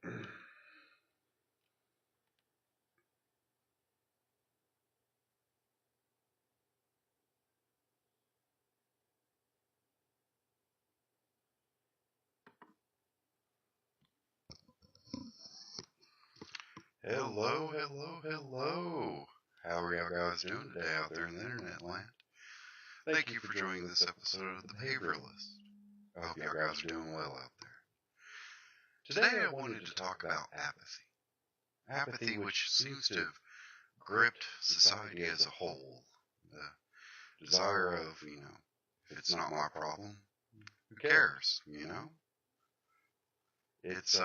Hello, hello, hello. How are y'all guys doing today out there in the internet land? Thank you for joining this episode of The Behavioralist. I hope y'all guys are doing well out there. Today I wanted to talk about apathy. Apathy which seems to have gripped society as a whole. The desire of, if it's not my problem, who cares, It's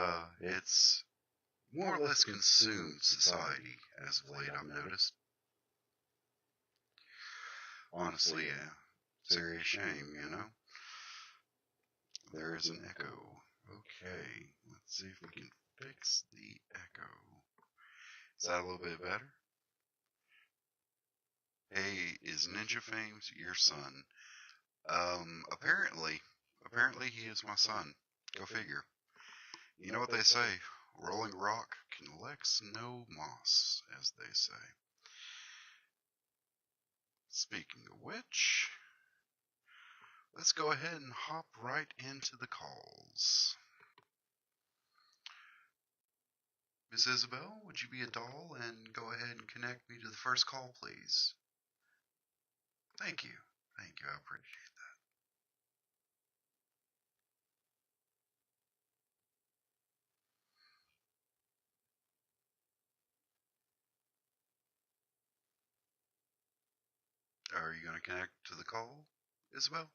more or less consumed society as of late, I've noticed. Honestly, yeah. Serious shame, There is an echo. Okay, let's see if we can fix the echo. Is that a little bit better? Hey, is Ninja Fames your son? Apparently he is my son. Go figure. You know what they say, rolling rock collects no moss, as they say. Speaking of which, let's go ahead and hop right into the calls. Miss Isabel, would you be a doll and go ahead and connect me to the first call, please? Thank you. I appreciate that. Are you going to connect to the call, Isabel?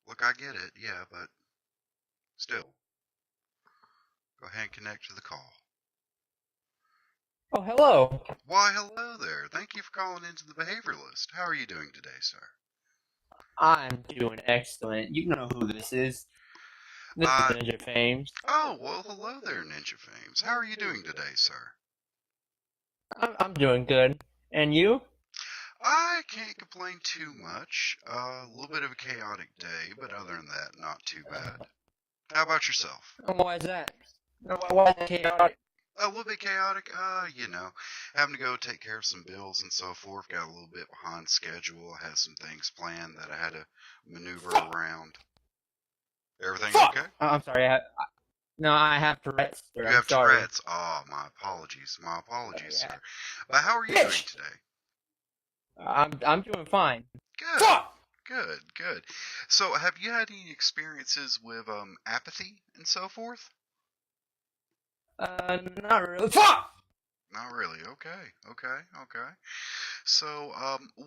Look, I get it, yeah, but still. Go ahead and connect to the call. Oh, hello. Why, hello there. Thank you for calling into the Behavioralist. How are you doing today, sir? I'm doing excellent. You know who this is. This is Ninja Fames. Oh, well, hello there, Ninja Fames. How are you doing today, sir? I'm doing good. And you? I can't complain too much. A little bit of a chaotic day, but other than that, not too bad. How about yourself? Why is that? Why is it chaotic? A little bit chaotic, having to go take care of some bills and so forth. Got a little bit behind schedule. Had some things planned that I had to maneuver around. Everything okay? I'm sorry. I have Tourette's. You have Tourette's? Oh, my apologies. Sir. But how are you doing today? I'm doing fine. Good. So, have you had any experiences with apathy and so forth? Not really. Not really. Okay. So,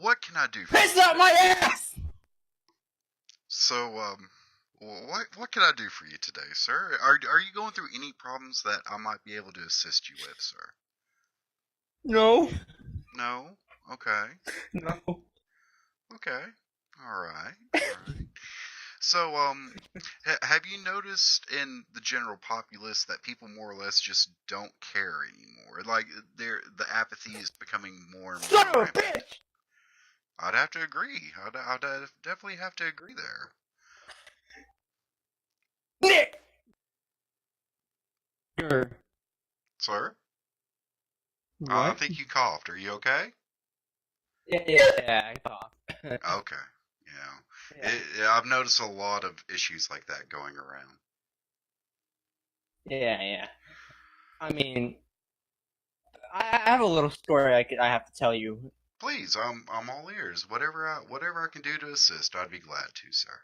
what can I do for you? Piss out my ass! So, what can I do for you today, sir? Are you going through any problems that I might be able to assist you with, sir? No. No? Okay. No. Okay. All right. So, have you noticed in the general populace that people more or less just don't care anymore? Like, the apathy is becoming more and more Son of a bitch! I'd have to agree. I'd definitely have to agree there. Nick! Sir? What? I think you coughed. Are you okay? Yeah, I coughed. Okay. Yeah. I've noticed a lot of issues like that going around. Yeah. I mean, I have a little story I have to tell you. Please, I'm all ears. Whatever I can do to assist, I'd be glad to, sir.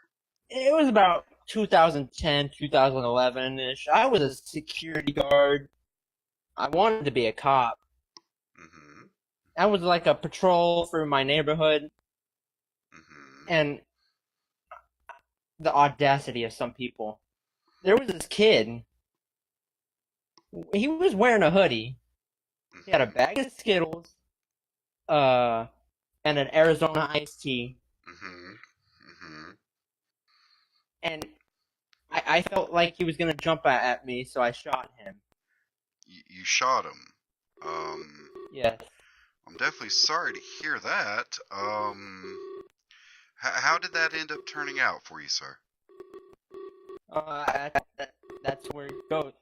It was about 2010, 2011-ish. I was a security guard. I wanted to be a cop. Mm-hmm. I was like a patrol for my neighborhood. Mm-hmm. And the audacity of some people. There was this kid. He was wearing a hoodie. He had a bag of Skittles, and an Arizona iced tea. Mm-hmm. And I felt like he was gonna jump at me, so I shot him. You shot him. Yes. I'm definitely sorry to hear that. How did that end up turning out for you, sir? That's where it goes.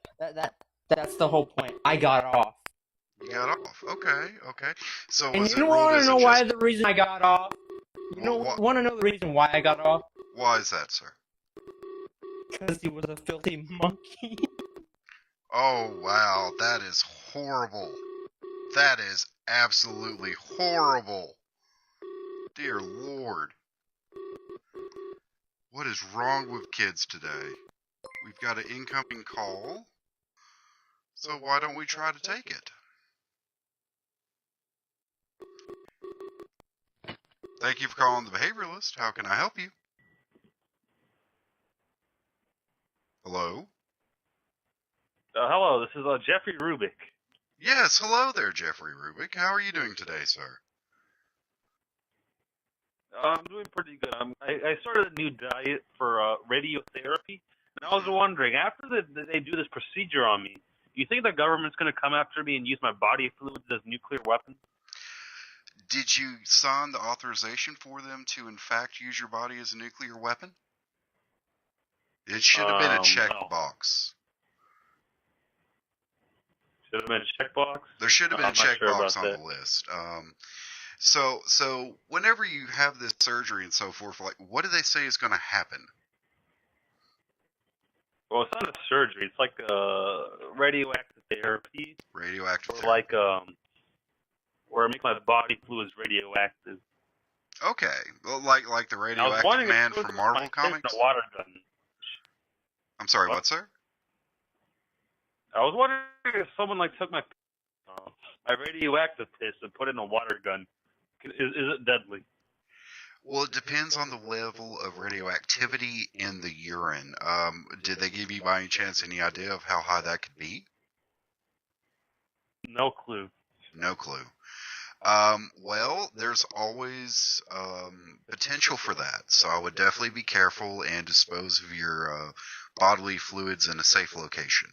That's the whole point. I got off. You got off. Okay. So And was you it ruled want to as a know why just? the reason I got off? Want to know the reason why I got off? Why is that, sir? Because he was a filthy monkey. Oh wow, that is horrible. That is absolutely horrible. Dear Lord. What is wrong with kids today? We've got an incoming call. So why don't we try to take it? Thank you for calling the Behavioralist. How can I help you? Hello? Hello, this is Jeffrey Rubik. Yes, hello there, Jeffrey Rubik. How are you doing today, sir? I'm doing pretty good. I started a new diet for radiotherapy, and I was wondering, after they do this procedure on me, do you think the government's going to come after me and use my body fluids as nuclear weapons? Did you sign the authorization for them to, in fact, use your body as a nuclear weapon? It should have been a No. checkbox. Should have been a checkbox? There should have been a checkbox on that. the list. So whenever you have this surgery and so forth, like, what do they say is going to happen? Well, it's not a surgery. It's like radioactive therapy. Radioactive Or therapy. where I make my body fluids radioactive. Okay, well, like the radioactive man from Marvel Comics. A water gun. I'm sorry, what, sir? I was wondering if someone took my radioactive piss and put it in a water gun. Is it deadly? Well, it depends on the level of radioactivity in the urine. Did they give you by any chance any idea of how high that could be? No clue. No clue. Well, there's always potential for that, so I would definitely be careful and dispose of your bodily fluids in a safe location.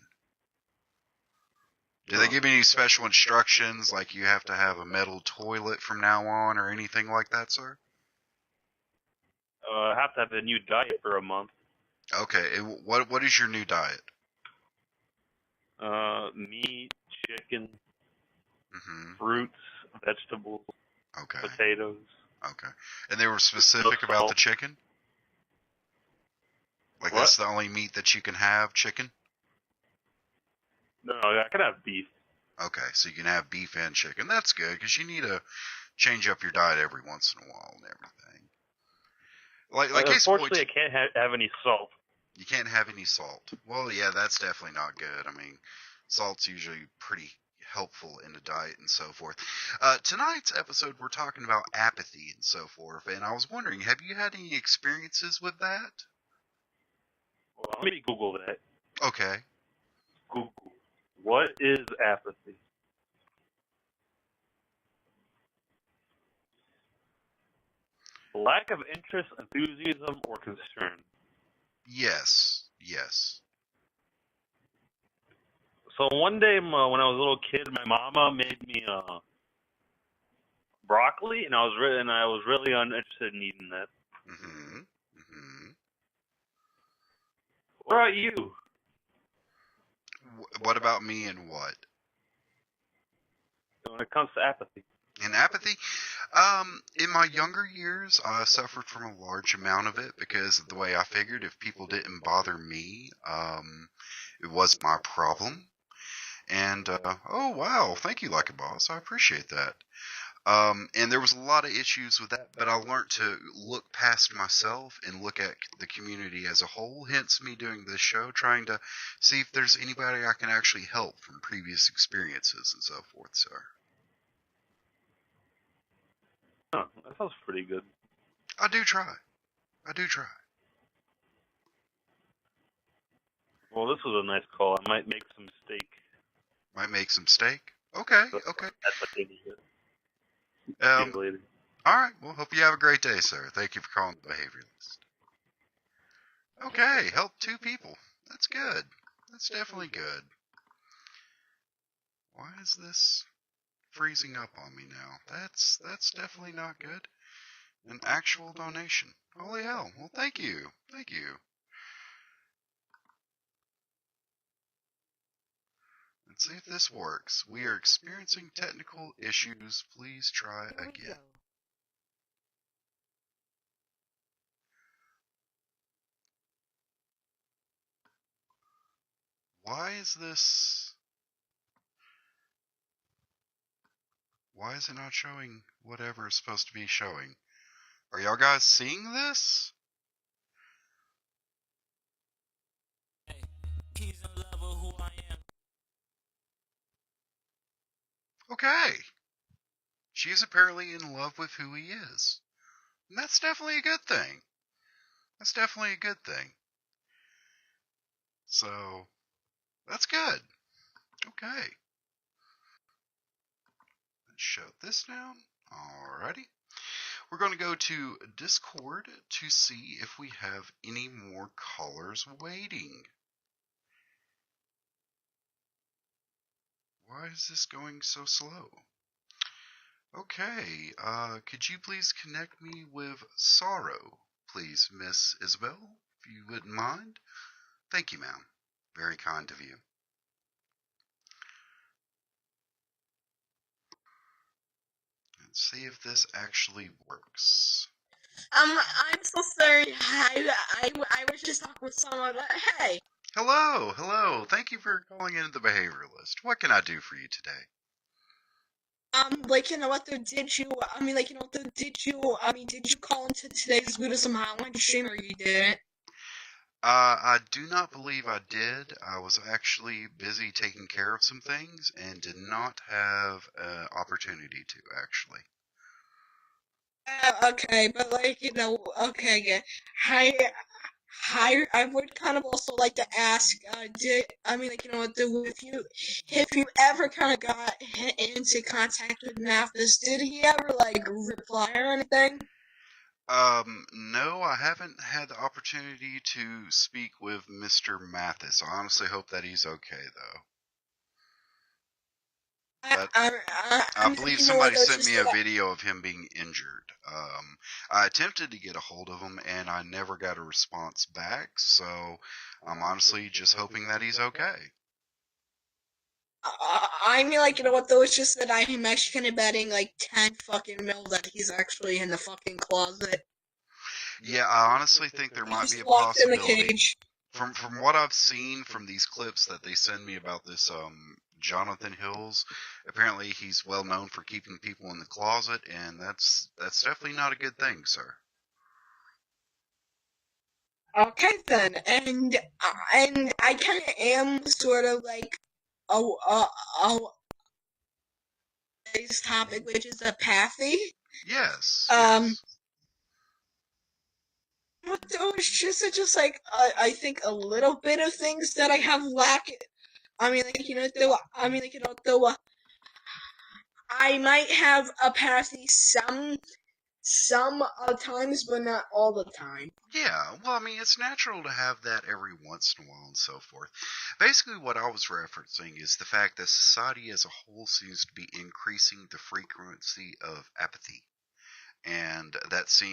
Do they give you any special instructions, like you have to have a metal toilet from now on or anything like that, sir? I have to have a new diet for a month. Okay, what is your new diet? Meat, chicken, Mm-hmm. fruits, vegetables, Okay. potatoes. Okay. And they were specific about the chicken? Like, what? That's the only meat that you can have, chicken? No, I can have beef. Okay, so you can have beef and chicken. That's good, because you need to change up your diet every once in a while and everything. Unfortunately, I can't have any salt. You can't have any salt. Well, yeah, that's definitely not good. I mean, salt's usually pretty helpful in a diet and so forth. Tonight's episode, we're talking about apathy and so forth, and I was wondering, have you had any experiences with that? Well, let me Google that. Okay. Google. What is apathy? Lack of interest, enthusiasm, or concern. Yes. So one day when I was a little kid, my mama made me broccoli, and I was really uninterested in eating that. Mm-hmm. What about you? What about me and what? When it comes to apathy. In apathy? In my younger years, I suffered from a large amount of it because of the way I figured if people didn't bother me, it wasn't my problem. And, oh wow, thank you, Like a Boss. I appreciate that. And there was a lot of issues with that, but I learned to look past myself and look at the community as a whole, hence me doing this show, trying to see if there's anybody I can actually help from previous experiences and so forth, sir. Huh, that sounds pretty good. I do try. Well, this was a nice call. I might make some steak. Might make some steak? Okay. That's what they need. See you later. Alright, well, hope you have a great day, sir. Thank you for calling the Behavioralist. Okay, help 2 people. That's good. That's definitely good. Why is this freezing up on me now? That's definitely not good. An actual donation. Holy hell. Well, thank you. Let's see if this works. We are experiencing technical issues. Please try again. Why is this... Why is it not showing whatever it's supposed to be showing? Are y'all guys seeing this? He's in love with who I am. Okay. She's apparently in love with who he is. And that's definitely a good thing. That's definitely a good thing. So, that's good. Okay. Let's shut this down. Alrighty. We're going to go to Discord to see if we have any more callers waiting. Why is this going so slow? Okay, could you please connect me with Sorrow, please, Miss Isabel, if you wouldn't mind? Thank you, ma'am. Very kind of you. Let's see if this actually works. I'm so sorry. I was just talking with someone. Hey. Hello, hello. Thank you for calling in the Behavioralist. What can I do for you today? Like, you know what, though, did you call into today's Buddhism Hotline stream, or you didn't? I do not believe I did. I was actually busy taking care of some things and did not have an opportunity to, actually. Okay, but, like, you know, okay, yeah. I would kind of also like to ask, like, you know, if you ever kind of got into contact with Mathis, did he ever, like, reply or anything? No, I haven't had the opportunity to speak with Mr. Mathis. I honestly hope that he's okay, though. But I believe somebody sent me a video of him being injured. I attempted to get a hold of him, and I never got a response back, so I'm honestly just hoping that he's okay. I mean, like, you know what, though, it's just that I'm actually kind of betting, like, 10 fucking mil that he's actually in the fucking closet. Yeah, I honestly think there might be a possibility. From what I've seen from these clips that they send me about this Jonathan Hills, apparently he's well known for keeping people in the closet, and that's definitely not a good thing, sir. Okay then, and I kind of am sort of like today's topic, which is apathy. Yes. Yes. Yes. It's just like I think a little bit of things that I have lack. I mean, like, you know, though I might have apathy some times, but not all the time. Yeah, well, I mean, it's natural to have that every once in a while and so forth. Basically, what I was referencing is the fact that society as a whole seems to be increasing the frequency of apathy. And that's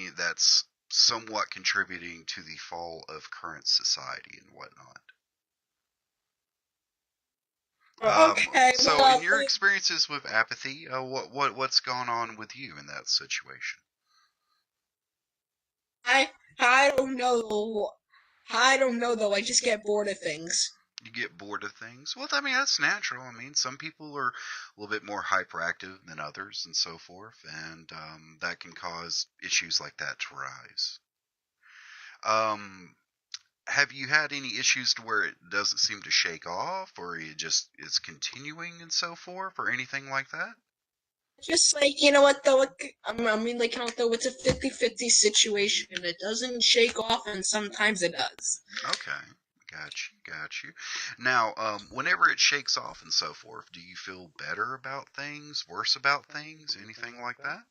somewhat contributing to the fall of current society and whatnot. Okay, So, well, in your experiences with apathy, what's gone on with you in that situation? I don't know. I don't know though. I just get bored of things. You get bored of things? Well, I mean, that's natural. I mean, some people are a little bit more hyperactive than others and so forth, and that can cause issues like that to rise. Um, have you had any issues to where it doesn't seem to shake off, or it just is continuing and so forth, or anything like that? Just like, you know what though, I mean, like, you know, though, it's a 50-50 situation. It doesn't shake off, and sometimes it does. Okay, got you. Now, whenever it shakes off and so forth, do you feel better about things, worse about things, anything like that?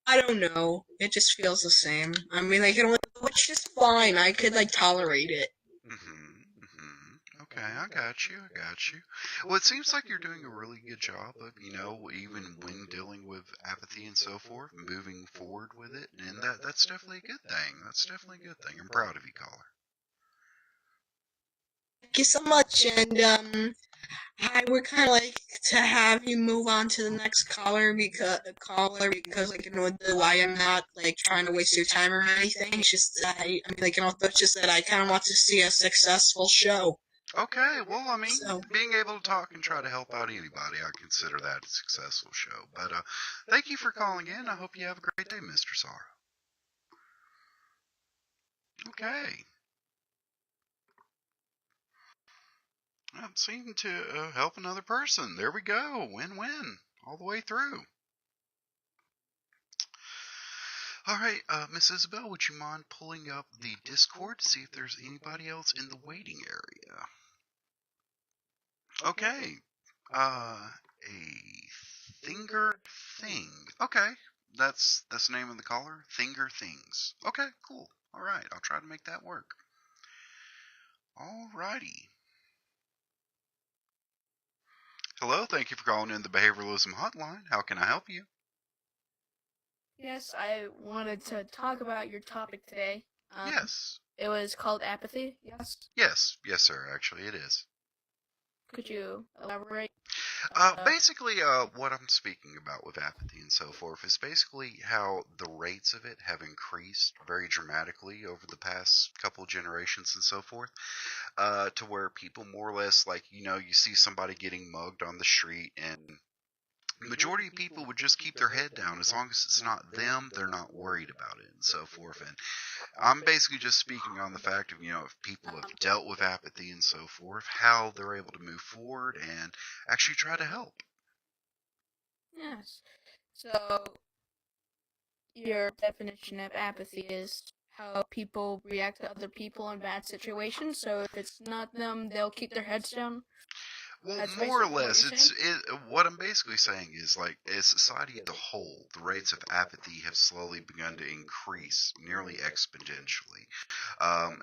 I don't know. It just feels the same. I mean, like, you know, it's just fine. I could, like, tolerate it. Okay, I got you. Well, it seems like you're doing a really good job of, even when dealing with apathy and so forth, moving forward with it, and that's definitely a good thing. That's definitely a good thing. I'm proud of you, caller. you so much, and I would kind of like to have you move on to the next caller because like why I'm not like trying to waste your time or anything. It's just that it's just that I kind of want to see a successful show. Okay, well, I mean, So being able to talk and try to help out anybody, I consider that a successful show. But thank you for calling in. I hope you have a great day, Mr. Sorrow. Okay. I'm seeming to help another person. There we go. Win-win all the way through. All right, Miss Isabel, would you mind pulling up the Discord to see if there's anybody else in the waiting area? Okay. A Thinger Thing. Okay. That's the name of the caller. Thinger Things. Okay, cool. All right, I'll try to make that work. All righty. Hello, thank you for calling in the Behavioralism Hotline. How can I help you? Yes, I wanted to talk about your topic today. Yes. It was called apathy, yes? Yes, sir, actually it is. Could you elaborate? Basically, what I'm speaking about with apathy and so forth is basically how the rates of it have increased very dramatically over the past couple generations and so forth, to where people more or less, like, you see somebody getting mugged on the street, and the majority of people would just keep their head down. As long as it's not them, they're not worried about it and so forth. And I'm basically just speaking on the fact of, if people have dealt with apathy and so forth, how they're able to move forward and actually try to help. Yes. So, your definition of apathy is how people react to other people in bad situations, so if it's not them, they'll keep their heads down? Well, That's more or basically what less, you're what I'm basically saying is, like, as society as a whole, the rates of apathy have slowly begun to increase nearly exponentially,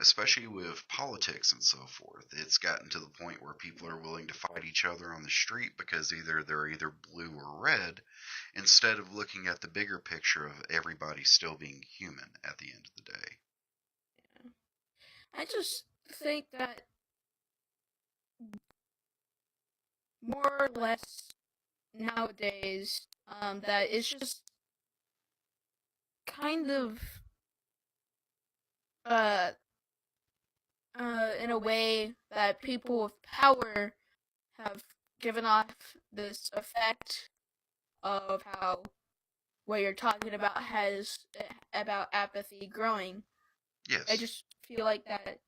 especially with politics and so forth. It's gotten to the point where people are willing to fight each other on the street because they're either blue or red, instead of looking at the bigger picture of everybody still being human at the end of the day. Yeah. I just think that more or less nowadays, that it's just kind of, uh, in a way that people with power have given off this effect of how what you're talking about has about apathy growing. Yes. I just feel like that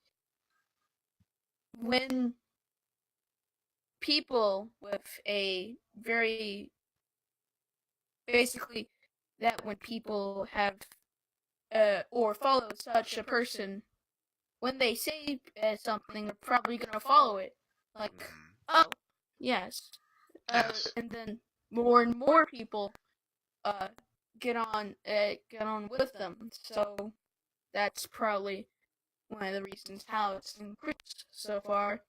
when people with a very basically that when people have or follow such a person, when they say something, they're probably gonna follow it. Like, oh, yes. Yes. And then more and more people get on with them. So that's probably one of the reasons how it's increased so far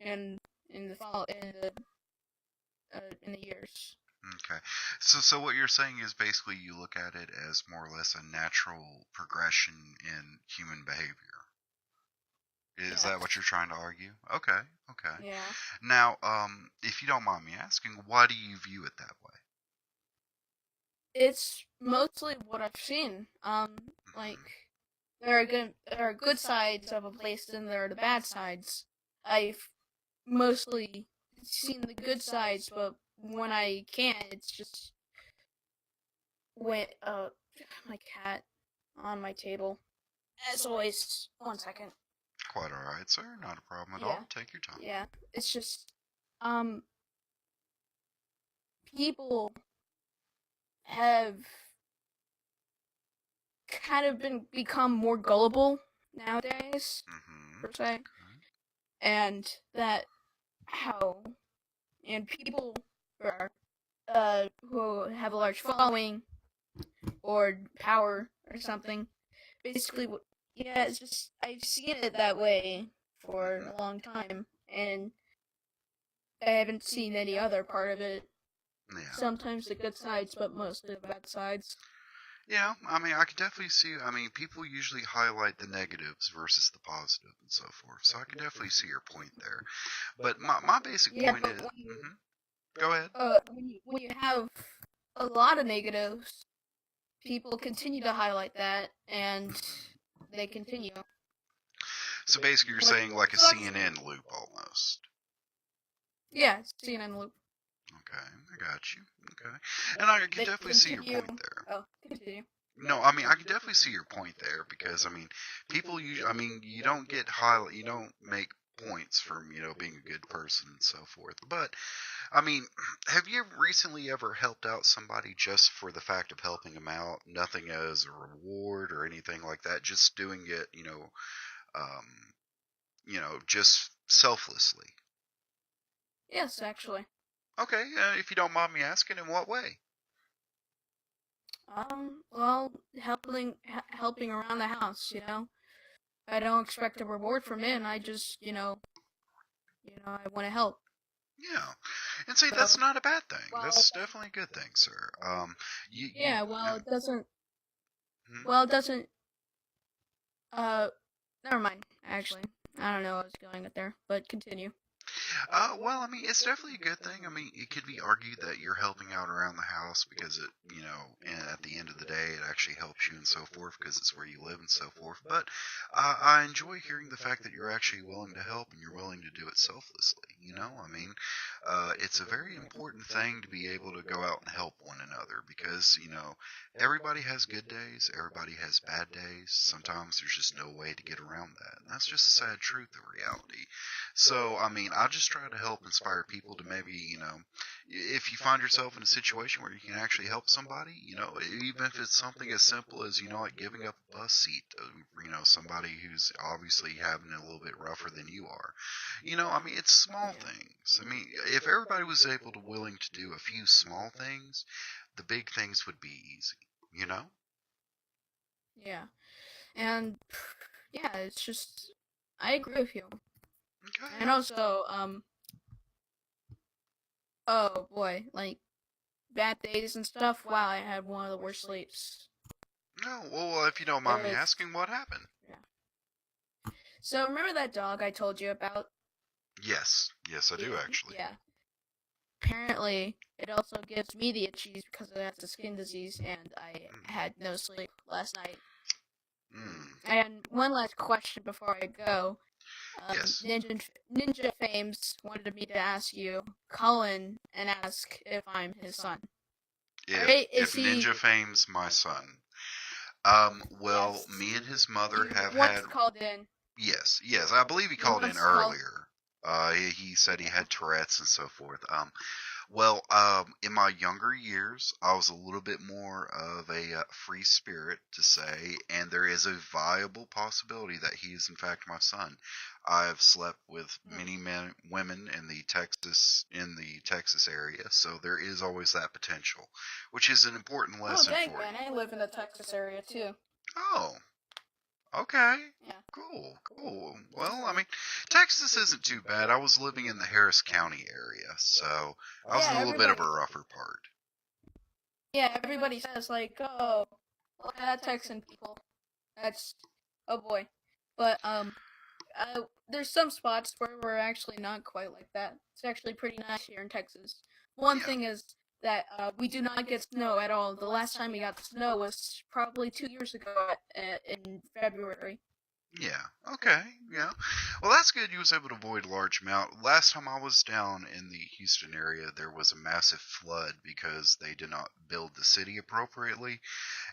in in the years. Okay. So what you're saying is basically you look at it as more or less a natural progression in human behavior. Is that what you're trying to argue? Okay. Yeah. Now, if you don't mind me asking, why do you view it that way? It's mostly what I've seen. Like there are good sides of a place and there are the bad sides. I've mostly seen the good sides, but when I can't, it's just when my cat on my table. As always, 1 second. Quite all right, sir. Not a problem at Yeah. all. Take your time. Yeah, it's just people have kind of become more gullible nowadays, per se, Okay. and that how and people who have a large following or power or something, basically, yeah, it's just I've seen it that way for a long time, and I haven't seen any other part of it. Yeah. Sometimes the good sides, but mostly the bad sides. Yeah, I mean, I could definitely see. I mean, people usually highlight the negatives versus the positive and so forth. So I can definitely see your point there. But my basic Yeah, point but is, go ahead. when you have a lot of negatives, people continue to highlight that, and they continue. So basically, you're What saying like a sucks? CNN loop almost. Yeah, CNN loop. Okay, I got you. Okay, and I can They definitely see your continue. point there. Oh, continue. No, I mean I can definitely see your point there because I mean people usually, I mean you don't get highlight, you don't make points from being a good person and so forth. But I mean, have you recently ever helped out somebody just for the fact of helping them out, nothing as a reward or anything like that, just doing it, um, just selflessly? Yes, actually. Okay, if you don't mind me asking, in what way? Well, helping around the house, I don't expect a reward from it, and I just, I want to help. Yeah, and see, that's So, not a bad thing. well, That's definitely a good thing, sir. yeah, well, it doesn't, hmm? well, it doesn't, uh, never mind, actually. I don't know what I was going with there, but continue. Well, I mean, it's definitely a good thing. I mean, it could be argued that you're helping out around the house because and at the end of the day, it actually helps you and so forth because it's where you live and so forth. But I enjoy hearing the fact that you're actually willing to help and you're willing to do it selflessly. I mean, it's a very important thing to be able to go out and help one another because, everybody has good days, everybody has bad days. Sometimes there's just no way to get around that. And that's just a sad truth of reality. So, I mean, I just try to help inspire people to maybe, if you find yourself in a situation where you can actually help somebody, even if it's something as simple as, like giving up a bus seat to, somebody who's obviously having it a little bit rougher than you are. I mean, it's small things. I mean, if everybody was able to willing to do a few small things, the big things would be easy, you know? Yeah, and, yeah, it's just, I agree with you. And Okay. also, oh boy, like, bad days and stuff, wow, I had one of the worst sleeps. No, well, if you don't There mind me was, asking, what happened? yeah. So, remember that dog I told you about? Yes, yes, I do actually. Yeah. Apparently, it also gives me the itchies because it has a skin disease, and I had no sleep last night. Mm. And one last question before I go. Yes. Ninja Fames wanted me to ask you, Colin, and ask if I'm his son. Right? If Ninja Fame's my son. Well, Yes. me and his mother have Once had. called in. Yes, I believe he called in Once called. earlier. He said he had Tourette's and so forth. Well, in my younger years, I was a little bit more of a free spirit to say, and there is a viable possibility that he is in fact my son. I've slept with many women in the Texas area, so there is always that potential, which is an important lesson dang, for man, you. I live in the Texas area too. Oh, okay. Yeah. Cool. Well, I mean, Texas isn't too bad. I was living in the Harris County area, so I was in a little bit of a rougher part. Yeah, everybody says, like, oh, look at that Texan people. That's, oh boy. But, there's some spots where we're actually not quite like that. It's actually pretty nice here in Texas. One thing is that, we do not get snow at all. The last time we got snow was probably 2 years ago in February. Yeah. Okay. Yeah. Well, that's good. You was able to avoid a large amount. Last time I was down in the Houston area, there was a massive flood because they did not build the city appropriately,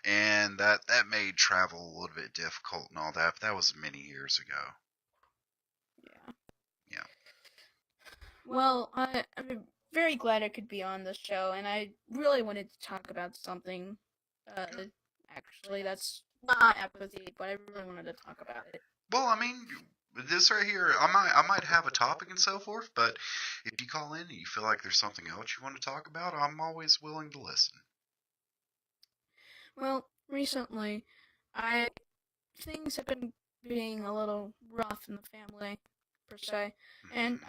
and that made travel a little bit difficult and all that. But that was many years ago. Yeah. Yeah. Well, I'm very glad I could be on this show, and I really wanted to talk about something, actually, that's not apathy, but I really wanted to talk about it. Well, I mean, this right here, I might have a topic and so forth, but if you call in and you feel like there's something else you want to talk about, I'm always willing to listen. Well, recently, things have been being a little rough in the family, per se, and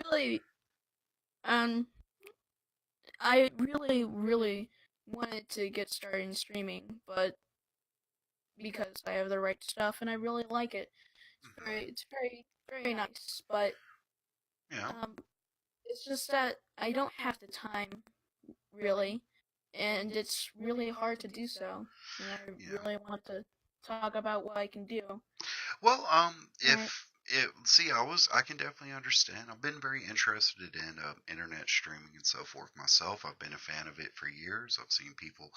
really, um, I really wanted to get started in streaming, but because I have the right stuff and I really like it, it's very nice. But Yeah. it's just that I don't have the time really, and it's really hard to do so. And I Yeah. really want to talk about what I can do. Well, Right. I can definitely understand. I've been very interested in internet streaming and so forth myself. I've been a fan of it for years. I've seen people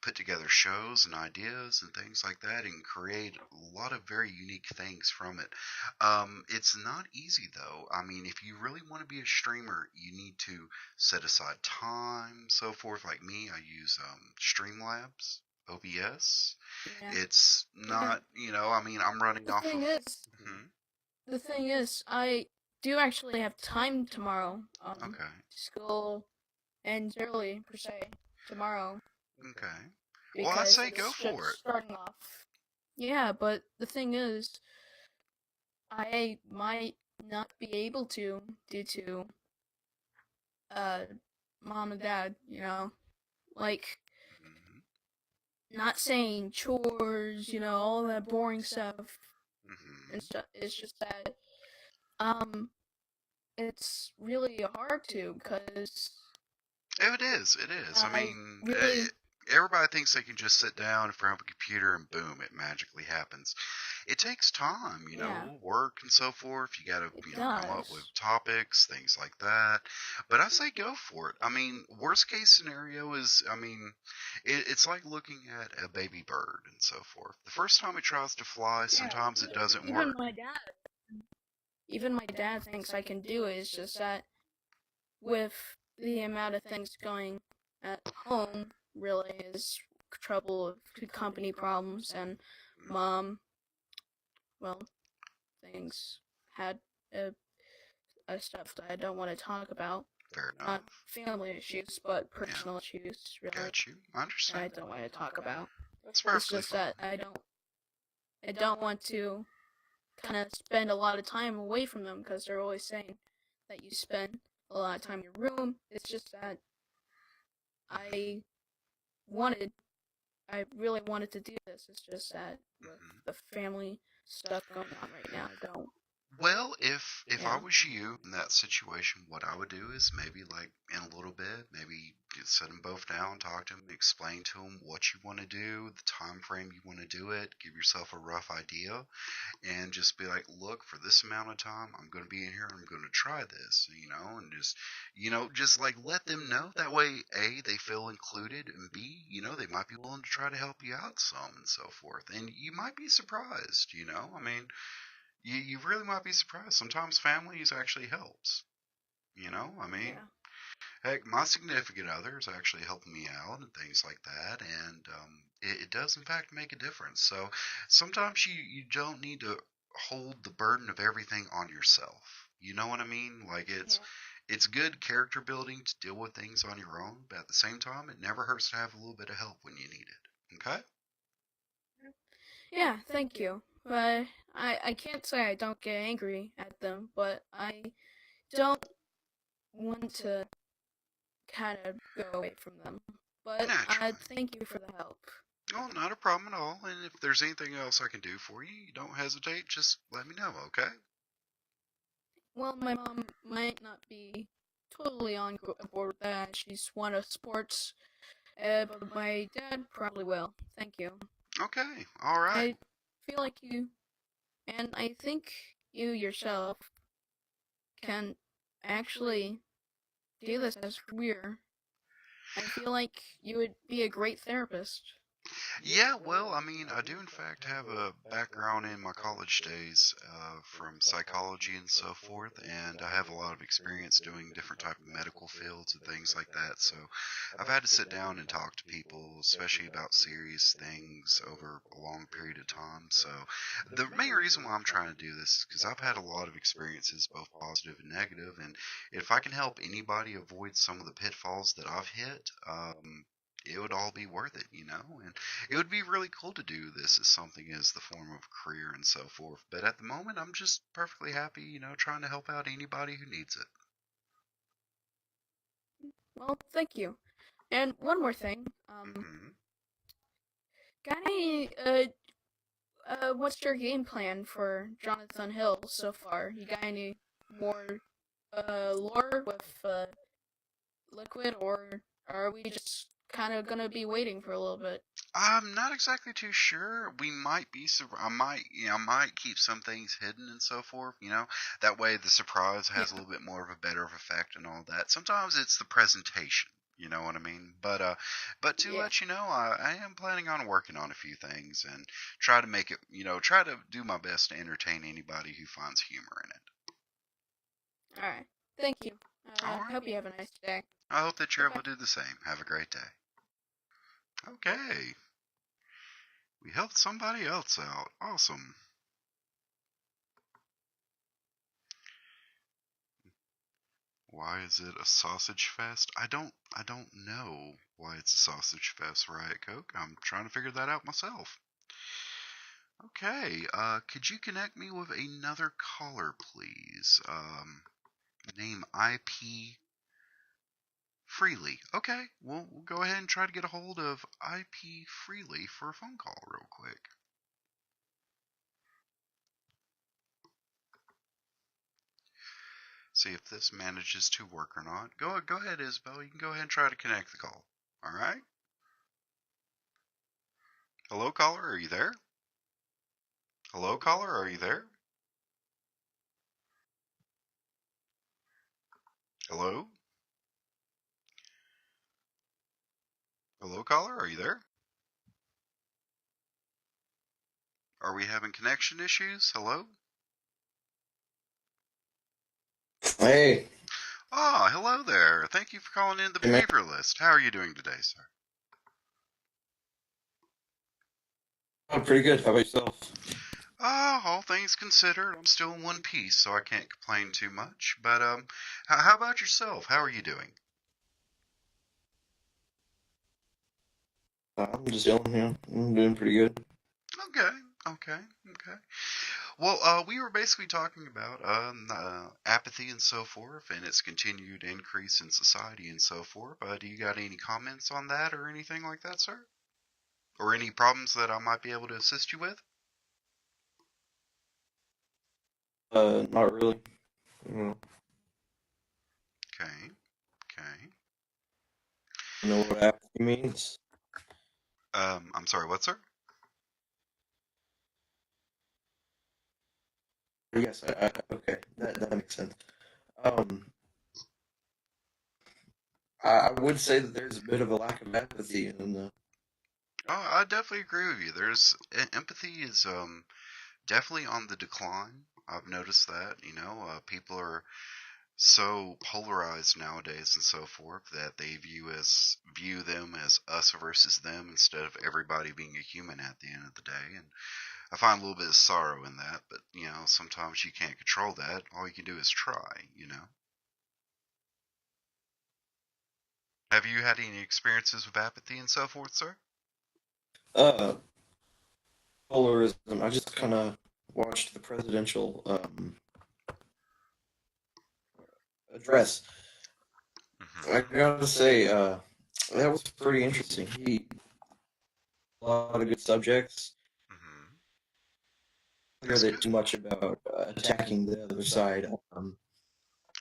put together shows and ideas and things like that and create a lot of very unique things from it. It's not easy though. I mean, if you really want to be a streamer, you need to set aside time, so forth. Like me, I use Streamlabs. OBS. Yeah. It's Yeah. not, I mean, I'm running The off of. thing is, Mhm. the thing is, I do actually have time tomorrow. Okay. School ends early per se tomorrow Okay. Well, I because say go it's just for it. starting off. Yeah, but the thing is, I might not be able to due to uh mom and dad. Like Mhm. not saying chores, all that boring stuff and Mhm. stuff. It's just that um it's really hard to because It is. It is. I I mean, really everybody thinks they can just sit down in front of a computer and boom, it magically happens. It takes time, yeah, work and so forth. You got to, it come up with does. topics, things like that. But I say go for it. I mean, worst case scenario is, I mean, it's like looking at a baby bird and so forth. The first time it tries to fly, Yeah, sometimes it doesn't even work. my dad thinks I can do it. It's just that with the amount of things going at home, really is trouble with company problems and mom. Well, things had a, a stuff that I don't want to talk about. Fair Not enough. family issues, but Yeah, personal issues, really. got you. I And I understand. don't want to talk about. That's It's perfectly just fine. that I don't want to kind of spend a lot of time away from them because they're always saying that you spend a lot of time in your room. It's just that I wanted, I really wanted to do this. It's just that with Mhm. the family stuff going on right now, I don't. Well, if I Yeah. was you in that situation, what I would do is maybe like in a little bit, maybe sit them both down, talk to them, explain to them what you want to do, the time frame you want to do it, give yourself a rough idea, and just be like, look, for this amount of time, I'm going to be in here, and I'm going to try this, and just like let them know. That way, A, they feel included, and B, they might be willing to try to help you out some and so forth. And you might be surprised, I mean, you really might be surprised. Sometimes families actually helps. I mean, Yeah. heck, my significant other is actually helping me out and things like that, and it does in fact make a difference. So sometimes you don't need to hold the burden of everything on yourself. You know what I mean? Like it's good character building to deal with things on your own, but at the same time, it never hurts to have a little bit of help when you need it. Okay? Yeah, thank you. But I can't say I don't get angry at them, but I don't want to kind of go away from them. But I Naturally. thank you for the help. Oh, not a problem at all. And if there's anything else I can do for you, you don't hesitate. Just let me know, okay? Well, my mom might not be totally on board with that. She's one of sports, but my dad probably will. Thank you. Okay. All right. I feel like you, and I think you yourself can actually do this as a career. I feel like you would be a great therapist. Yeah, well, I mean, I do in fact have a background in my college days from psychology and so forth, and I have a lot of experience doing different type of medical fields and things like that. So I've had to sit down and talk to people, especially about serious things over a long period of time. So the main reason why I'm trying to do this is because I've had a lot of experiences, both positive and negative, and if I can help anybody avoid some of the pitfalls that I've hit, it would all be worth it, and it would be really cool to do this as something as the form of a career and so forth. But at the moment, I'm just perfectly happy, trying to help out anybody who needs it. Well, thank you. and one more thing. Mhm. Got any what's your game plan for Jonathan Hill so far? You got any more lore with Liquid, or are we just kind of gonna be waiting for a little bit? I'm not exactly too sure. We might be. I might keep some things hidden and so forth. That way the surprise has a Yeah. little bit more of a better of effect and all that. Sometimes it's the presentation. You know what I mean? But to Yeah. let you know, I am planning on working on a few things and try to make it. Try to do my best to entertain anybody who finds humor in it. All right. Thank you. All I right. hope you have a nice day. I hope that you're able Goodbye. to do the same. Have a great day. Okay. We helped somebody else out. Awesome. Why is it a sausage fest? I don't know why it's a sausage fest, Riot Coke. I'm trying to figure that out myself. Okay, could you connect me with another caller, please? Name IP Freely. Okay, we'll go ahead and try to get a hold of IP Freely for a phone call real quick. See if this manages to work or not. Go ahead, Isabel. You can go ahead and try to connect the call. All right. Hello, caller. Are you there? Hello, caller. Are you there? Hello? Hello, caller. Are you there? Are we having connection issues? Hello? Hey, Ah, hello there. Thank you for calling in the hey man, Behavioralist. How are you doing today, sir? I'm pretty good. How about yourself? Ah, all things considered, I'm still in one piece, so I can't complain too much. But how about yourself? How are you doing? I'm just chilling here. I'm doing pretty good. Okay, okay. Well, we were basically talking about apathy and so forth, and its continued increase in society and so forth. Do you got any comments on that or anything like that, sir? Or any problems that I might be able to assist you with? Not really. You Okay, okay. know what apathy means? I'm sorry, what, sir? Yes, okay, that makes sense. Um, I would say that there's a bit of a lack of apathy in the. Oh, I definitely agree with you. Empathy is definitely on the decline. I've noticed that. People are so polarized nowadays and so forth that they view them as us versus them instead of everybody being a human at the end of the day. And I find a little bit of sorrow in that, but sometimes you can't control that. All you can do is try. Have you had any experiences with apathy and so forth, sir? Uh, Polarism. I just kind of watched the presidential address. I Mm-hmm. gotta say, that was pretty interesting. He a lot of good subjects. Mm-hmm. Hear That's that good. too much about attacking the other side.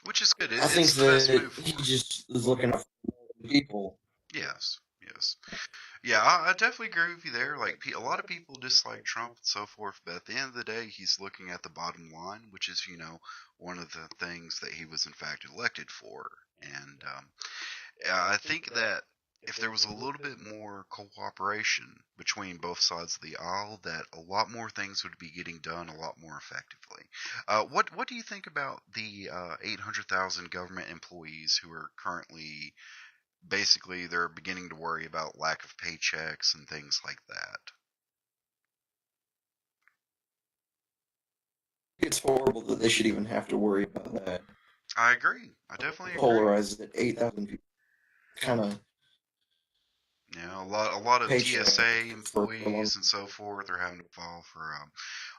Which is good. I think It's the best that move he forward. just is looking out for people. Yes, yes. Yeah, I definitely agree with you there. Like, a lot of people dislike Trump and so forth, but at the end of the day, he's looking at the bottom line, which is, one of the things that he was in fact elected for. And I think that if there was a little bit more cooperation between both sides of the aisle, that a lot more things would be getting done a lot more effectively. What do you think about the 800,000 government employees who are currently basically they're beginning to worry about lack of paychecks and things like that? It's horrible that they should even have to worry about that. I agree. I definitely agree. Polarized that 8,000 people kind of You know, a lot of paycheck TSA for a long employees and so forth are having to file for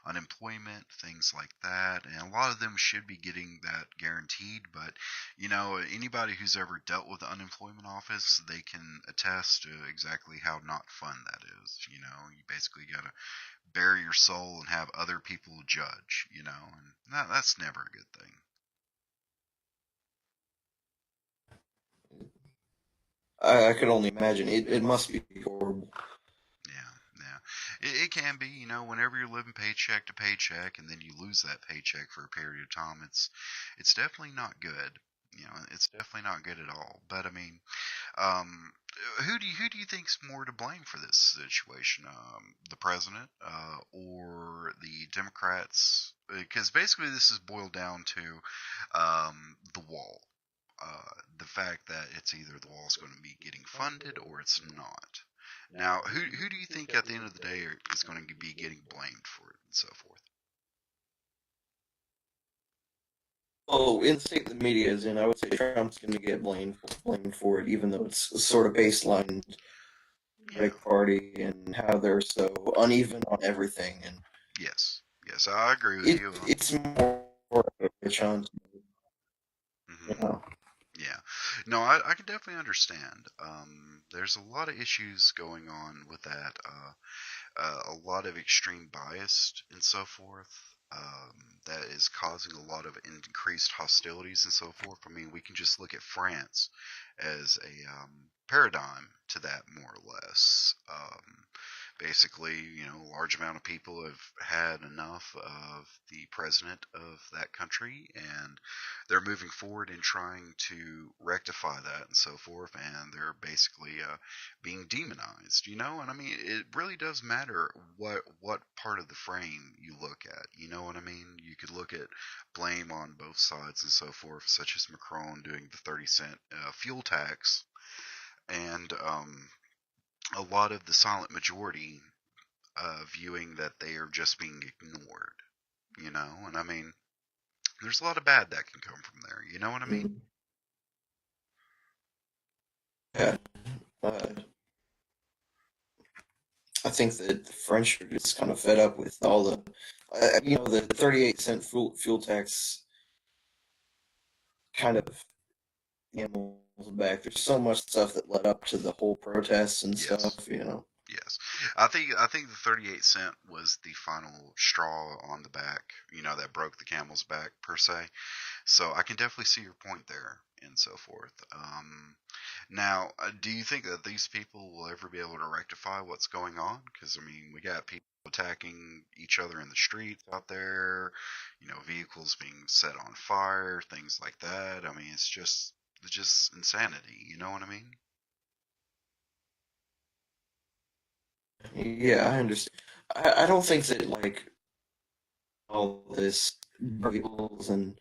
unemployment, things like that, and a lot of them should be getting that guaranteed. But anybody who's ever dealt with the unemployment office, they can attest to exactly how not fun that is. You basically gotta bare your soul and have other people judge. And that's never a good thing. I could only imagine. It must be horrible. Yeah. It can be, whenever you're living paycheck to paycheck and then you lose that paycheck for a period of time, it's definitely not good. It's definitely not good at all. But I mean, um, who do you think's more to blame for this situation? The president, or the Democrats? Because basically, this is boiled down to the wall. The fact that it's either the wall's going to be getting funded or it's not. Now, who do you think at the end of the day is going to be getting blamed for it and so forth? Oh, in the state the media is in, I would say Trump's going to get blamed for it, even though it's sort of baseline Yeah. Democratic Party and how they're so uneven on everything, and Yes. Yes, I agree with you. it's more of a chance, Mhm. Yeah. No, I can definitely understand. There's a lot of issues going on with that. A lot of extreme bias and so forth, that is causing a lot of increased hostilities and so forth. I mean, we can just look at France as a paradigm to that, more or less. Basically, a large amount of people have had enough of the president of that country, and they're moving forward in trying to rectify that and so forth, and they're basically being demonized, and I mean, it really does matter what part of the frame you look at, you know what I mean? You could look at blame on both sides and so forth, such as Macron doing the 30-cent fuel tax, and a lot of the silent majority viewing that they are just being ignored, and I mean, there's a lot of bad that can come from there, you know what I mean? yeah. Uh, I think that the French are just kind of fed up with all the 38-cent fuel tax kind of back. There's so much stuff that led up to the whole protests and Yes. stuff. Yes, I think the 38 cent was the final straw on the back, that broke the camel's back per se. So I can definitely see your point there and so forth. Now, do you think that these people will ever be able to rectify what's going on? Because I mean, we got people attacking each other in the streets out there, vehicles being set on fire, things like that. I mean, it's just insanity. You know what I mean? Yeah, I understand. I don't think that all this vehicles and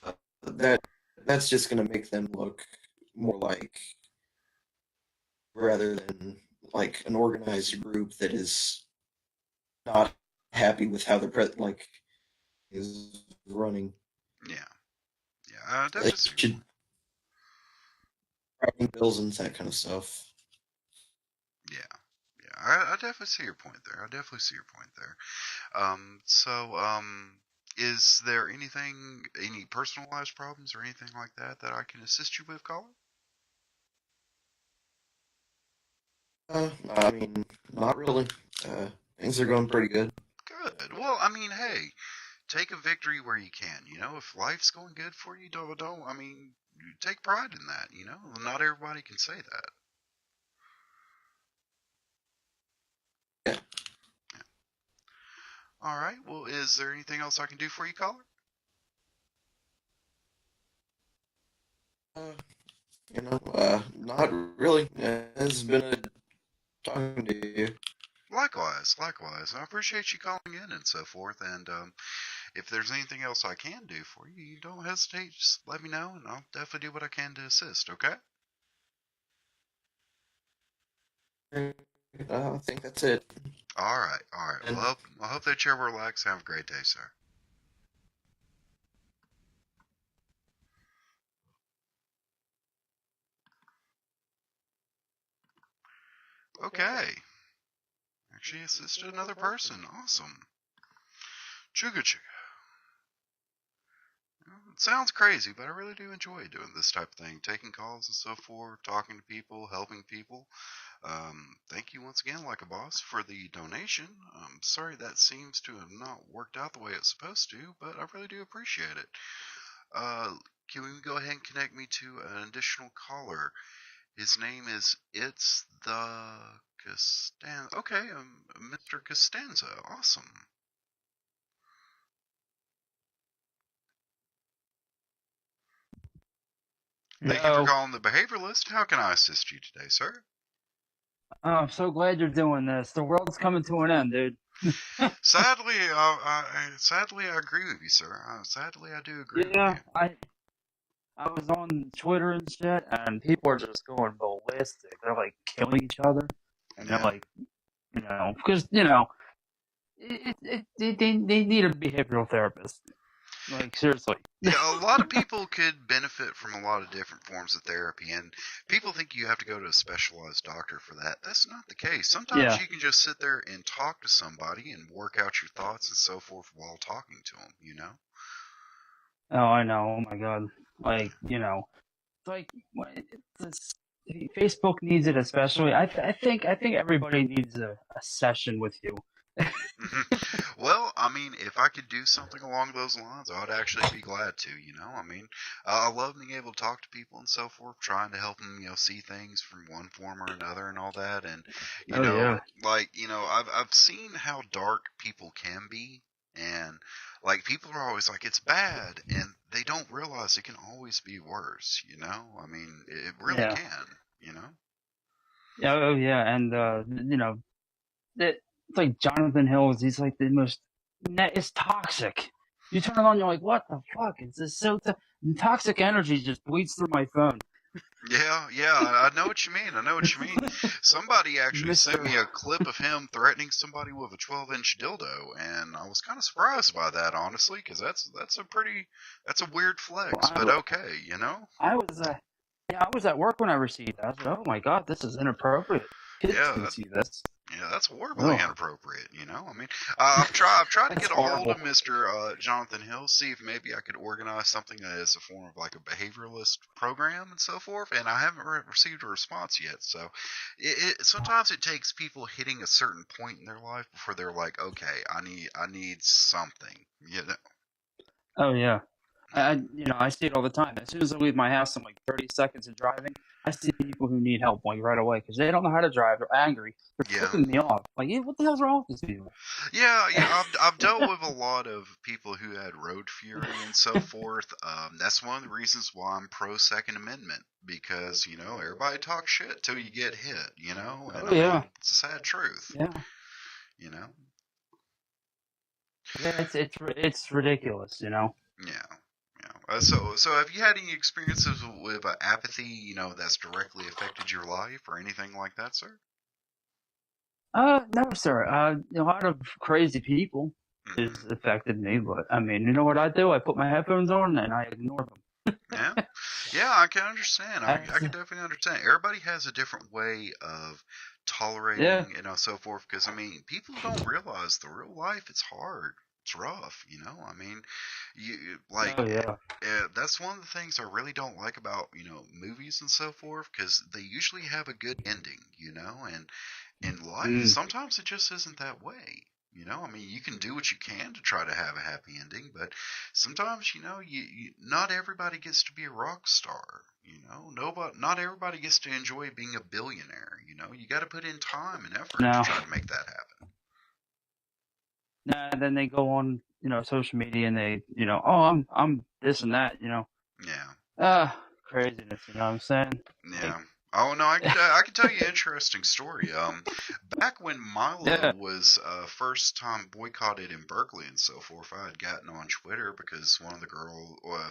uh, that that's just going to make them look more like rather than like an organized group that is not happy with how the is running. Yeah, yeah. I They definitely see your should point. writing bills and that kind of stuff. Yeah, yeah. I definitely see your point there. I definitely see your point there. So, is there any personalized problems or anything like that I can assist you with, caller? I mean, not really. Uh, Things are going pretty good. Good. Well, I mean, hey, take a victory where you can. If life's going good for you, don't. I mean, you take pride in that. Not everybody can say that. Yeah. Yeah. All right. Well, is there anything else I can do for you, caller? Uh, Not really. It's been a talking to you. Likewise, likewise. I appreciate you calling in and so forth. And if there's anything else I can do for you, you don't hesitate. Just let me know, and I'll definitely do what I can to assist. Okay? I think that's it. All right, all right. Well, And I hope that you're relaxed. Have a great day, sir. Okay. Actually assisted another person. Awesome. Chugga chugga. It sounds crazy, but I really do enjoy doing this type of thing. Taking calls and so forth, talking to people, helping people. Thank you once again, Like a Boss, for the donation. Sorry that seems to have not worked out the way it's supposed to, but I really do appreciate it. Can we go ahead and connect me to an additional caller? His name is It's the Costanza. Okay, Mr. Costanza. Awesome. Thank you for calling the Behavioralist. How can I assist you today, sir? Oh, I'm so glad you're doing this. The world's coming to an end, dude. Sadly, I agree with you, sir. Sadly, I do agree with Yeah, you. I was on Twitter and shit, and people are just going ballistic. They're like killing each other, and they're Yeah. like, because they need a behavioral therapist. Like seriously. Yeah, a lot of people could benefit from a lot of different forms of therapy, and people think you have to go to a specialized doctor for that. That's not the case. Sometimes Yeah. you can just sit there and talk to somebody and work out your thoughts and so forth while talking to them, you know? Oh, I know. Oh my god. Like it's like it's, Facebook needs it especially. I think everybody needs a session with you. Well, I mean, if I could do something along those lines, I would actually be glad to, you know? I mean, I love being able to talk to people and so forth, trying to help them, see things from one form or another and all that. And, I've seen how dark people can be. And, people are always like, it's bad. And they don't realize it can always be worse, you know? I mean, it really can, you know? Yeah, oh yeah, and it's like Jonathan Hills. He's like the most. It's toxic. You turn it on, you're like, what the fuck? It's just so toxic energy just bleeds through my phone. Yeah, I know what you mean. I know what you mean. Somebody actually sent me a clip of him threatening somebody with a 12-inch dildo, and I was kind of surprised by that, honestly, because that's a weird flex, but okay, you know. I was at work when I received that. I said, oh my god, this is inappropriate. Kids can see this. Yeah, that's horribly inappropriate, you know? I mean, I've tried to get a hold of Mr. Jonathan Hill, see if maybe I could organize something that is a form of like a behavioralist program and so forth, and I haven't received a response yet. So, sometimes it takes people hitting a certain point in their life before they're like, okay, I need something, you know? Oh yeah. I see it all the time. As soon as I leave my house, in like 30 seconds of driving, I see people who need help like right away because they don't know how to drive. They're angry. They're flipping me off. Like, what the hell's wrong with these people? Yeah. I've dealt with a lot of people who had road fury and so forth. That's one of the reasons why I'm pro Second Amendment because everybody talks shit till you get hit. And I mean, it's a sad truth. Yeah. Yeah, it's ridiculous. Yeah. So have you had any experiences with apathy, that's directly affected your life or anything like that, sir? No, sir. A lot of crazy people has affected me, but I mean, you know what I do? I put my headphones on and I ignore them. Yeah, I can understand. I can definitely understand. Everybody has a different way of tolerating, so forth. Because I mean, people don't realize the real life. It's hard. It's rough. I mean, that's one of the things I really don't like about movies and so forth. Because they usually have a good ending, and in life sometimes it just isn't that way. I mean, you can do what you can to try to have a happy ending, but sometimes, you not everybody gets to be a rock star. Not everybody gets to enjoy being a billionaire. You got to put in time and effort to try to make that happen. Nah, then they go on, social media and they, oh, I'm this and that, Yeah. Craziness, you know what I'm saying? Yeah. Oh no, I could tell you an interesting story. Back when Milo was first time boycotted in Berkeley and so forth, I had gotten on Twitter because one of the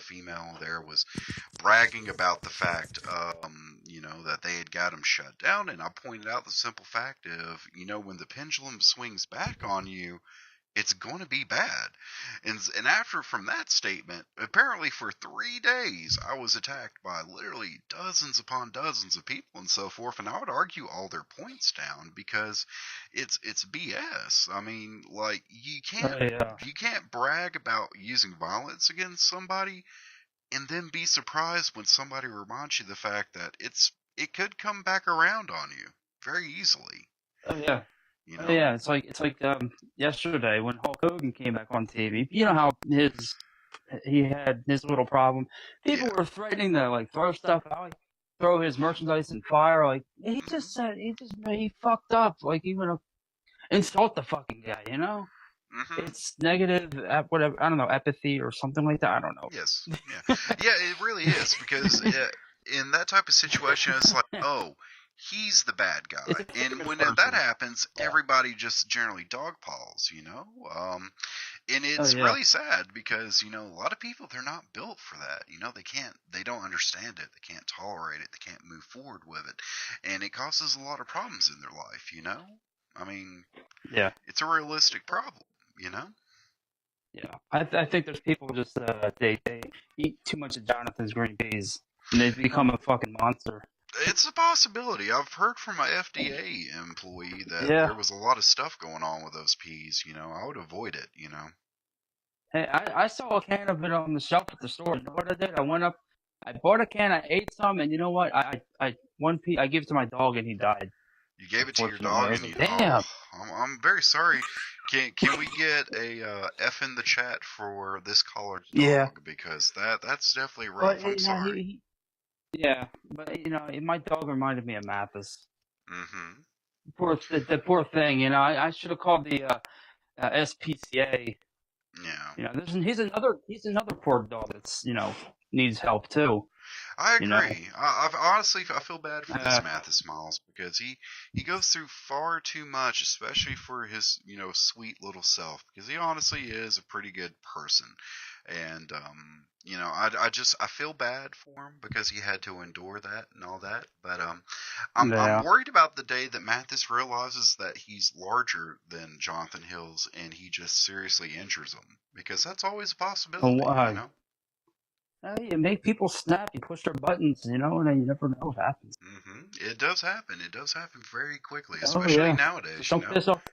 female there was bragging about the fact, that they had got him shut down, and I pointed out the simple fact of, when the pendulum swings back on you, it's going to be bad. And after from that statement, apparently for 3 days, I was attacked by literally dozens upon dozens of people and so forth. And I would argue all their points down because it's BS. I mean, like you can't brag about using violence against somebody and then be surprised when somebody reminds you the fact that it could come back around on you very easily. Oh yeah. You know? Oh, yeah, it's like yesterday when Hulk Hogan came back on TV. You know how he had his little problem. People were threatening to like throw stuff out, like, throw his merchandise in fire. Like he just said, he fucked up. Like even insult the fucking guy. You know, it's negative. Whatever, I don't know, apathy or something like that. I don't know. Yes. Yeah. Yeah, it really is because in that type of situation, it's like, oh, he's the bad guy, and when that happens, everybody just generally dogpiles, you know. And it's really sad because a lot of people, they're not built for that. They don't understand it, they can't tolerate it, they can't move forward with it, and it causes a lot of problems in their life. I mean, yeah, it's a realistic problem. Yeah, I think there's people just they eat too much of Jonathan's green peas and they become a fucking monster. It's a possibility. I've heard from an FDA employee that there was a lot of stuff going on with those peas. I would avoid it. Hey, I saw a can of it on the shelf at the store. You know what I did? I went up, I bought a can, I ate some, and you know what? I one pea I gave it to my dog and he died. You gave it to your dog and he died. Damn. I'm very sorry. Can we get a F in the chat for this caller's dog because that's definitely rough. I'm sorry. Yeah, but my dog reminded me of Mathis. Mm-hmm. The poor thing. I should have called the SPCA. Yeah. He's another poor dog that's needs help too. I agree. I've honestly, I feel bad for this Mathis Miles because he goes through far too much, especially for his sweet little self. Because he honestly is a pretty good person, and I feel bad for him because he had to endure that and all that. But I'm worried about the day that Mathis realizes that he's larger than Jonathan Hills and he just seriously injures him, because that's always a possibility. You make people snap. You push their buttons, and you never know what happens. It does happen. It does happen very quickly, especially nowadays. Don't piss off.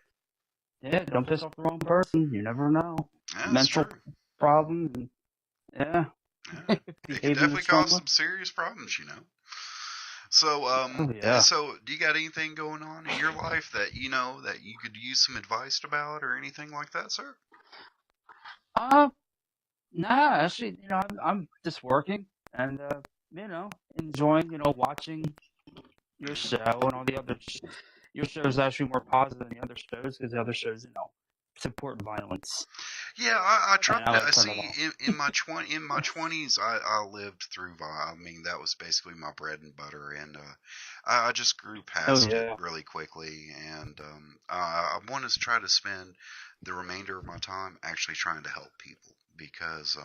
Yeah, don't piss off the wrong person. You never know. Yeah, mental problem. Yeah. It can definitely cause some serious problems. So, so do you got anything going on in your life that that you could use some advice about or anything like that, sir? Nah, actually, I'm just working and enjoying, watching your show and all the other. Your show is actually more positive than the other shows because the other shows, support violence. Yeah, I tried to. I see in my 20s, I lived through violence. I mean, that was basically my bread and butter, and I just grew past it really quickly, and I want to try to spend the remainder of my time actually trying to help people. Because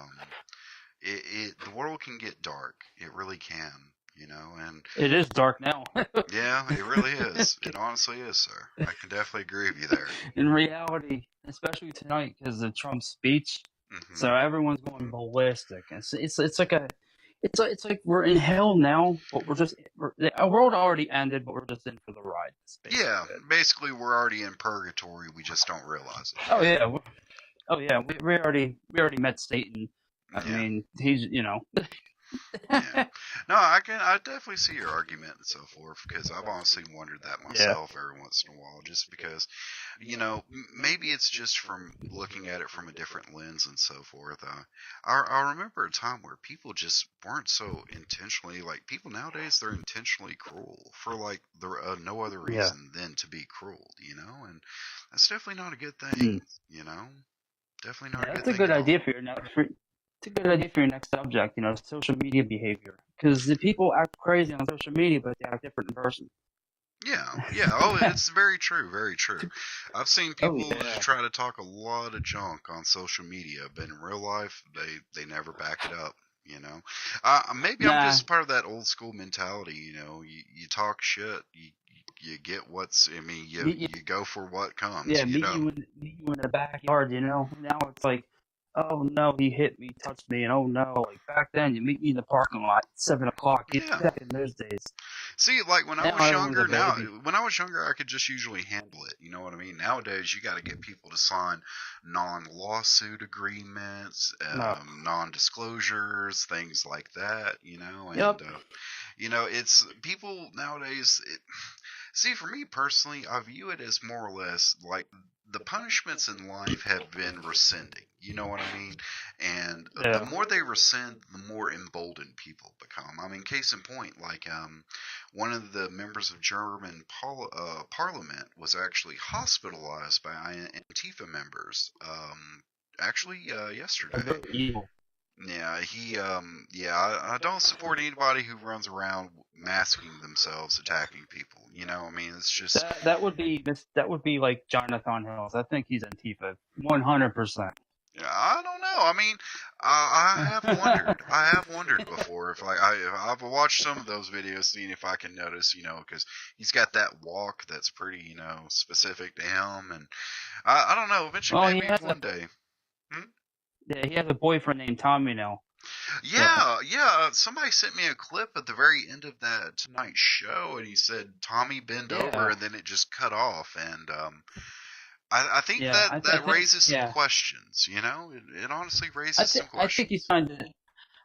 the world can get dark. It really can, and it is dark now. Yeah, it really is. It honestly is, sir. I can definitely agree with you there. In reality, especially tonight because of Trump's speech, so everyone's going ballistic. It's like we're in hell now, but our world already ended, but we're just in for the ride. Yeah, basically we're already in purgatory. We just don't realize it. Oh yeah. Oh yeah, we already met Satan. I mean, he's yeah. No, I definitely see your argument and so forth, because I've honestly wondered that myself every once in a while, just because maybe it's just from looking at it from a different lens and so forth. I remember a time where people just weren't so intentionally, like people nowadays, they're intentionally cruel for like no other reason than to be cruel, and that's definitely not a good thing, Definitely not a good thing. That's a good idea for your next. It's a good idea for your next subject. Social media behavior, because the people act crazy on social media, but they act different in person. Yeah. Oh, it's very true. Very true. I've seen people try to talk a lot of junk on social media, but in real life, they never back it up. Maybe I'm just part of that old school mentality. You talk shit, you you get what's. I mean, you Meet you, you go for what comes. yeah, You know. meet you in the backyard. Now it's like, oh no, he hit me, touched me, and oh no, like back then you meet me in the parking lot at 7 o'clock. Yeah. Back in those days. See, like when I Now was everyone's a younger, baby. when I was younger, I could just usually handle it. You know what I mean? Nowadays, you got to get people to sign non-lawsuit agreements, No. non-disclosures, things like that. And Yep. it's people nowadays. See, for me personally, I view it as more or less like the punishments in life have been rescinding. You know what I mean? And Yeah. the more they rescind, the more emboldened people become. I mean, case in point, like one of the members of German parliament was actually hospitalized by Antifa members. Actually, yesterday. They're evil. Yeah, I don't support anybody who runs around masking themselves, attacking people. I mean, it's just. That would be like Jonathan Hills. I think he's Antifa, 100%. I don't know. I mean, I have wondered. I have wondered before if I've watched some of those videos, seeing if I can notice, because he's got that walk that's pretty, specific to him, and I don't know. Eventually, maybe one day. Yeah, he has a boyfriend named Tommy now. Yeah. Somebody sent me a clip at the very end of that Tonight Show, and he said, "Tommy, bend over," and then it just cut off, and I think that raises some questions. It honestly raises some questions.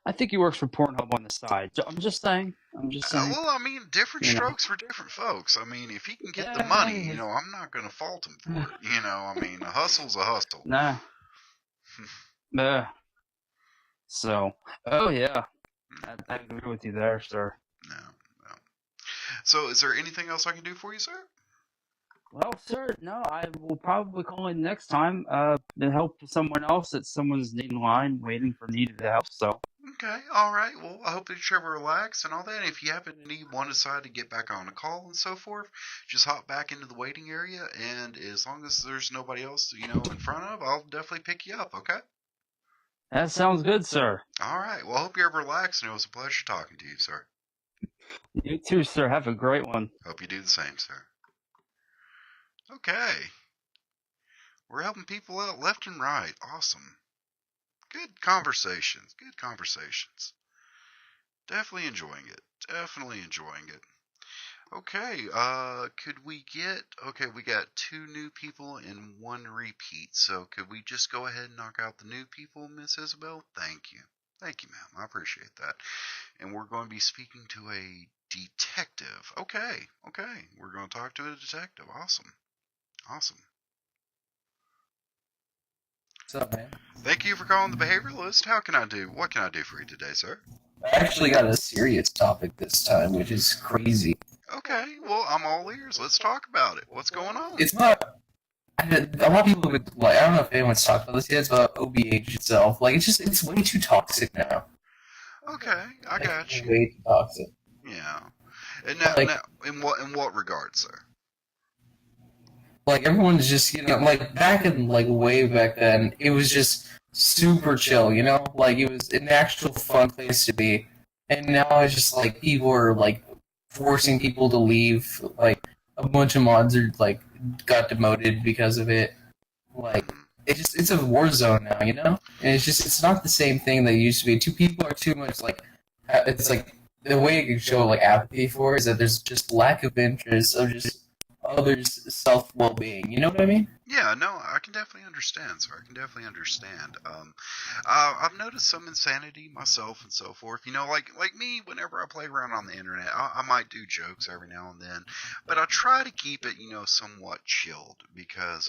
I think he works for Pornhub on the side. I'm just saying. Well, I mean, different strokes for different folks. I mean, if he can get the money, I'm not going to fault him for it. I mean, a hustle's a hustle. Nah. So, oh yeah, I agree with you there, sir. No. So, is there anything else I can do for you, sir? Well, sir, no, I will probably call in next time to help someone else that someone's in line waiting for needed help, so. Okay, all right. Well, I hope that you're able to relax and all that. If you happen to need one decide to get back on a call and so forth, just hop back into the waiting area, and as long as there's nobody else, in front of, I'll definitely pick you up, okay? That sounds good, sir. All right. Well, I hope you're relaxed, and it was a pleasure talking to you, sir. You too, sir. Have a great one. Hope you do the same, sir. Okay. We're helping people out left and right. Awesome. Good conversations. Definitely enjoying it. Okay, we got 2 new people and 1 repeat, so could we just go ahead and knock out the new people, Miss Isabel? Thank you, ma'am, I appreciate that. And we're going to be speaking to a detective. Okay, we're going to talk to a detective. Awesome. What's up, man? Thank you for calling the Behavioralist. What can I do for you today, sir? I actually got a serious topic this time, which is crazy. Okay, well, I'm all ears. Let's talk about it. What's going on? It's not. A lot of people would like. I don't know if anyone's talked about this yet. It's about OBH itself. Like, it's way too toxic now. Okay, I got you. Way too toxic. Yeah. And now, in what regard, sir? Like, everyone's just, like, way back then, it was just super chill, Like, it was an actual fun place to be. And now it's just, like, people are, like, forcing people to leave. Like, a bunch of mods are, like, got demoted because of it. Like, it's a war zone now, And it's not the same thing that it used to be. 2 people are too much, like, it's, like, the way you can show, like, apathy for is that there's just lack of interest of just others' self-well-being. You know what I mean? Yeah, no, I can definitely understand, sir. I've noticed some insanity myself and so forth. Like me, whenever I play around on the internet, I might do jokes every now and then, but I try to keep it, somewhat chilled because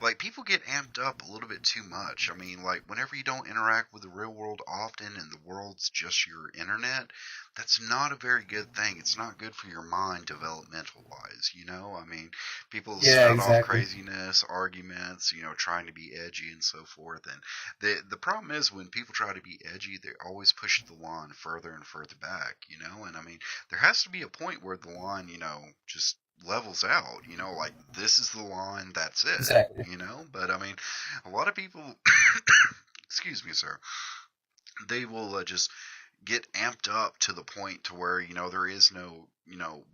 like people get amped up a little bit too much. I mean, like whenever you don't interact with the real world often and the world's just your internet, that's not a very good thing. It's not good for your mind developmental wise, I mean, people start off craziness, arguments, trying to be edgy and so forth. And the problem is when people try to be edgy, they always push the line further and further back, and I mean, there has to be a point where the line, just levels out, like this is the line, that's it, Exactly. But I mean, a lot of people, excuse me, sir, they will just, get amped up to the point to where, there is no,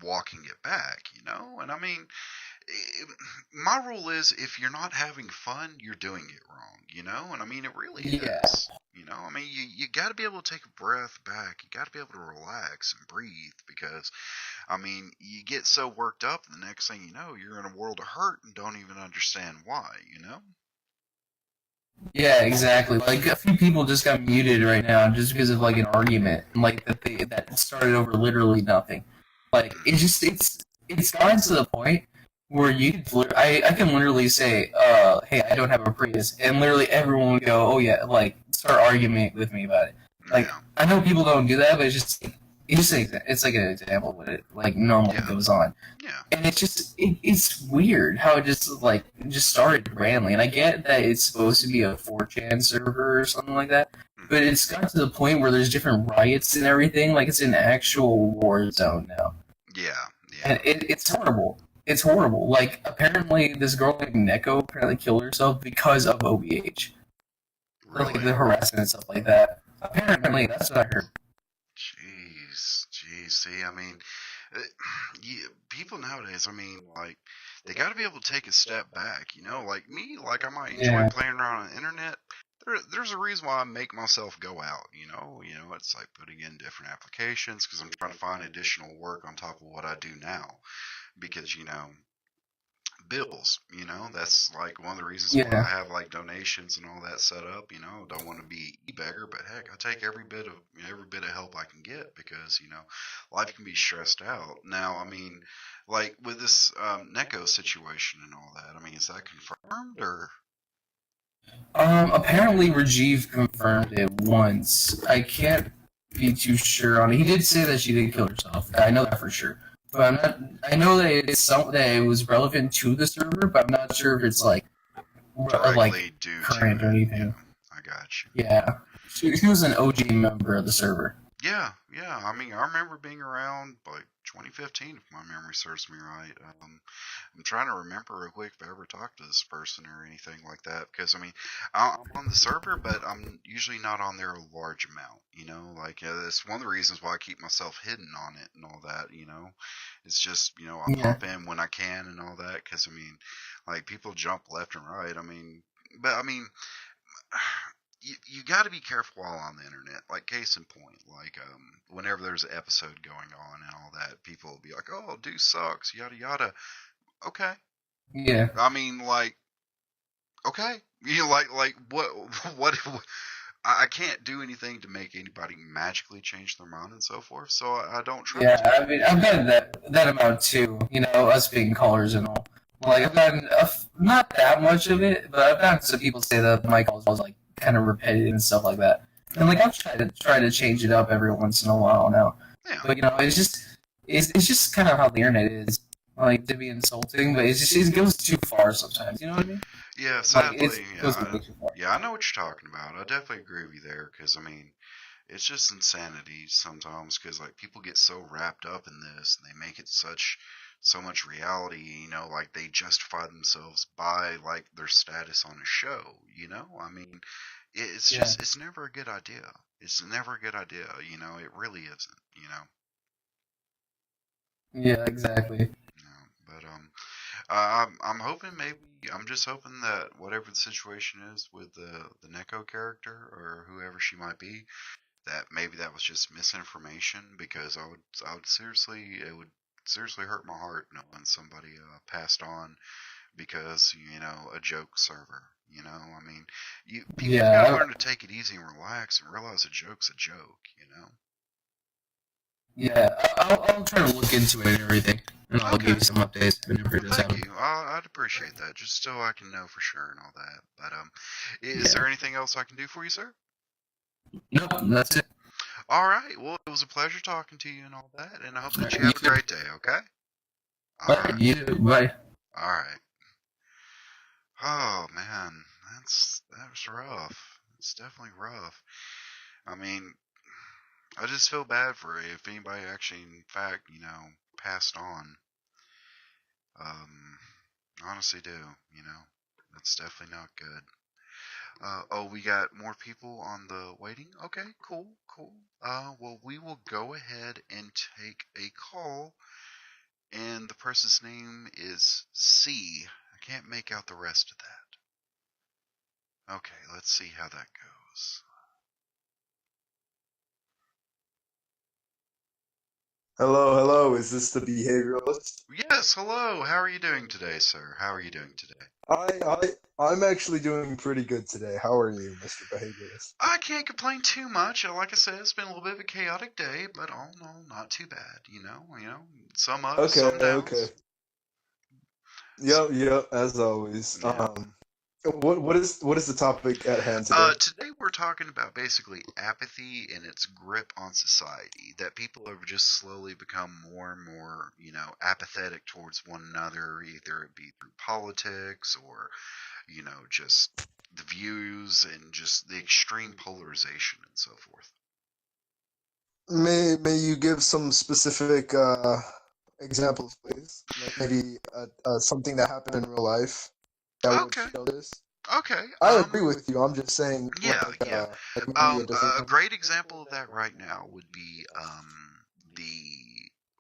walking it back, and I mean, my rule is if you're not having fun, you're doing it wrong, and I mean, it really Yeah. is. I mean, you got to be able to take a breath back. You got to be able to relax and breathe because, I mean, you get so worked up, and the next thing you know, you're in a world of hurt and don't even understand why. Yeah, exactly. Like a few people just got muted right now just because of like an argument, like that started over literally nothing. Like it's gotten to the point where I can literally say, hey, I don't have a Prius, and literally everyone would go, oh yeah, like start arguing with me about it. Like Yeah. I know people don't do that, but it's like an example of what it like normally goes on. Yeah. And it's weird how it just started randomly. And I get that it's supposed to be a 4chan server or something like that, but it's got to the point where there's different riots and everything. Like it's an actual war zone now. Yeah. And it's horrible. It's horrible. Like apparently this girl named Neko apparently killed herself because of OVH. Really? Like the harassment and stuff like that. Apparently, that's what I heard. Jeez. See, I mean, people nowadays, I mean, like, they got to be able to take a step back, like me, like I might enjoy playing around on the internet. There's a reason why I make myself go out, it's like putting in different applications because I'm trying to find additional work on top of what I do now because, bills, that's like one of the reasons why I have like donations and all that set up, don't want to be a beggar, but heck, I take every bit of help I can get because, life can be stressed out. Now, I mean, like with this Neko situation and all that, I mean, is that confirmed or? Apparently Rajiv confirmed it once. I can't be too sure on it. He did say that she did kill herself. I know that for sure. But I'm not. I know that that it was relevant to the server, but I'm not sure if it's like due current to or anything. I got you. Yeah, she was an OG member of the server. Yeah. I mean, I remember being around like 2015, if my memory serves me right. I'm trying to remember real quick if I ever talked to this person or anything like that. Because I mean, I'm on the server, but I'm usually not on there a large amount. Like that's one of the reasons why I keep myself hidden on it and all that. It's just I pop in when I can and all that. Because I mean, like people jump left and right. I mean, but I mean. You got to be careful while on the internet. Like case in point, like whenever there's an episode going on and all that, people will be like, "Oh, dude sucks," yada yada. Okay. Yeah. I mean, like, okay, like what? I can't do anything to make anybody magically change their mind and so forth, so I don't try. Yeah, I mean, I've gotten that amount too. Us being callers and all. Like I've gotten not that much of it, but I've gotten some people say that my calls was like kind of repetitive and stuff like that. And like I've tried to change it up every once in a while now. Yeah. But it's just kind of how the internet is. Like to be insulting, but it goes too far sometimes. You know what I mean? Yeah, sadly, yeah, I know what you're talking about. I definitely agree with you there because I mean, it's just insanity sometimes because like people get so wrapped up in this and they make it so much reality, like they justify themselves by like their status on a show, I mean, it's just it's never a good idea. It's never a good idea, it really isn't, Yeah, exactly. But I'm hoping I'm just hoping that whatever the situation is with the Neko character or whoever she might be, that maybe that was just misinformation because it would seriously hurt my heart knowing somebody passed on because a joke server. I mean, people gotta learn to take it easy and relax and realize a joke's a joke. Yeah, I'll try to look into it and everything, and I'll give you some updates whenever it does happen. Thank you. I'd appreciate that, just so I can know for sure and all that. But is there anything else I can do for you, sir? Nope, that's it. All right. Well, it was a pleasure talking to you and all that, and I hope that you have a great day. Okay. All right. You too. Bye. All right. Oh man, that was rough. It's definitely rough. I mean, I just feel bad for it if anybody actually, in fact, passed on. Honestly do, that's definitely not good. Oh, we got more people on the waiting. Okay, cool. Well, we will go ahead and take a call, and the person's name is C. I can't make out the rest of that. Okay, let's see how that goes. Hello, is this the behavioralist? Yes, hello. How are you doing today, sir? How are you doing today? I'm actually doing pretty good today. How are you, Mr. Behavioralist? I can't complain too much. Like I said, it's been a little bit of a chaotic day, but all in all, not too bad. Some ups, some downs. Okay. Yep, as always. Yeah. What is the topic at hand today? Today we're talking about basically apathy and its grip on society. That people have just slowly become more and more, apathetic towards one another, either it be through politics or, just the views and just the extreme polarization and so forth. May you give some specific examples, please? Like maybe something that happened in real life that would show this. Okay. I agree with you. I'm just saying. Yeah. Like maybe a great example of that right now would be the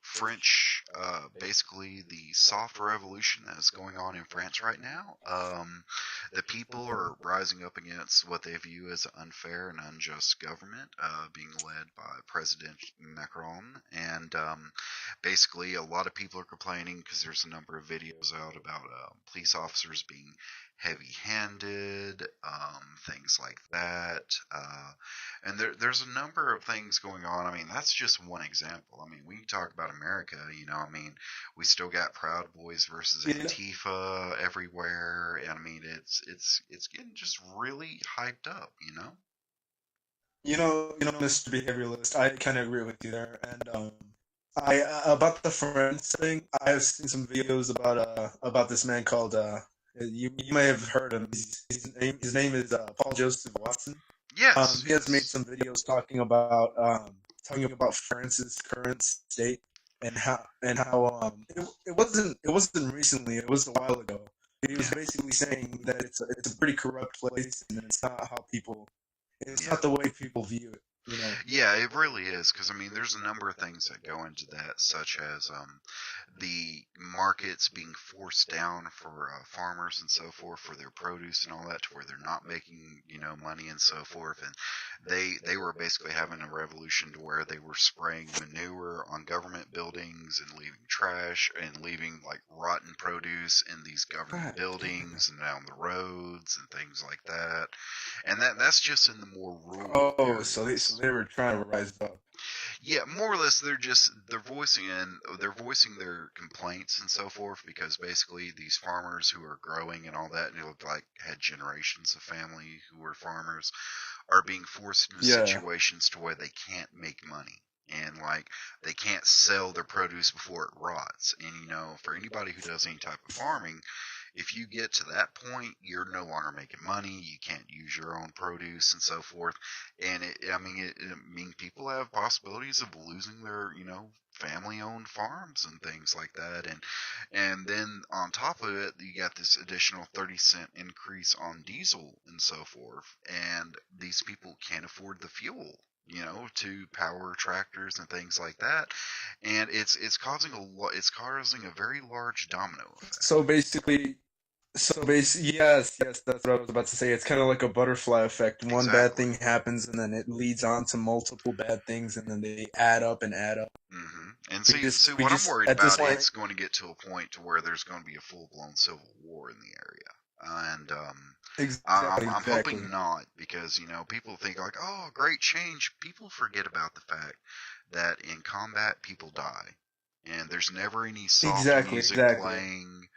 French, basically the soft revolution that is going on in France right now. The people are rising up against what they view as an unfair and unjust government, being led by President Macron. And basically, a lot of people are complaining because there's a number of videos out about police officers being heavy-handed, things like that. And there's a number of things going on. I mean, that's just one example. I mean, we talk about America, we still got Proud Boys versus Antifa everywhere. And I mean, it's getting just really hyped up, Mr. Behavioralist, I kind of agree with you there. And I about the friends thing, I have seen some videos about this man called you may have heard him. His name is Paul Joseph Watson. Yes. He has made some videos talking about France's current state and how it wasn't recently. It was a while ago. He was basically saying that it's a pretty corrupt place and it's not how people. It's not the way people view it. Yeah, it really is, because I mean, there's a number of things that go into that, such as the markets being forced down for farmers and so forth for their produce and all that, to where they're not making money and so forth, and they were basically having a revolution to where they were spraying manure on government buildings and leaving trash and leaving like rotten produce in these government buildings and down the roads and things like that, and that's just in the more rural areas. So they were trying to rise up. Yeah, more or less, they're voicing their complaints and so forth, because basically these farmers who are growing and all that, and it looked like had generations of family who were farmers, are being forced into situations to where they can't make money. And like they can't sell their produce before it rots. And for anybody who does any type of farming, if you get to that point, you're no longer making money. You can't use your own produce and so forth. And it people have possibilities of losing their, family-owned farms and things like that. And then on top of it, you got this additional 30-cent increase on diesel and so forth. And these people can't afford the fuel, to power tractors and things like that, and it's causing a very large domino effect. So basically, yes, that's what I was about to say. It's kind of like a butterfly effect. One bad thing happens, and then it leads on to multiple bad things, and then they add up and add up. Mm-hmm. And see, what I'm worried about, it's going to get to a point to where there's going to be a full-blown civil war in the area, and I'm hoping not, because people think like, oh, great change. People forget about the fact that in combat people die, and there's never any soft music playing.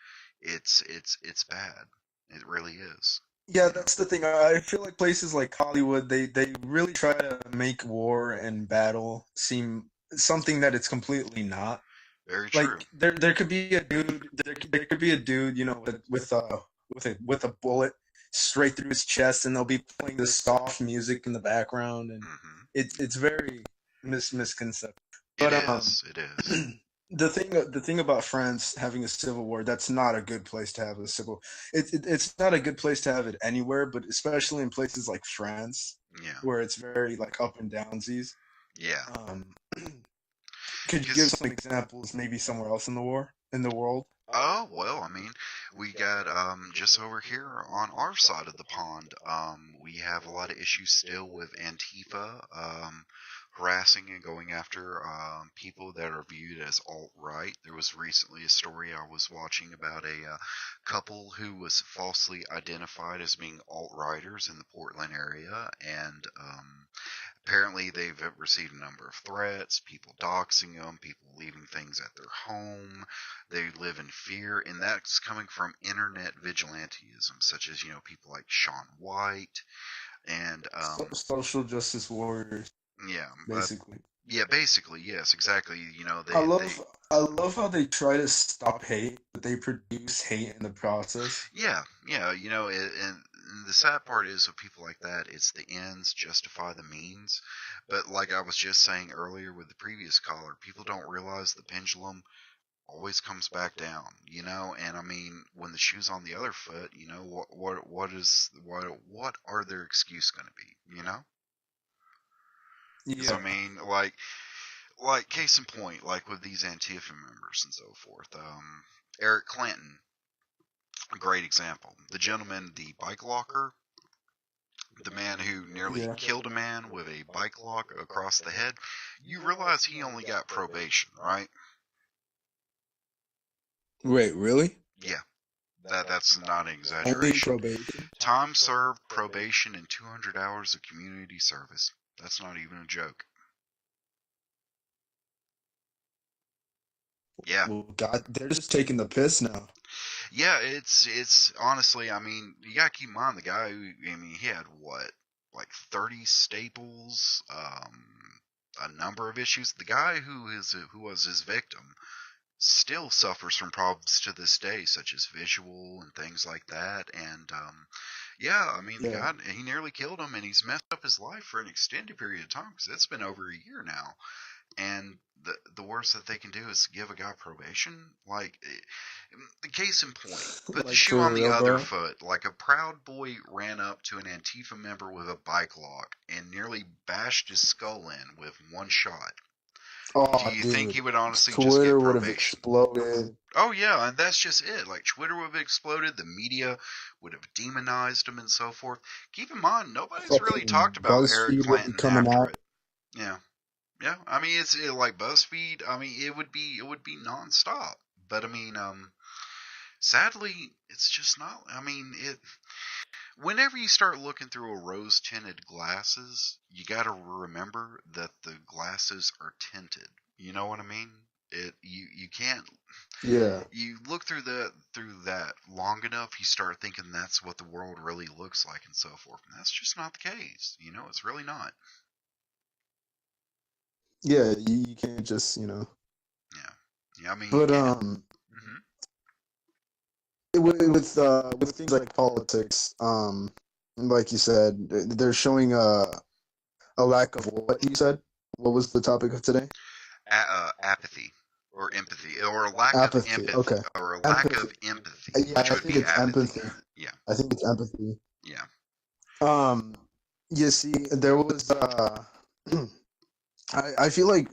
It's bad. It really is. Yeah, that's the thing. I feel like places like Hollywood, they really try to make war and battle seem something that it's completely not. Very true. Like there could be a dude. There could be a dude, with a bullet straight through his chest, and they'll be playing the soft music in the background, and it's very misconception. But it is. the thing about France having a civil war, that's not a good place to have a civil. It's not a good place to have it anywhere, but especially in places like France, Yeah, where it's very like up and downsies. yeah. Um, could you give Because some examples, maybe somewhere else in the world? oh, well, I mean, we got just over here on our side of the pond, we have a lot of issues still with Antifa harassing and going after people that are viewed as alt-right. There was recently a story I was watching about a couple who was falsely identified as being alt-righters in the Portland area, and apparently, they've received a number of threats, people doxing them, people leaving things at their home. They live in fear, and that's coming from internet vigilantism, such as, people like Sean White and, Social justice warriors, yeah, basically. yeah, basically, yes, exactly. I They love how they try to stop hate, but they produce hate in the process. yeah, and the sad part is with people like that, it's the ends justify the means. But like I was just saying earlier with the previous caller, people don't realize the pendulum always comes back down, and I mean, when the shoe's on the other foot, what are their excuse going to be? Because I Yeah, mean, like case in point, like with these Antifa members and so forth, Eric Clinton, a great example. The gentleman, the bike locker, the man who nearly yeah. killed a man with a bike lock across the head, you realize he only got probation, right? Wait, really? Yeah, that's not an Only exaggeration. probation? Time served, probation, and 200 hours of community service. That's not even a joke. Yeah. Well, God, they're just taking the piss now. Yeah, it's honestly, I mean, you gotta keep in mind the guy who, I mean, he had what, like 30 staples, a number of issues. The guy who was his victim still suffers from problems to this day, such as visual and things like that. And yeah, I mean, the Yeah. guy, he nearly killed him, and he's messed up his life for an extended period of time because it's been over a year now. And the worst that they can do is give a guy probation. Like, the case in point, put the Like shoe for on the real, other bro. foot. Like a Proud Boy ran up to an Antifa member with a bike lock and nearly bashed his skull in with one shot. Do Oh, you think he dude. would honestly just Twitter get would have probation? exploded. Oh yeah, and that's just it. Like Twitter would have exploded, the media would have demonized him and so forth. Keep in mind, nobody's really talked Fucking about Eric BuzzFeed would be Clanton coming after out. it. Yeah. Yeah, I mean like BuzzFeed. I mean it would be nonstop. But I mean, sadly, it's just not. I mean, it. Whenever you start looking through a rose-tinted glasses, you got to remember that the glasses are tinted. You know what I mean? You can't. Yeah. You look through that long enough, you start thinking that's what the world really looks like and so forth. And that's just not the case. It's really not. Yeah, you can't just, Yeah. Yeah, I mean you But can't. Hmm. with things like politics, like you said, they're showing a lack of what you said. What was the topic of today? Apathy or empathy or a lack of Apathy. empathy Okay. or a lack Empathy. of empathy, Yeah, which I would think be it's apathy. empathy. Yeah. I think it's empathy. Yeah. Um, you see, there was I feel like,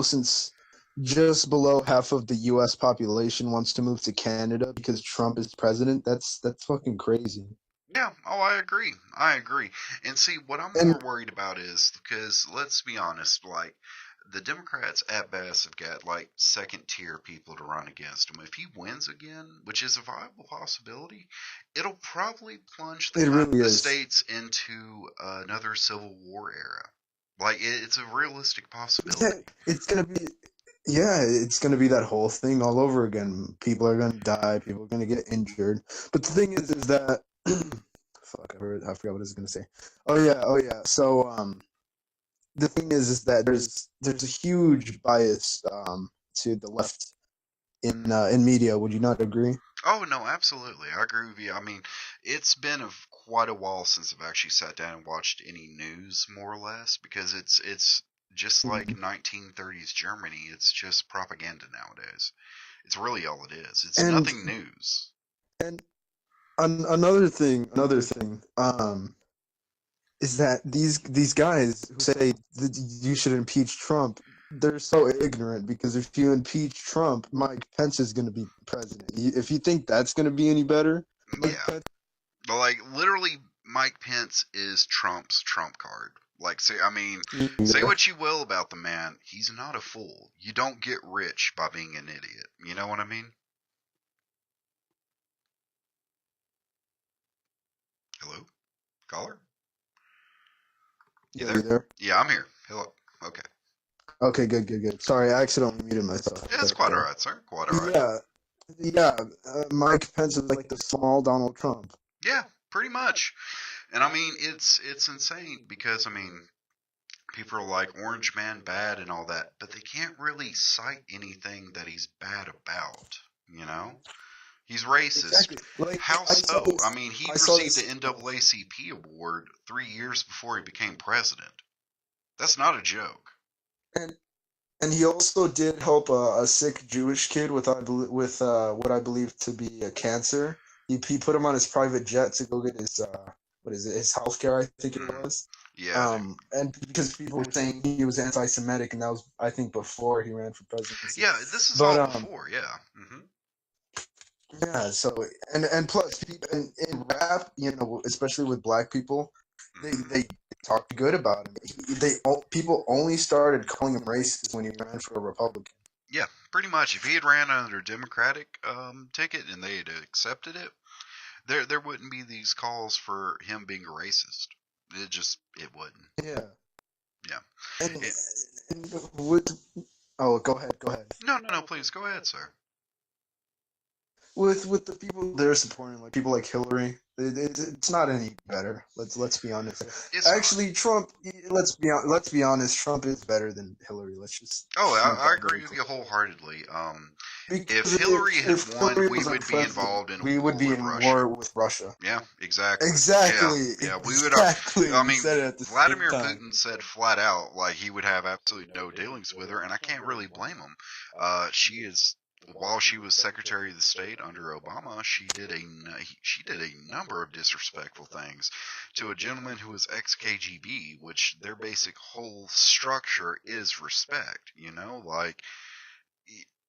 since just below half of the U.S. population wants to move to Canada because Trump is president, that's fucking crazy. Yeah, oh, I agree. I agree. And see, what I'm And more worried about is because let's be honest, like the Democrats at best have got like second tier people to run against him. If he wins again, which is a viable possibility, it'll probably plunge it really the is. states into another civil war era. Like it's a realistic Yeah, possibility. it's gonna be that whole thing all over again. People are gonna die. People are gonna get injured. But the thing is that fuck, I forgot what I was gonna say. Oh yeah. So the thing is that there's a huge bias to the left in media. Would you not agree? Oh no, absolutely. I agree with you. I mean, it's been quite a while since I've actually sat down and watched any news, more or less, because it's just like 1930s Germany. It's just propaganda nowadays. It's really all it is. It's And nothing news. and another thing, is that these guys who say that you should impeach Trump, they're so ignorant because if you impeach Trump, Mike Pence is going to be president. If you think that's going to be any better, Mike Yeah. Pence. But like literally, Mike Pence is Trump's trump card. Like, say what you will about the man, he's not a fool. You don't get rich by being an idiot. You know what I mean? Hello, caller. You Yeah, there? you there? Yeah, I'm here. Hello. Okay. Okay, good. Sorry, I accidentally muted myself. Yeah, it's quite alright, sir. Quite alright. Yeah. Mike Pence is like the small Donald Trump. Yeah, pretty much. And I mean, it's insane because I mean, people are like Orange Man bad and all that, but they can't really cite anything that he's bad about. You know, he's racist. Exactly. Like, How I saw so? this. I mean, he I saw received this. the NAACP award 3 years before he became president. That's not a joke. And he also did help a sick Jewish kid with what I believe to be a cancer. He put him on his private jet to go get his his healthcare, I think it was. Yeah. And because people were saying he was anti-Semitic, and that was, I think, before he ran for presidency. Yeah, this is But all before. Yeah. yeah. So and plus, in rap, especially with black people, they talked good about him. People only started calling him racist when he ran for a Republican. Yeah, pretty much. If he had ran under a Democratic ticket and they had accepted it, there wouldn't be these calls for him being a racist. It wouldn't. Yeah. Yeah. And with go ahead. No, please go ahead, sir. With the people they're supporting, like people like Hillary, it's not any better. Let's be honest. Actually, Trump. Let's be honest. Trump is better than Hillary. Let's just. I agree with you wholeheartedly. If Hillary had won, we would be involved in a war with Russia. Yeah, exactly. Yeah, we would. I mean, Vladimir Putin said flat out like he would have absolutely no dealings with her, and I can't really blame him. She is. While she was Secretary of the State under Obama, she did a number of disrespectful things to a gentleman who was ex-KGB, which their basic whole structure is respect. You know, like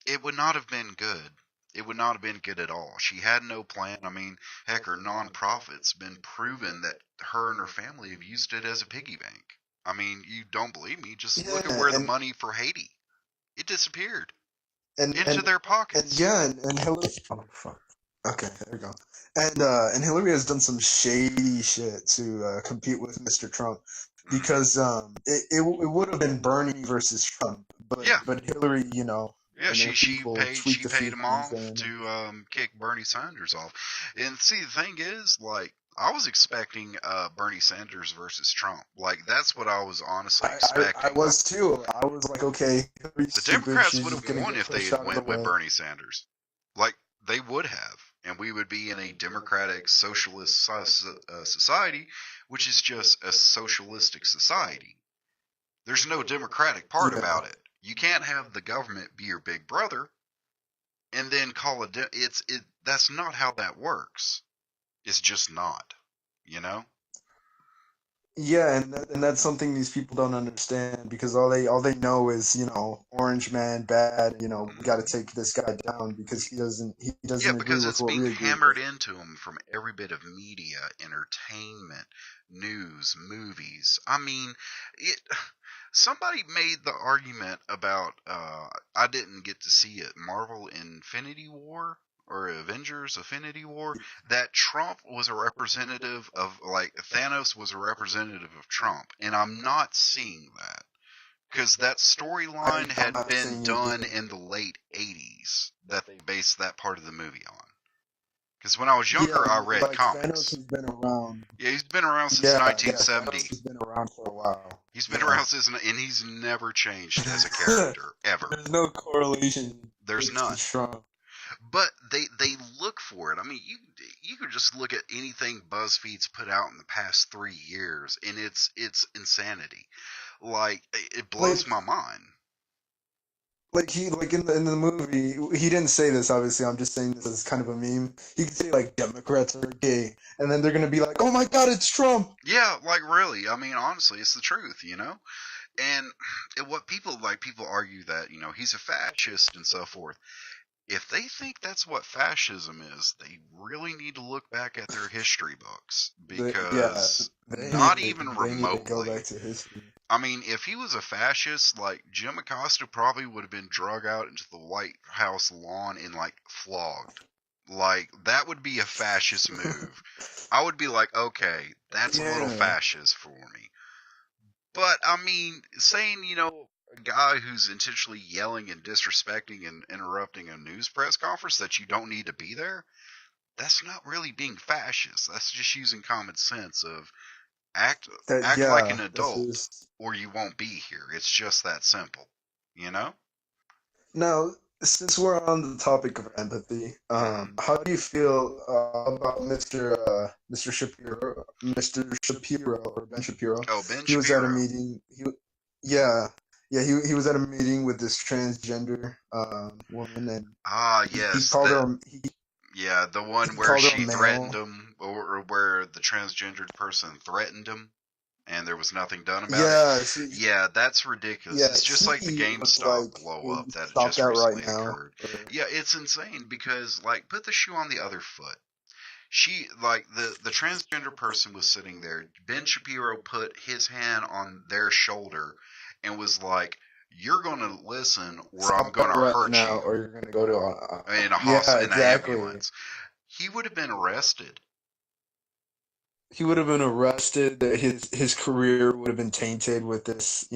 it would not have been good. It would not have been good at all. She had no plan. I mean, heck, her nonprofit's been proven that her and her family have used it as a piggy bank. I mean, you don't believe me? Just look at where the money for Haiti. It disappeared. Into their pockets. And Hillary. Oh fuck. Okay, there we go. And Hillary has done some shady shit to compete with Mr. Trump, because it would have been Bernie versus Trump, but Hillary, Yeah, she paid him off to kick Bernie Sanders off. And see, the thing is, like, I was expecting Bernie Sanders versus Trump. Like, that's what I was honestly expecting. I was too. I was like, okay, the Democrats would have won if they had went with Bernie Sanders. Like, they would have. And we would be in a democratic socialist society, which is just a socialistic society. There's no democratic part about it. You can't have the government be your big brother and then call it. That's not how that works. It's just not, you know? Yeah, and that's something these people don't understand, because all they know is, Orange Man bad, we got to take this guy down because he doesn't Yeah, agree because with it's what being we agree hammered with. into him from every bit of media, entertainment, news, movies. I mean, somebody made the argument about I didn't get to see it, Marvel Infinity War or Avengers Affinity War, that Trump was a representative of, like, Thanos was a representative of Trump, and I'm not seeing that. Because that storyline had been done in the late 80s that they based that part of the movie on. Because when I was younger, I read comics. Thanos has been around. Yeah, he's been around since 1970. Thanos has been around for a while. He's been around since, and he's never changed as a character, ever. There's no correlation. There's none. Trump. But they look for it. I mean, you could just look at anything BuzzFeed's put out in the past 3 years, and it's insanity. Like, it blows Like my mind. like in the movie, he didn't say this. Obviously, I'm just saying this as kind of a meme. He could say like Democrats are gay, and then they're gonna be like, "Oh my God, it's Trump." Yeah, like really. I mean, honestly, it's the truth, And what people argue that he's a fascist and so forth. If they think that's what fascism is, they really need to look back at their history books Yeah, because not even they need to go remotely. back to history. I mean, if he was a fascist, like Jim Acosta probably would have been drug out into the White House lawn and like flogged. Like that would be a fascist move. I would be like, okay, that's a little Yeah, fascist for me. But I mean, saying a guy who's intentionally yelling and disrespecting and interrupting a news press conference that you don't need to be there, that's not really being fascist. That's just using common sense of act like an that's adult just. or you won't be here. It's just that simple. You know? Now, since we're on the topic of empathy, Mhm. how do you feel about Mr. Shapiro or Ben Shapiro? Oh, Ben He was at a Shapiro. meeting. Yeah, yeah. He was at a meeting with this transgender woman, and Ah, he yes, called her the one he where called her a she threatened male. him or where the transgendered person threatened him and there was nothing done about it. Yeah, Yeah, that's ridiculous. yeah. It's just like the He was GameStop like, blow "Hey, up that stop just that right recently now." occurred. Yeah, it's insane because like put the shoe on the other foot. She like the transgender person was sitting there. Ben Shapiro put his hand on their shoulder and was like, "You're gonna listen, or I'm Stop that gonna right hurt now, you." or you're gonna go to yeah, In an exactly. ambulance. He would have been arrested. He would have been arrested. His career would have been tainted with this,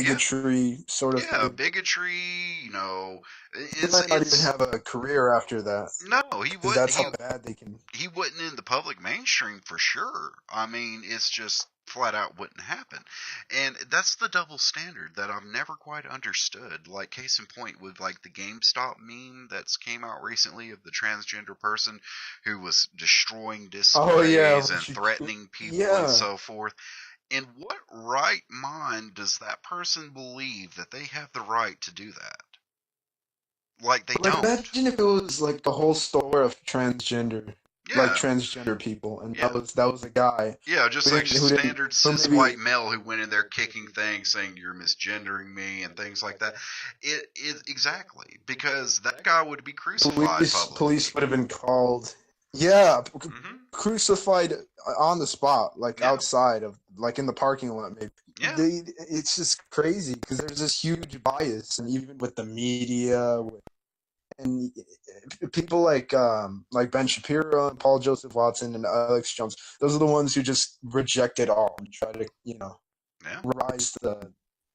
Yeah, bigotry sort of yeah, thing. bigotry. He might not even It's have a career after that, no, he because wouldn't. that's how bad they can. He wouldn't in the public mainstream for sure. I mean, it's just flat out wouldn't happen. And that's the double standard that I've never quite understood. Like case in point with like the GameStop meme that's came out recently of the transgender person who was destroying Oh yeah, displays and threatening people and yeah. so forth. In what right mind does that person believe that they have the right to do that? Like they Like don't. imagine if it was like a whole store of Yeah. transgender people, and Yeah. that was a guy Yeah, just who like didn't standard who cis maybe. white male who went in there kicking things, saying you're misgendering me and things like that. It exactly because that guy would be crucified Police publicly. would have been called. Yeah, Hmm. crucified on the spot, like Yeah, outside of, like in the parking lot. Maybe yeah, it's just crazy because there's this huge bias, and even with the media, and people like Ben Shapiro and Paul Joseph Watson and Alex Jones. Those are the ones who just reject it all and try to yeah, rise to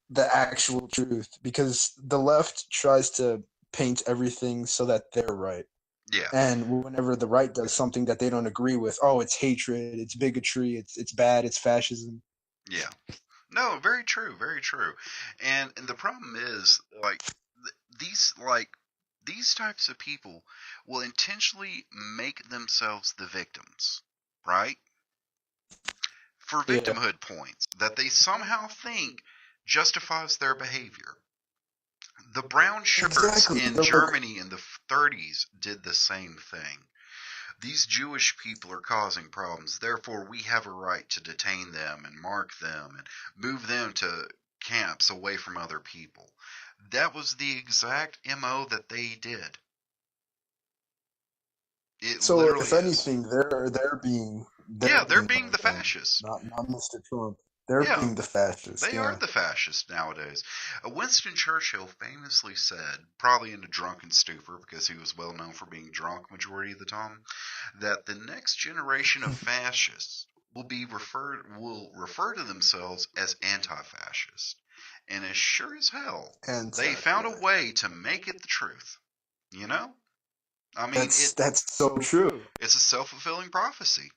the actual truth, because the left tries to paint everything so that they're right. yeah, And whenever the right does something that they don't agree with, oh, it's hatred, it's bigotry, it's bad, it's fascism. yeah. No, very true, very true. And the problem is these these types of people will intentionally make themselves the victims, right? For Yeah, victimhood points that they somehow think justifies their behavior. The brown shirts exactly. in They're like, Germany in the 30s did the same thing. These Jewish people are causing problems, therefore we have a right to detain them and mark them and move them to camps away from other people. That was the exact MO that they did. It so literally if is. anything, Yeah, they're they're being being the them, fascists. not Mr. Trump. They're Yeah, being the fascist. they are Yeah. the fascists nowadays. Winston Churchill famously said, probably in a drunken stupor because he was well known for being drunk majority of the time, that the next generation of fascists will refer to themselves as anti-fascist. And as sure as hell, And they found a way to make it the truth. You know? I mean, that's so true. it's a self-fulfilling prophecy.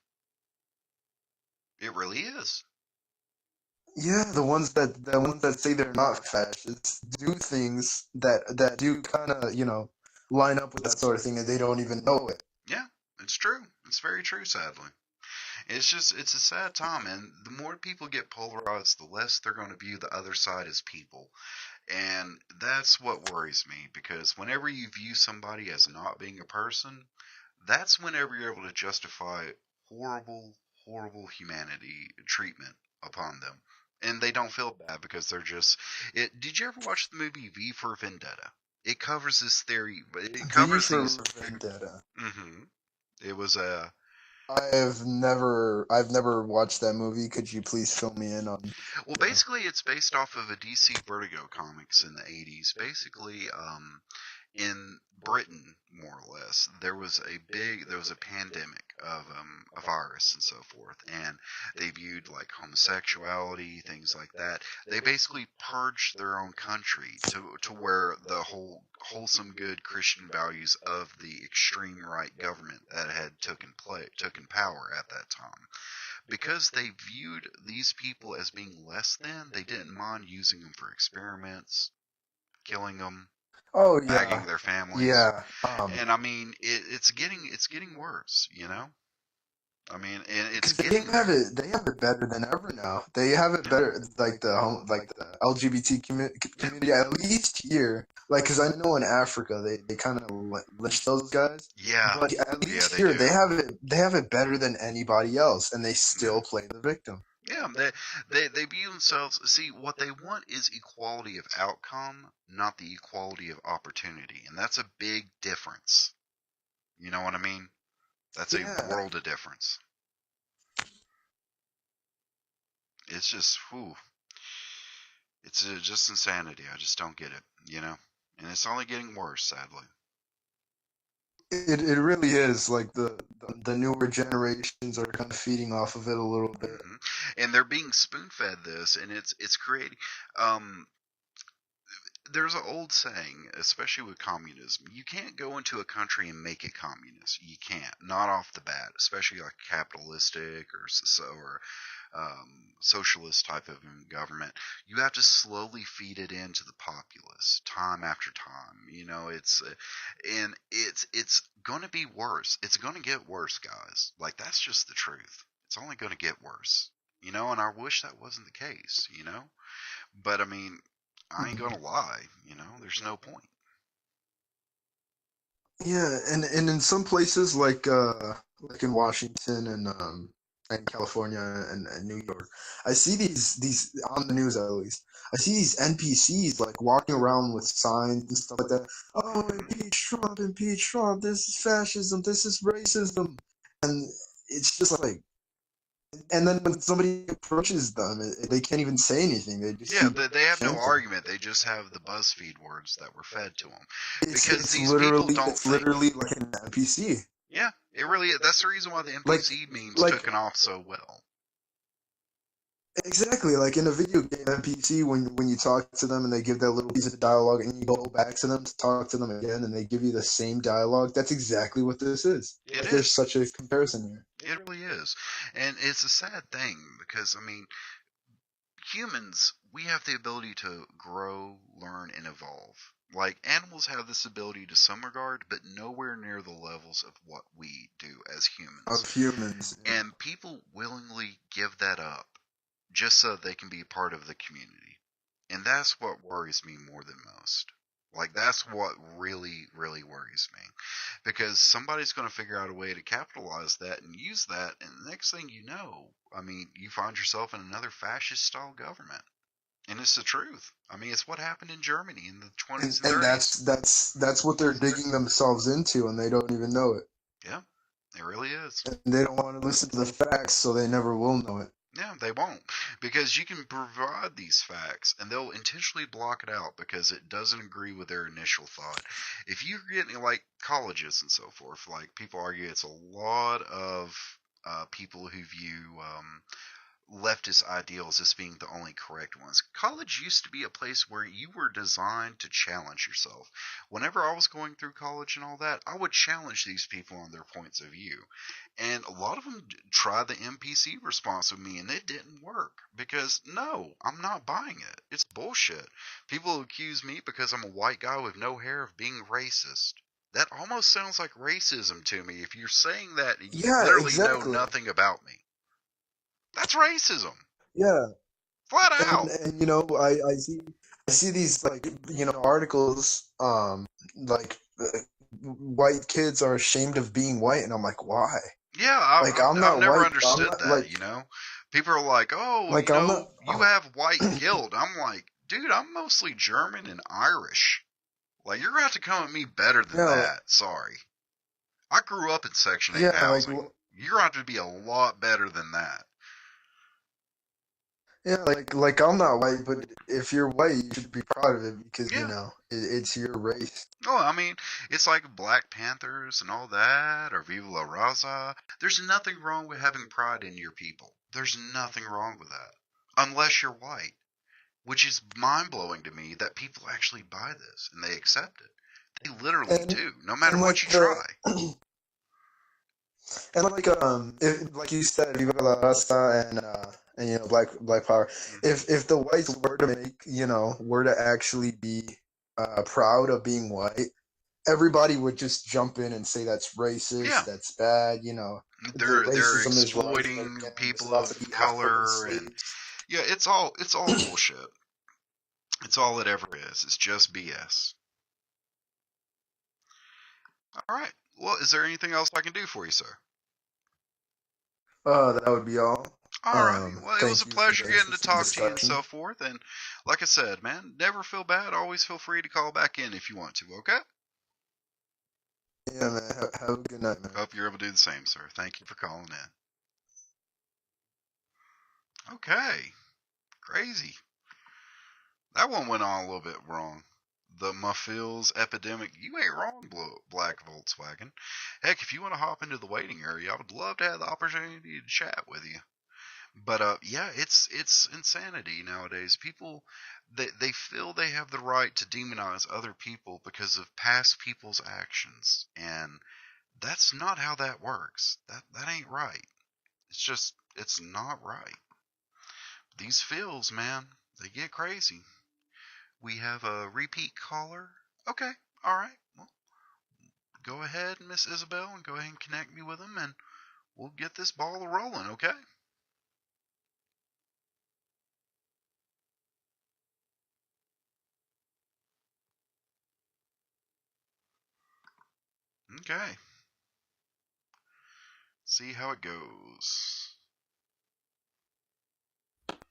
It really is. Yeah, the ones that say they're not fascists do things that do kind of line up with that sort of thing, and they don't even know it. Yeah, it's true. It's very true, sadly. It's a sad time, and the more people get polarized, the less they're going to view the other side as people. And that's what worries me, because whenever you view somebody as not being a person, that's whenever you're able to justify horrible, horrible humanity treatment upon them. And they don't feel bad because they're just it. Did you ever watch the movie V for Vendetta? It covers this theory, but it V covers for these. Vendetta. It was a I've never watched that movie. Could you please fill me in on? well, basically, it's based off of a DC Vertigo comics in the '80s. Basically, in Britain, more or less, there was a pandemic of a virus and so forth, and they viewed like homosexuality, things like that. They basically purged their own country to where the whole wholesome, good Christian values of the extreme right government that had taken power at that time. Because they viewed these people as being less than, they didn't mind using them for experiments, killing them, Oh bagging yeah, their families. yeah. And I mean, it's getting worse, you know. I mean, and it's 'Cause they getting have there. it. They have it better than ever now. They have it better, like the LGBT community. At least here, like, because I know in Africa they kind of lynch those guys. Yeah, But at yeah, least they here do. they have it better than anybody else, and they still Yeah. play the victim. Yeah, they view themselves. See, what they want is equality of outcome, not the equality of opportunity, and that's a big difference. You know what I mean? That's a Yeah, world of difference. It's just, whew, it's just insanity. I just don't get it, you know? And it's only getting worse, sadly. it really is. Like the newer generations are kind of feeding off of it a little bit. And they're being spoon fed this, and it's creating. Um, there's an old saying, especially with communism, you can't go into a country and make it communist. You can't, not off the bat, especially like capitalistic or socialist type of government. You have to slowly feed it into the populace, time after time. You know, and it's going to be worse. It's going to get worse, guys. Like, that's just the truth. It's only going to get worse. You know, and I wish that wasn't the case. You know, but I mean, I ain't gonna lie. You know, there's no point. Yeah, and in some places like in Washington and California and New York, I see these on the news at least. I see these NPCs like walking around with signs and stuff like that. Oh, impeach Trump, this is fascism, this is racism. And it's just like, and then when somebody approaches them, they can't even say anything. They just Yeah, keep they have no chanting. argument. They just have the BuzzFeed words that were fed to them. It's Because these people don't it's think. literally like an NPC. Yeah, it really is. That's the reason why the Like NPC memes like took off so well. exactly, like in a video game NPC, when you talk to them and they give that little piece of dialogue, and you go back to them to talk to them again, and they give you the same dialogue. That's exactly what this is. It Like, there's is. such a comparison here. It really is. And it's a sad thing because, I mean, humans, we have the ability to grow, learn, and evolve. Like, animals have this ability to some regard, but nowhere near the levels of what we do as humans. Of humans. And people willingly give that up just so they can be part of the community. And that's what worries me more than most. Like, that's what really, really worries me. Because somebody's going to figure out a way to capitalize that and use that, and the next thing you know, I mean, you find yourself in another fascist style government. And it's the truth. I mean, it's what happened in Germany in the 20s and And 30s. that's what they're digging themselves into, and they don't even know it. Yeah, it really is. And they don't want to listen to the facts, so they never will know it. Yeah, they won't. Because you can provide these facts and they'll intentionally block it out because it doesn't agree with their initial thought. If you're getting like colleges and so forth, like people argue it's a lot of people who view leftist ideals as being the only correct ones. College used to be a place where you were designed to challenge yourself. Whenever I was going through college and all that, I would challenge these people on their points of view. And a lot of them tried the MPC response with me, and it didn't work. Because, no, I'm not buying it. It's bullshit. People accuse me because I'm a white guy with no hair of being racist. That almost sounds like racism to me if you're saying that and you Yeah, literally know exactly. nothing about me. That's racism. Yeah, Flat out. and I see these like articles like white kids are ashamed of being white, and I'm like, why? Yeah, Like I'm I've not never white, but I'm understood not that, you know? People are like, oh, like I'm not. you have white guilt. I'm like, dude, I'm mostly German and Irish. Like, you're going to have to come at me better than Yeah, that. Sorry. I grew up in Section 8 yeah, housing. You're going to have to be a lot better than that. yeah, like I'm not white, but if you're white, you should be proud of it because Yeah. it's your race. Oh, I mean, it's like Black Panthers and all that, or Viva La Raza. There's nothing wrong with having pride in your people. There's nothing wrong with that. Unless you're white. Which is mind-blowing to me that people actually buy this and they accept it. They literally And do, no matter and what like you try. and like you said, Viva la Raza and Black Power. If the whites were to were to actually be proud of being white, everybody would just jump in and say that's racist, Yeah. that's bad, the They're racism is rising exploiting again. There's people about to of be African color, and slaves. yeah, it's all bullshit. It's all it ever is. It's just BS. All right. Well, is there anything else I can do for you, sir? That would be all. All right. Well, it was a Thank you for pleasure the getting to interesting talk to you and discussion. so forth. And like I said, man, never feel bad. Always feel free to call back in if you want to. Okay. Yeah, man. Have a good night, man. Hope you're able to do the same, sir. Thank you for calling in. Okay. Crazy. That one went on a little bit wrong. The Muffils epidemic. You ain't wrong, Black Volkswagen. Heck, if you want to hop into the waiting area, I would love to have the opportunity to chat with you. But yeah, it's insanity nowadays. People they feel they have the right to demonize other people because of past people's actions, and that's not how that works. That ain't right. It's not right. These feels, man, they get crazy. We have a repeat caller. Okay, all right. Well, go ahead, Miss Isabel, and go ahead and connect me with him, and we'll get this ball rolling. Okay. Okay. See how it goes.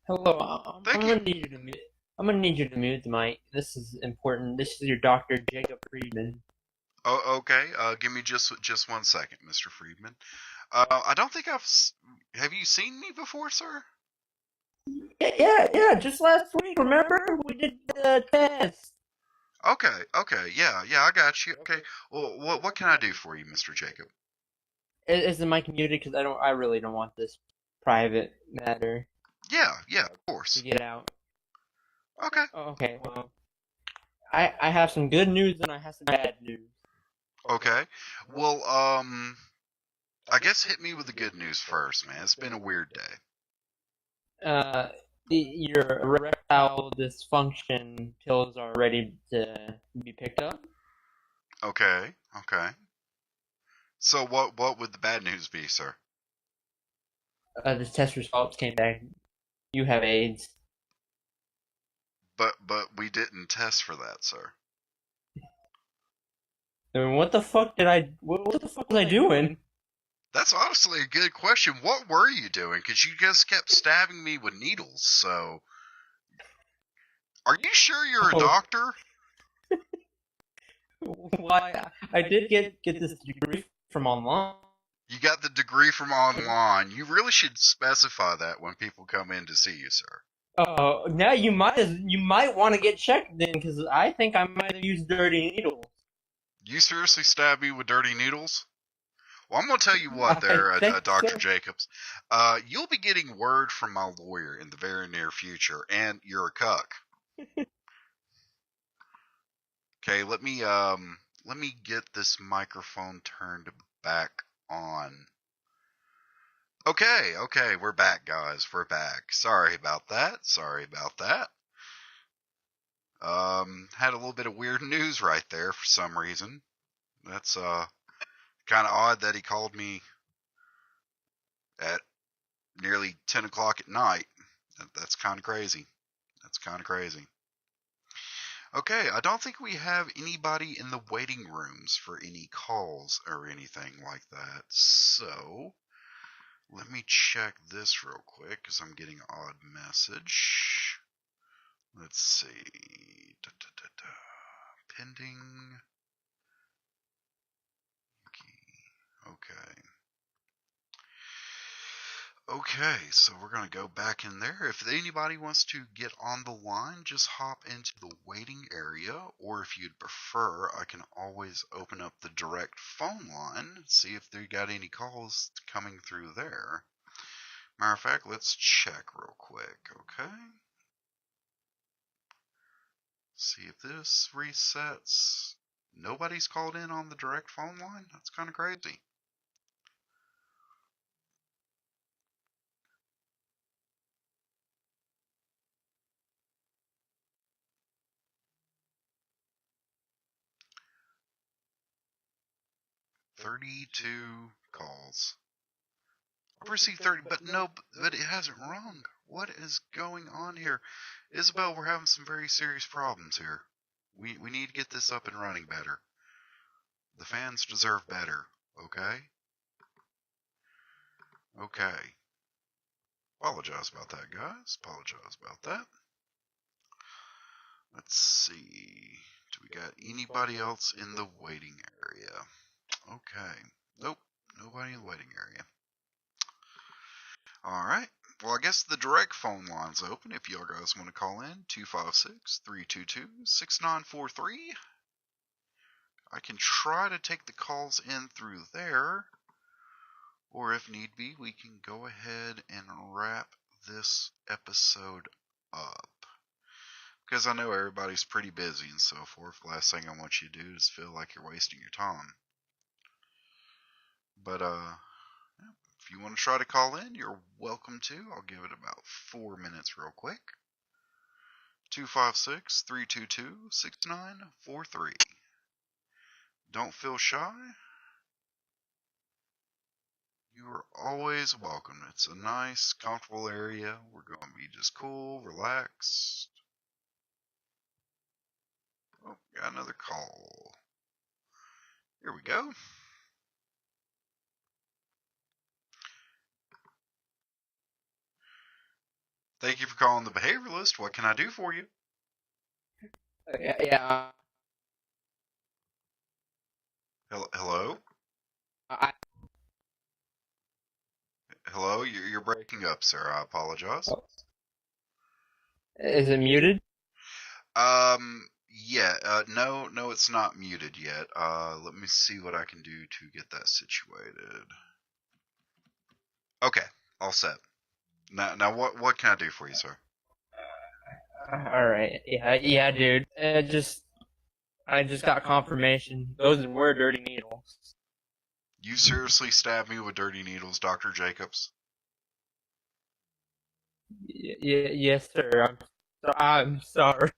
Hello, Thank I'm you. gonna need you to mute. I'm gonna need you to mute the mic. This is important. This is your Dr. Jacob Friedman. Oh, okay. Give me just 1 second, Mr. Friedman. I don't think have you seen me before, sir? Yeah. Just last week, remember we did the test. Okay. Yeah, I got you. Okay. Well, what can I do for you, Mr. Jacob? Is the mic muted? Because I really don't want this private matter Yeah, of course. to get out. Okay. Okay. Well, I have some good news and I have some bad news. Okay. Well, I guess hit me with the good news first, man. It's been a weird day. Your erectile dysfunction pills are ready to be picked up. Okay. So what would the bad news be, sir? The test results came back. You have AIDS. But we didn't test for that, sir. I mean, what the fuck did I? What the fuck was I doing? That's honestly a good question. What were you doing? Because you just kept stabbing me with needles. So, are you sure you're a doctor? Why? I did get this degree from online. You got the degree from online. You really should specify that when people come in to see you, sir. Oh, now you might want to get checked then, because I think I might have used dirty needles. You seriously stabbed me with dirty needles? Well, I'm going to tell you what there, Dr. So. Jacobs. You'll be getting word from my lawyer in the very near future, and you're a cuck. Okay, let me get this microphone turned back on. Okay, we're back, guys. We're back. Sorry about that. Had a little bit of weird news right there for some reason. That's kind of odd that he called me at nearly 10 o'clock at night. That's kind of crazy. Okay, I don't think we have anybody in the waiting rooms for any calls or anything like that. So, let me check this real quick because I'm getting an odd message. Let's see. Pending. Okay. Okay, so we're going to go back in there. If anybody wants to get on the line, just hop into the waiting area, or if you'd prefer, I can always open up the direct phone line, see if they got any calls coming through there. Matter of fact, let's check real quick, okay? See if this resets. Nobody's called in on the direct phone line? That's kind of crazy. $32 calls. I've received 30, but it hasn't rung. What is going on here? Isabel, we're having some very serious problems here. We need to get this up and running better. The fans deserve better, okay? Okay. Apologize about that, guys. Apologize about that. Let's see. Do we got anybody else in the waiting area? Okay. Nope. Nobody in the waiting area. Alright. Well, I guess the direct phone line's open if y'all guys want to call in. 256-322-6943. I can try to take the calls in through there. Or if need be, we can go ahead and wrap this episode up. Because I know everybody's pretty busy and so forth. Last thing I want you to do is feel like you're wasting your time. But, if you want to try to call in, you're welcome to. I'll give it about 4 minutes real quick. 256-322-6943. Don't feel shy. You are always welcome. It's a nice, comfortable area. We're going to be just cool, relaxed. Oh, got another call. Here we go. Thank you for calling the Behavioralist. What can I do for you? Yeah. Hello? Hello? You're breaking up, sir. I apologize. Is it muted? Yeah. No, it's not muted yet. Let me see what I can do to get that situated. Okay, all set. Now, what can I do for you, sir? All right. Yeah, dude. I just got confirmation. Those were dirty needles. You seriously stabbed me with dirty needles, Dr. Jacobs? Yes, sir. I'm sorry.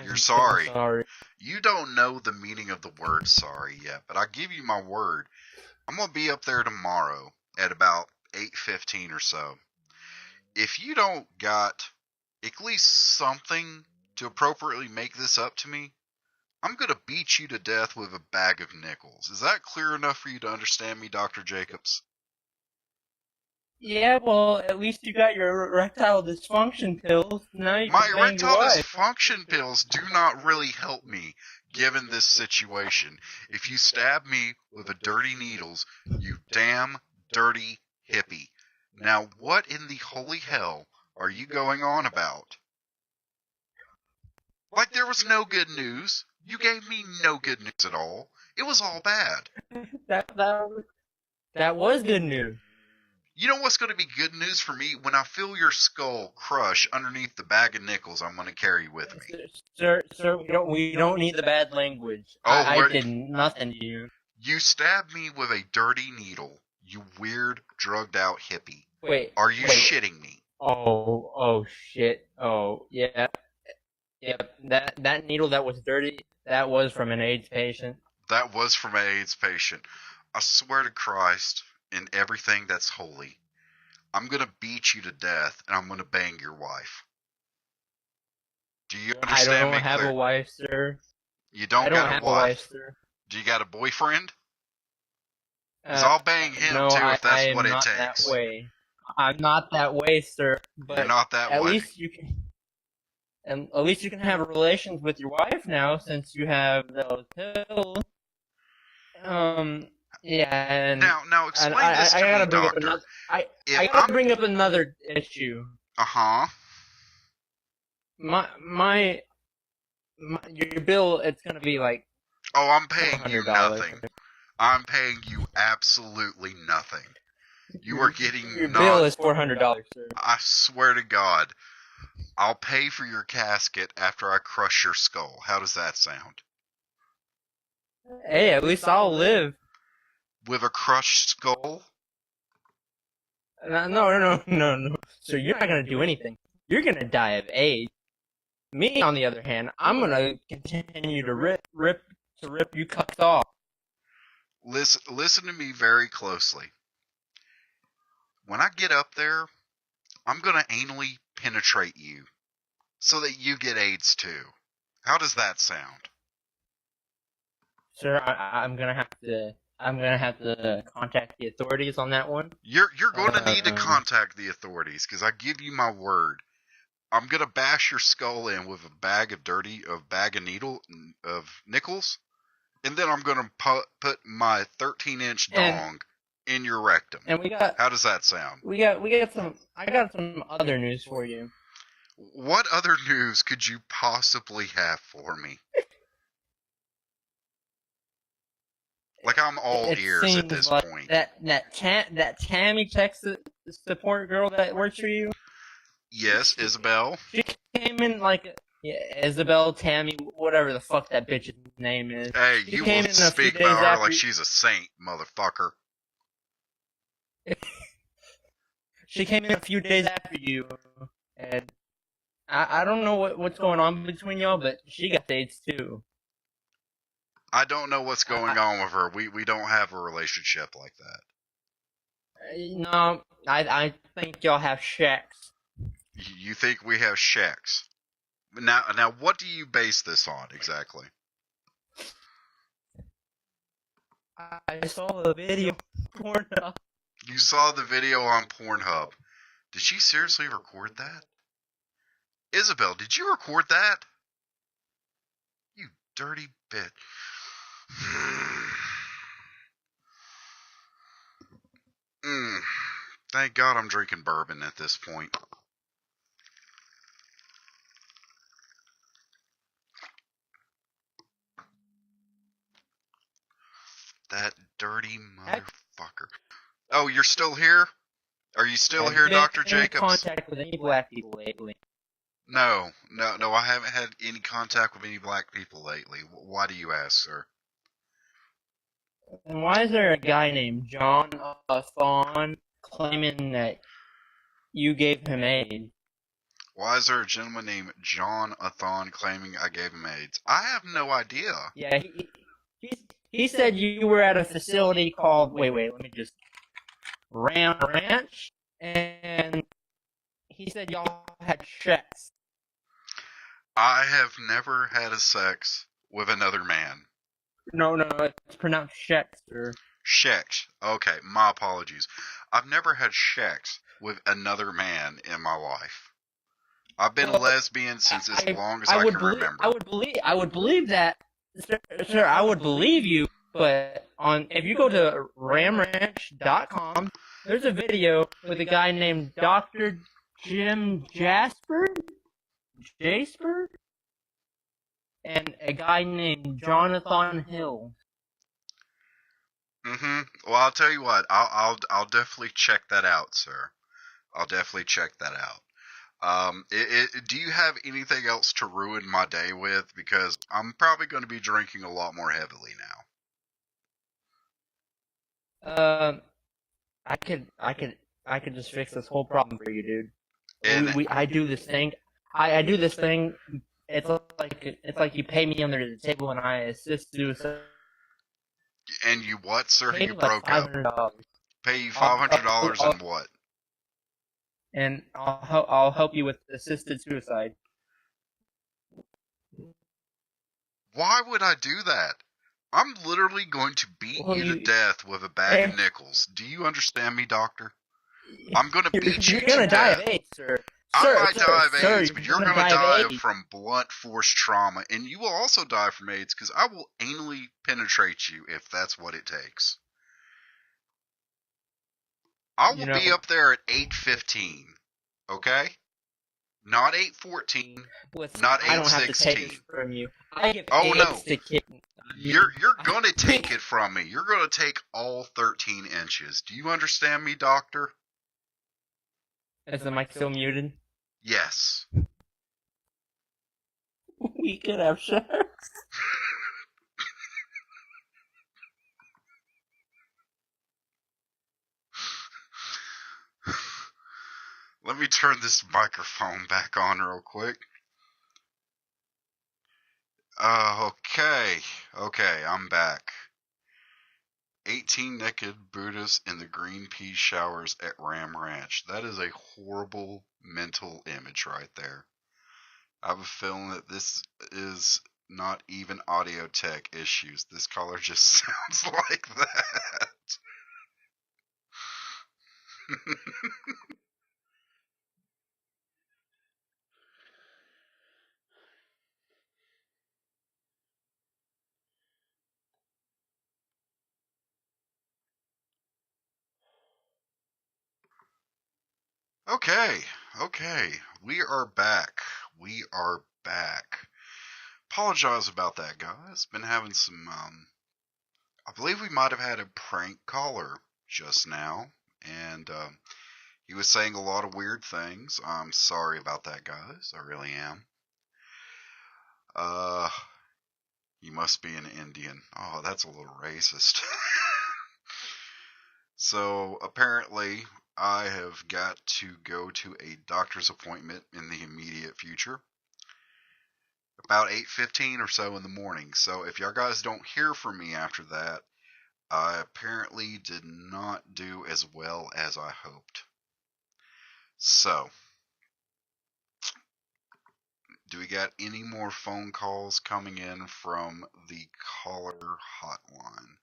You're sorry. So sorry. You don't know the meaning of the word sorry yet, but I give you my word. I'm going to be up there tomorrow at about 8:15 or so. If you don't got at least something to appropriately make this up to me, I'm going to beat you to death with a bag of nickels. Is that clear enough for you to understand me, Dr. Jacobs? Yeah, well, at least you got your erectile dysfunction pills. Now you My can bang your erectile wife. dysfunction pills do not really help me, given this situation. If you stab me with the dirty needles, you damn dirty hippie. Now, what in the holy hell are you going on about? Like there was no good news. You gave me no good news at all. It was all bad. That was good news. You know what's going to be good news for me? When I feel your skull crush underneath the bag of nickels I'm going to carry with me. Sir, we don't need the bad language. Oh, I did nothing to you. You stabbed me with a dirty needle, you weird, drugged out hippie. Wait. Are you shitting me? Oh, shit. Oh, yeah. Yep. That needle that was dirty, that was from an AIDS patient. That was from an AIDS patient. I swear to Christ and everything that's holy, I'm gonna beat you to death, and I'm gonna bang your wife. Do you I understand me don't have clear? a wife, sir. You don't I don't got have a a wife, wife. sir. Do you got a boyfriend? Because I'll bang him No, too if I that's am what it not takes. that way. I'm not that way, sir. But You're not that at way. least you can. And at least you can have relations with your wife now, since you have those pills. Yeah, and Now explain this to I gotta me, bring up doctor. another. I If gotta bring up another issue. My your bill, it's gonna be like Oh, I'm paying you $400. nothing. I'm paying you absolutely nothing. You are getting Your not. bill is $400, sir. I swear to God, I'll pay for your casket after I crush your skull. How does that sound? Hey, at least I'll live. With a crushed skull? No. So you're not gonna do anything. You're gonna die of AIDS. Me, on the other hand, I'm gonna continue to rip you cucked off. Listen to me very closely. When I get up there, I'm gonna anally penetrate you so that you get AIDS too. How does that sound? Sir, I'm gonna have to contact the authorities on that one. You're going to need to contact the authorities, because I give you my word. I'm gonna bash your skull in with a bag of nickels, and then I'm gonna put my 13-inch dong in your rectum. And how does that sound? We got some. I got some other news for you. What other news could you possibly have for me? Like I'm all ears at this point. That Tammy tech support girl that works for you. Yes, Isabel. She came in like Isabel, Tammy, whatever the fuck that bitch's name is. Hey, you will speak about her like she's a saint, motherfucker. She came in a few days after you, and I don't know what's going on between y'all, but she got AIDS too. I don't know what's going on with her. We don't have a relationship like that. No, I think y'all have sex. You think we have sex? Now, what do you base this on exactly? I saw the video on Pornhub. You saw the video on Pornhub. Did she seriously record that? Isabel, did you record that? You dirty bitch. Thank God I'm drinking bourbon at this point. That dirty motherfucker. Oh, you're still here? Are you still here, Dr. Jacobs? Contact with any black people lately? No, I haven't had any contact with any black people lately. Why do you ask, sir? And why is there a guy named John Thon claiming that you gave him AIDS? Why is there a gentleman named John Athon claiming I gave him AIDS? I have no idea. Yeah, he said you were at a facility called, wait, let me just, Ram Ranch, and he said y'all had sex. I have never had a sex with another man. No, it's pronounced sex, sir. Sex. Okay, my apologies. I've never had sex with another man in my life. I've been a lesbian since as long as I can remember. I would believe that, sir. I would believe you, but if you go to ramranch.com, there's a video with a guy named Dr. Jim Jasper, and a guy named Jonathan Hill. Well, I'll tell you what. I'll definitely check that out, sir. I'll definitely check that out. Do you have anything else to ruin my day with? Because I'm probably going to be drinking a lot more heavily now. I could just fix this whole problem for you, dude. I do this thing. I do this thing. It's like you pay me under the table and I assist you. And you what, sir? Pay You like broke up. $500. Pay you $500 and what? and I'll help you with assisted suicide. Why would I do that? I'm literally going to beat Well, you to death with a bag of nickels. Do you understand me, doctor? I'm going to beat you You're to gonna die death. of AIDS, sir. I might die of sir, AIDS, but you're going to die of AIDS. from blunt force trauma, and you will also die from AIDS because I will anally penetrate you if that's what it takes. I will be up there at 8:15, okay? Not 8:14, not 8:16. I don't have to take it from you. I give Oh AIDS no, to kick. you're going to take it from me. You're going to take all 13 inches. Do you understand me, doctor? Is the mic still muted? Yes. We could have sex. Let me turn this microphone back on real quick. Okay, I'm back. 18 naked Buddhists in the green pea showers at Ram Ranch. That is a horrible mental image right there. I have a feeling that this is not even audio tech issues. This caller just sounds like that. Okay. We are back. Apologize about that, guys. Been having some, I believe we might have had a prank caller just now, and he was saying a lot of weird things. I'm sorry about that, guys. I really am. You must be an Indian. Oh, that's a little racist. So, apparently, I have got to go to a doctor's appointment in the immediate future. About 8:15 or so in the morning. So, if y'all guys don't hear from me after that, I apparently did not do as well as I hoped. So, do we got any more phone calls coming in from the caller hotline?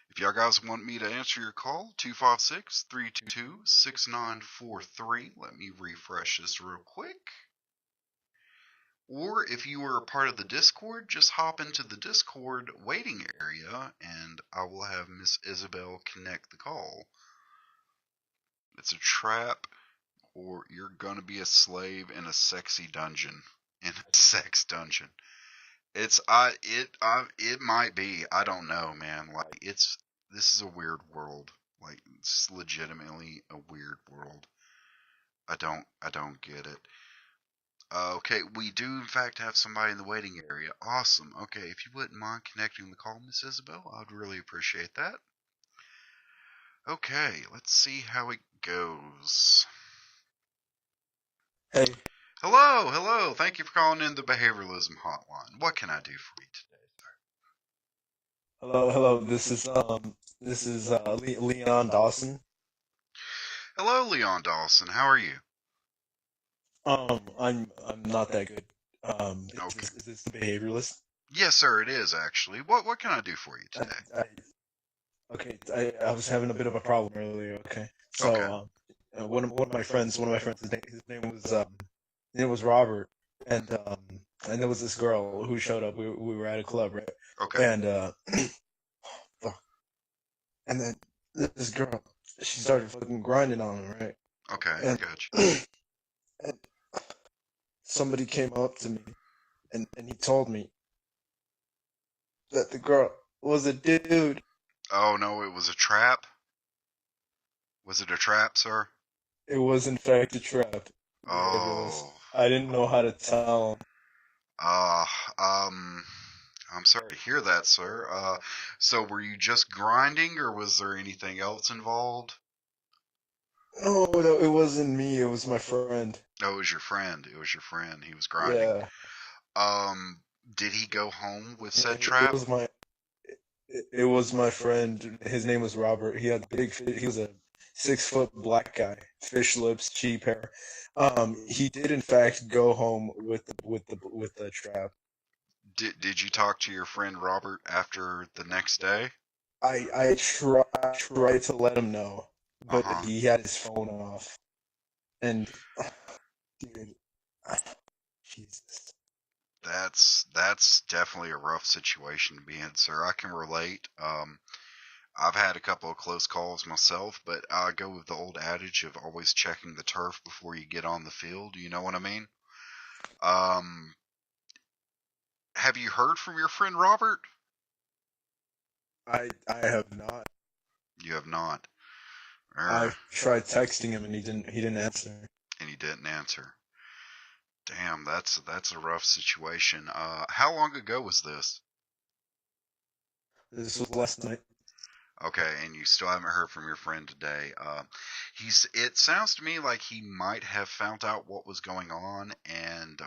If y'all guys want me to answer your call, 256-322-6943. Let me refresh this real quick. Or if you are a part of the Discord, just hop into the Discord waiting area and I will have Miss Isabel connect the call. It's a trap, or you're gonna be a slave in a sexy dungeon. In a sex dungeon. It might be. I don't know, man. Like, this is a weird world. Like, it's legitimately a weird world. I don't get it. Okay, we do in fact have somebody in the waiting area. Awesome. Okay, if you wouldn't mind connecting the call, Miss Isabel, I'd really appreciate that. Okay, let's see how it goes. Hey. Hello. Thank you for calling in the Behavioralism Hotline. What can I do for you today, sir? Hello. This is Leon Dawson. Hello, Leon Dawson. How are you? I'm not that good. Okay. Is this the Behavioralist? Yes, sir. It is actually. What can I do for you today? I was having a bit of a problem earlier. Okay, so one of my friends, his name was Robert, and there was this girl who showed up. We were at a club, right? Okay. And then this girl, she started fucking grinding on him, right? Okay, and, I got you. And somebody came up to me, and he told me that the girl was a dude. Oh no, it was a trap? Was it a trap, sir? It was in fact a trap. Oh. I didn't know how to tell him. I'm sorry to hear that, sir. So were you just grinding, or was there anything else involved? No, it wasn't me. It was my friend. Oh, it was your friend. He was grinding. Yeah. Did he go home with said trap? It was my friend. His name was Robert. He had big. He was a 6 foot black guy, fish lips, cheap hair. He did in fact go home with the trap. Did you talk to your friend Robert after the next day? I tried to let him know, but Uh-huh. he had his phone off, and dude, Jesus. That's definitely a rough situation to be in, sir. I can relate. I've had a couple of close calls myself, but I go with the old adage of always checking the turf before you get on the field. You know what I mean? Um, have you heard from your friend Robert? I have not. You have not. I've tried texting him and he didn't answer. And he didn't answer. Damn, that's a rough situation. How long ago was this? This was last night. Okay, and you still haven't heard from your friend today. It sounds to me like he might have found out what was going on and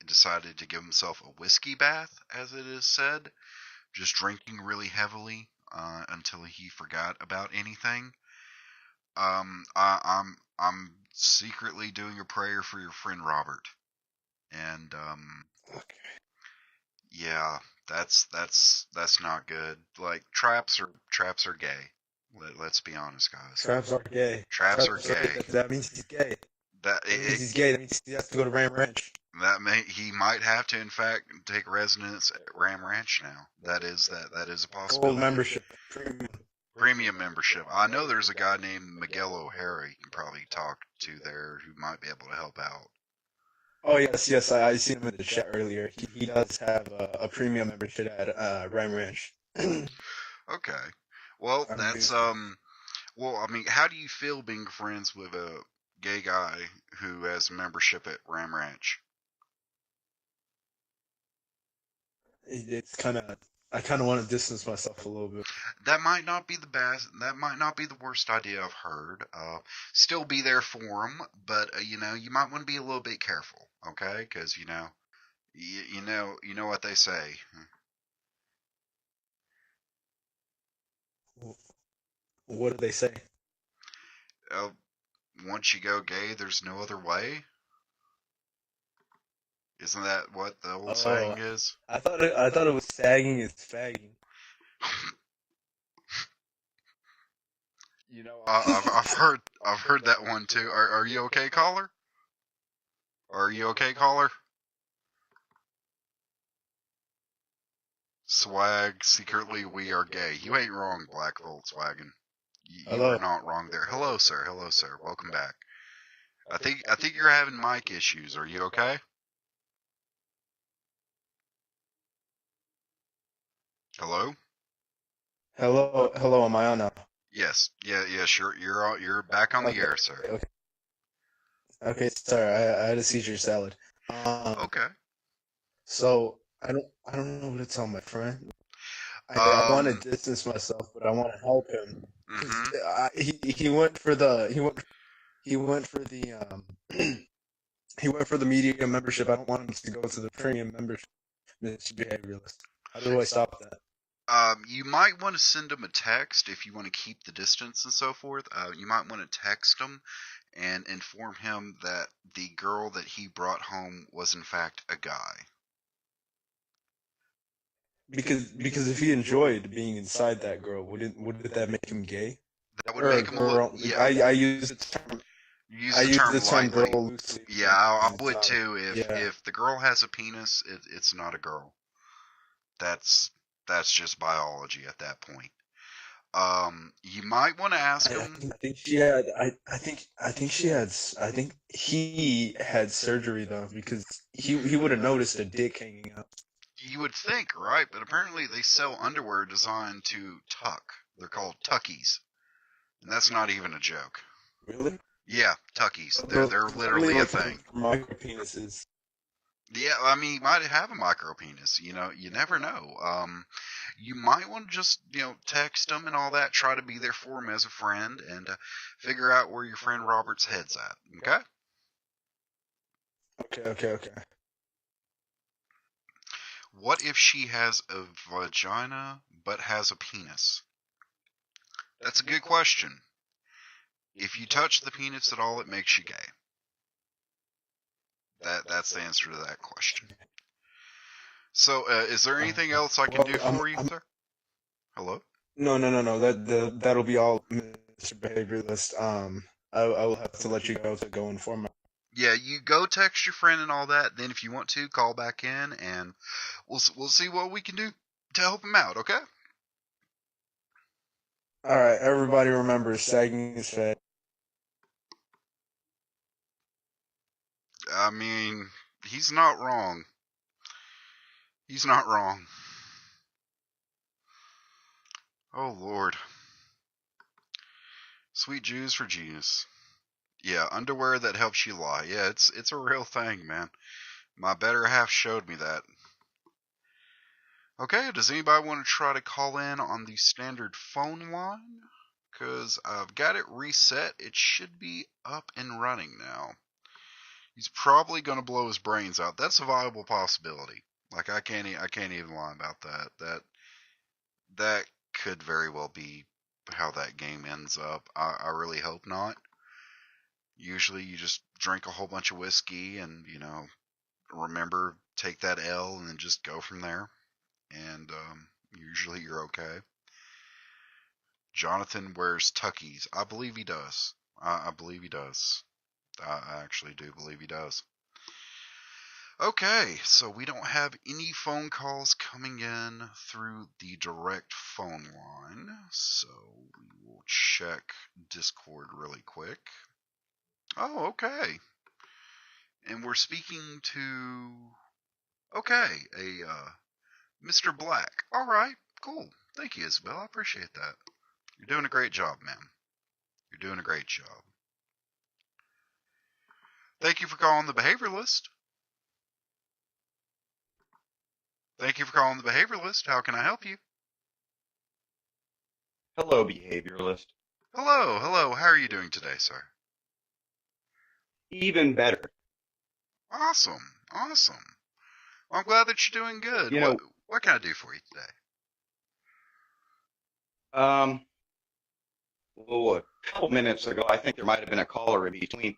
decided to give himself a whiskey bath, as it is said, just drinking really heavily until he forgot about anything. I'm secretly doing a prayer for your friend Robert, and Okay. yeah, that's not good. Like traps are gay. Let's be honest, guys. Traps are gay. Traps are gay. That means he's gay. That That means he's gay. That means he has to go to Ram Ranch. he might have to in fact take residence at Ram Ranch now. That is a Gold possibility. membership. Premium membership. I know there's a guy named Miguel O'Hara you can probably talk to there who might be able to help out. Oh yes, I seen him in the chat earlier. He does have a premium membership at Ram Ranch. Okay. Well, that's well, I mean, how do you feel being friends with a gay guy who has membership at Ram Ranch? It's I kind of want to distance myself a little bit. That might not be the best. That might not be the worst idea I've heard. Still be there for him, but you might want to be a little bit careful, okay? Because you know what they say. What do they say? Uh, Once you go gay, there's no other way. Isn't that what the old saying is? I thought it was sagging is fagging. I've heard that one too. Are you okay, caller? Are you okay, caller? Swag, secretly we are gay. You ain't wrong, Black Volkswagen. You are not wrong there. Hello, sir. Hello, sir. Welcome back. I think you're having mic issues. Are you okay? Hello? Hello. Am I on now? Yes. Yeah. Sure. You're back on the air, sir. Okay. Sorry, I had a seizure salad. Okay. So I don't know what to tell my friend. I want to distance myself, but I want to help him. He went for the he went for the he went for the media membership. I don't want him to go to the premium membership. Mr. Behavioralist. How do I stop that? You might want to send him a text if you want to keep the distance and so forth. You might want to text him and inform him that the girl that he brought home was in fact a guy. Because if he enjoyed being inside that girl, wouldn't that make him gay? That would make him a little. Yeah. I use the term. Use the term lightly. Girl loosely. Yeah, I would too. If the girl has a penis, it's not a girl. That's just biology at that point. You might want to ask him. I think she had. I think she had. I think he had surgery though, because he would have noticed a dick hanging out. You would think, right? But apparently they sell underwear designed to tuck. They're called tuckies, and that's not even a joke. Really? Yeah, tuckies. They're literally a thing. Micro penises. Yeah, I mean, you might have a micro penis. You never know. You might want to just, text him and all that. Try to be there for him as a friend and figure out where your friend Robert's head's at. Okay? Okay. What if she has a vagina but has a penis? That's a good question. If you touch the penis at all, it makes you gay. That's the answer to that question. So, is there anything else I can do for you, sir? Hello? No. That'll be all, Mr. Behavioralist. I will have to let you go to go inform my. Yeah, you go text your friend and all that. Then, if you want to, call back in, and we'll see what we can do to help him out. Okay? All right, everybody remember, sagging is fat. I mean, he's not wrong. He's not wrong. Oh Lord. Sweet Jews for genius. Yeah, underwear that helps you lie. Yeah, it's a real thing, man. My better half showed me that. Okay, does anybody want to try to call in on the standard phone line? Because I've got it reset. It should be up and running now. He's probably going to blow his brains out. That's a viable possibility. Like, I can't even lie about that. That could very well be how that game ends up. I really hope not. Usually you just drink a whole bunch of whiskey and, remember, take that L and then just go from there. And usually you're okay. Jonathan wears tuckies. I believe he does. I believe he does. I actually do believe he does. Okay, so we don't have any phone calls coming in through the direct phone line. So we will check Discord really quick. Oh, okay. And we're speaking to, okay, a Mr. Black. All right, cool. Thank you, Isabel. I appreciate that. You're doing a great job, man. You're doing a great job. Thank you for calling the Behavioralist. Thank you for calling the Behavioralist. How can I help you? Hello, Behavioralist. Hello. How are you doing today, sir? Even better. Awesome. Well, I'm glad that you're doing good. What can I do for you today? Well, a couple minutes ago, I think there might have been a caller in between.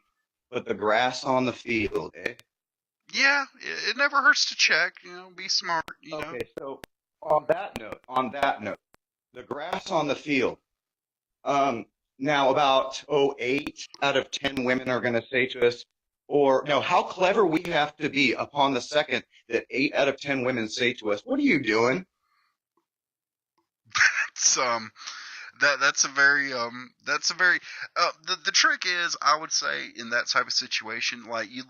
But the grass on the field, eh? Yeah, it never hurts to check. Be smart. Okay, so on that note, the grass on the field. Now about 8 out of 10 women are going to say to us, or no, how clever we have to be upon the second that 8 out of 10 women say to us, "What are you doing?" That's a very the trick is, I would say, in that type of situation, like a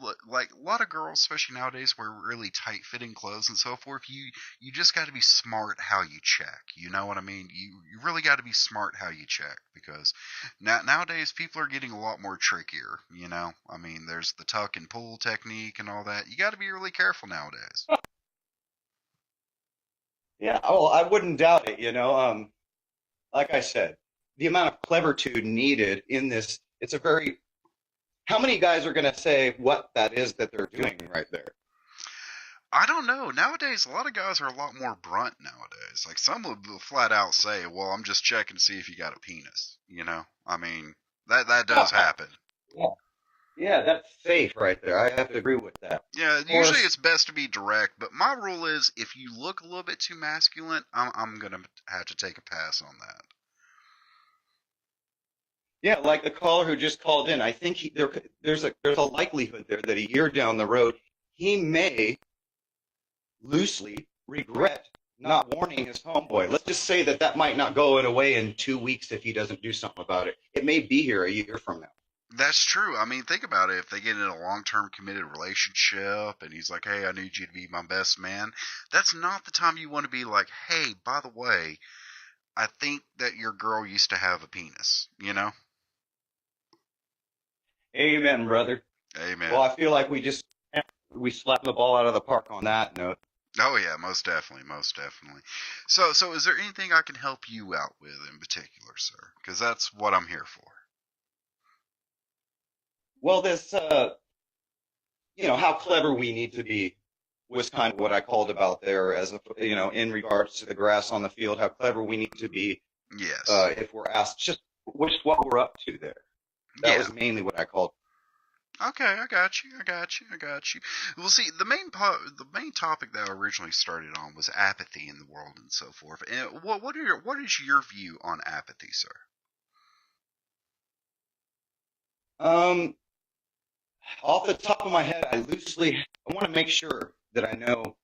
lot of girls, especially nowadays, wear really tight fitting clothes and so forth. You just got to be smart how you check. You know what I mean? You really got to be smart how you check, because nowadays people are getting a lot more trickier. I mean, there's the tuck and pull technique and all that. You got to be really careful nowadays. Yeah, well, I wouldn't doubt it. Like I said, the amount of cleveritude needed in this, it's a very, how many guys are going to say what that is that they're doing right there? I don't know. Nowadays, a lot of guys are a lot more blunt nowadays. Like, some will flat out say, well, I'm just checking to see if you got a penis. I mean, that does happen. Yeah, that's safe right there. I have to agree with that. Yeah, usually it's best to be direct, but my rule is, if you look a little bit too masculine, I'm going to have to take a pass on that. Yeah, like the caller who just called in. I think there's a likelihood there that a year down the road, he may loosely regret not warning his homeboy. Let's just say that might not go away in 2 weeks if he doesn't do something about it. It may be here a year from now. That's true. I mean, think about it. If they get in a long-term committed relationship and he's like, hey, I need you to be my best man, that's not the time you want to be like, hey, by the way, I think that your girl used to have a penis, Amen, brother. Amen. Well, I feel like we slapped the ball out of the park on that note. Oh, yeah, most definitely. So is there anything I can help you out with in particular, sir? Because that's what I'm here for. Well, this, how clever we need to be was kind of what I called about there, as in regards to the grass on the field, how clever we need to be. Yes. If we're asked just what we're up to there. That Yeah. was mainly what I called. Okay, I got you. Well, see, the main topic that I originally started on was apathy in the world and so forth. And what is your view on apathy, sir? Off the top of my head, I want to make sure that I know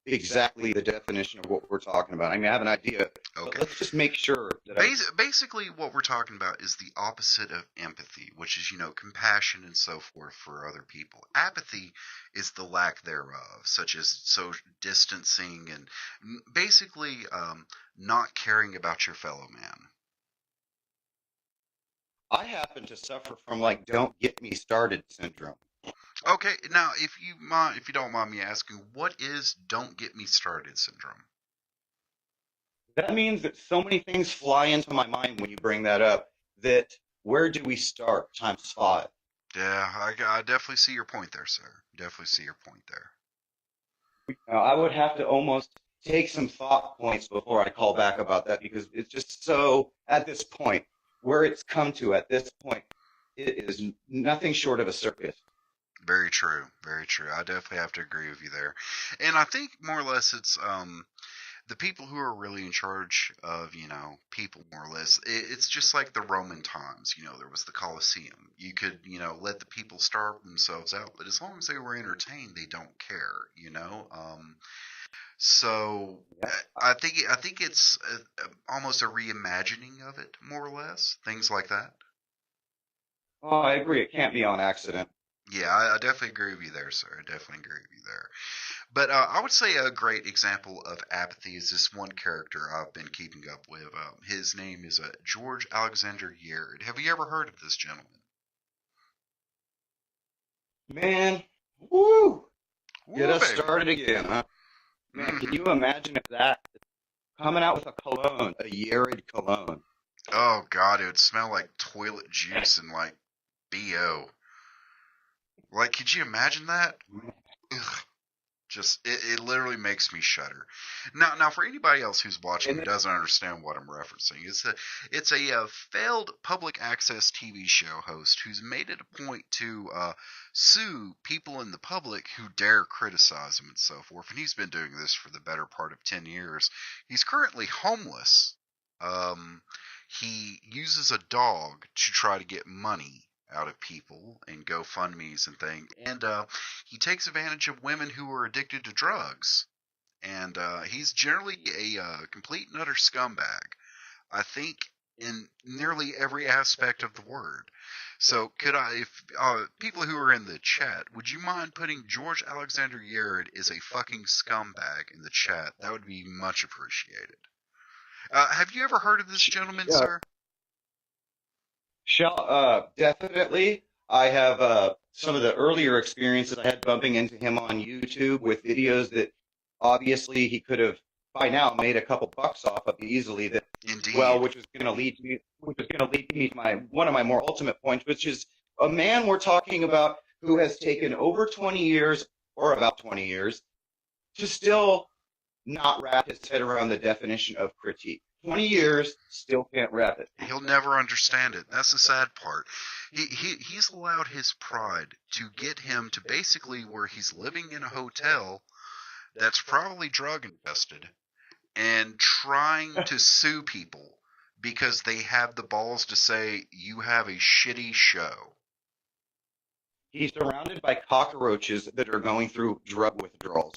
exactly the definition of what we're talking about. I mean, I have an idea, but Okay. let's just make sure that Basically, what we're talking about is the opposite of empathy, which is, compassion and so forth for other people. Apathy is the lack thereof, such as social distancing and basically not caring about your fellow man. I happen to suffer from "don't get me started" syndrome. Okay, now if you don't mind me asking, what is "don't get me started" syndrome? That means that so many things fly into my mind when you bring that up that where do we start times 5? Yeah, I definitely see your point there, sir. Definitely see your point there. I would have to almost take some thought points before I call back about that because it's just so, at this point, where it's come to at this point, it is nothing short of a circus. Very true. Very true. I definitely have to agree with you there. And I think more or less it's the people who are really in charge of, people more or less. It's just like the Roman times. There was the Colosseum. You could, let the people starve themselves out, but as long as they were entertained, they don't care. So I think it's almost a reimagining of it, more or less. Things like that. Oh, I agree. It can't be on accident. Yeah, I definitely agree with you there, sir. I definitely agree with you there. But I would say a great example of apathy is this one character I've been keeping up with. His name is George Alexander Yared. Have you ever heard of this gentleman? Man, woo! Get Woo, us baby. started again, huh? Man, can you imagine if that coming out with a cologne, a Yared cologne? Oh God, it would smell like toilet juice and like BO. Like, could you imagine that? Ugh. Just it literally makes me shudder. Now for anybody else who's watching who doesn't understand what I'm referencing, it's a failed public access TV show host who's made it a point to sue people in the public who dare criticize him and so forth. And he's been doing this for the better part of 10 years. He's currently homeless. He uses a dog to try to get money out of people and GoFundMe's and things. And he takes advantage of women who are addicted to drugs. And he's generally a complete and utter scumbag. I think in nearly every aspect of the word. So if people who are in the chat, would you mind putting George Alexander Yared is a fucking scumbag in the chat? That would be much appreciated. Have you ever heard of this gentleman, sir? Definitely. I have some of the earlier experiences I had bumping into him on YouTube with videos that obviously he could have by now made a couple bucks off of easily. That Indeed. Well, which was going to lead me to one of my more ultimate points, which is a man we're talking about who has taken over 20 years or about 20 years to still not wrap his head around the definition of critique. 20 years, still can't wrap it. He'll never understand it. That's the sad part. He's allowed his pride to get him to basically where he's living in a hotel that's probably drug infested and trying to sue people because they have the balls to say you have a shitty show. He's surrounded by cockroaches that are going through drug withdrawals.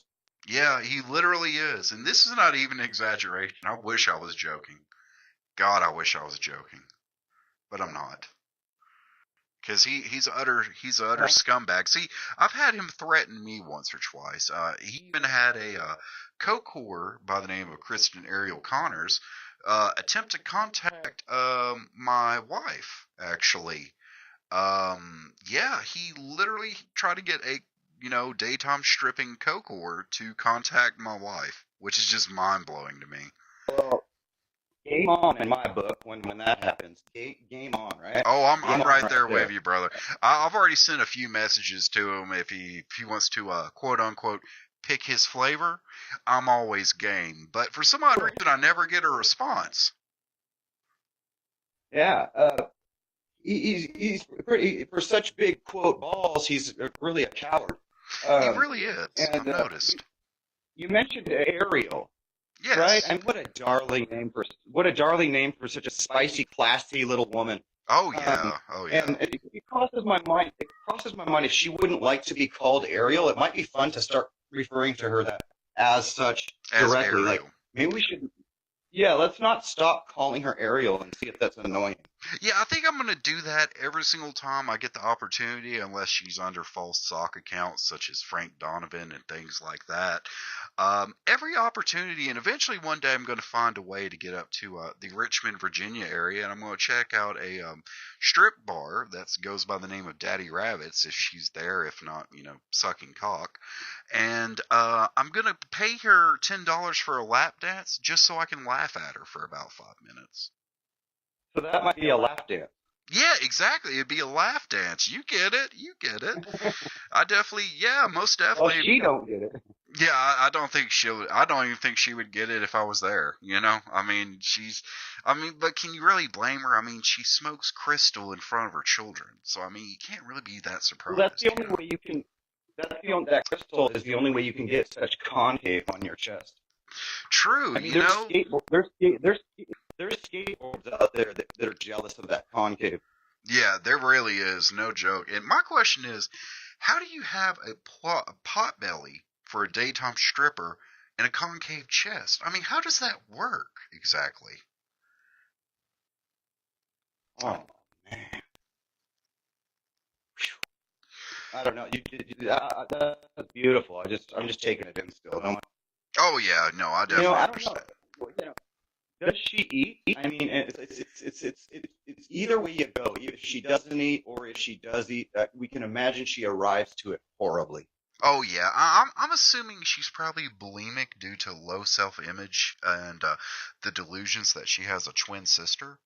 Yeah, he literally is. And this is not even an exaggeration. I wish I was joking. God, I wish I was joking. But I'm not. Because he's an utter scumbag. See, I've had him threaten me once or twice. He even had a co-core by the name of Kristen Ariel Connors attempt to contact my wife, actually. Yeah, he literally tried to get a daytime stripping co-core to contact my wife, which is just mind-blowing to me. Well, game on in my book when that happens. Game on, right? Oh, I'm right there there with you, brother. I've already sent a few messages to him if he wants to quote unquote pick his flavor. I'm always game, but for some odd reason I never get a response. Yeah, he's pretty, for such big quote balls. He's really a coward. He really is. I've And noticed. you mentioned Ariel, Yes. right? And what a darling name for such a spicy, classy little woman. Oh yeah. Oh yeah. And it crosses my mind. It crosses my mind if she wouldn't like to be called Ariel. It might be fun to start referring to her that as such As directly. Ariel. Like maybe we should. Yeah, let's not stop calling her Ariel and see if that's annoying. Yeah, I think I'm going to do that every single time I get the opportunity, unless she's under false sock accounts such as Frank Donovan and things like that. Every opportunity, and eventually one day I'm going to find a way to get up to the Richmond, Virginia area, and I'm going to check out a strip bar that goes by the name of Daddy Rabbits, if she's there, if not, sucking cock. And I'm going to pay her $10 for a lap dance just so I can laugh at her for about 5 minutes. So that might be a lap dance. Yeah, exactly. It'd be a laugh dance. You get it. You get it. I definitely, yeah, most definitely. Well, she don't get it. Yeah, I don't think I don't even think she would get it if I was there. I mean, but can you really blame her? I mean, she smokes crystal in front of her children. So, I mean, you can't really be that surprised. Well, that's the only way you can. That crystal is the only way you can get such concave on your chest. True, I mean, there's skateboards out there that are jealous of that concave. Yeah, there really is, no joke. And my question is, how do you have a pot belly for a daytime stripper and a concave chest? I mean, how does that work exactly? Oh man, I don't know. That's beautiful. I'm just taking it in still. Oh yeah, no, I definitely understand. Does she eat? I mean, it's either way you go. If she doesn't eat, or if she does eat, we can imagine she arrives to it horribly. Oh yeah, I'm assuming she's probably bulimic due to low self-image and the delusions that she has a twin sister.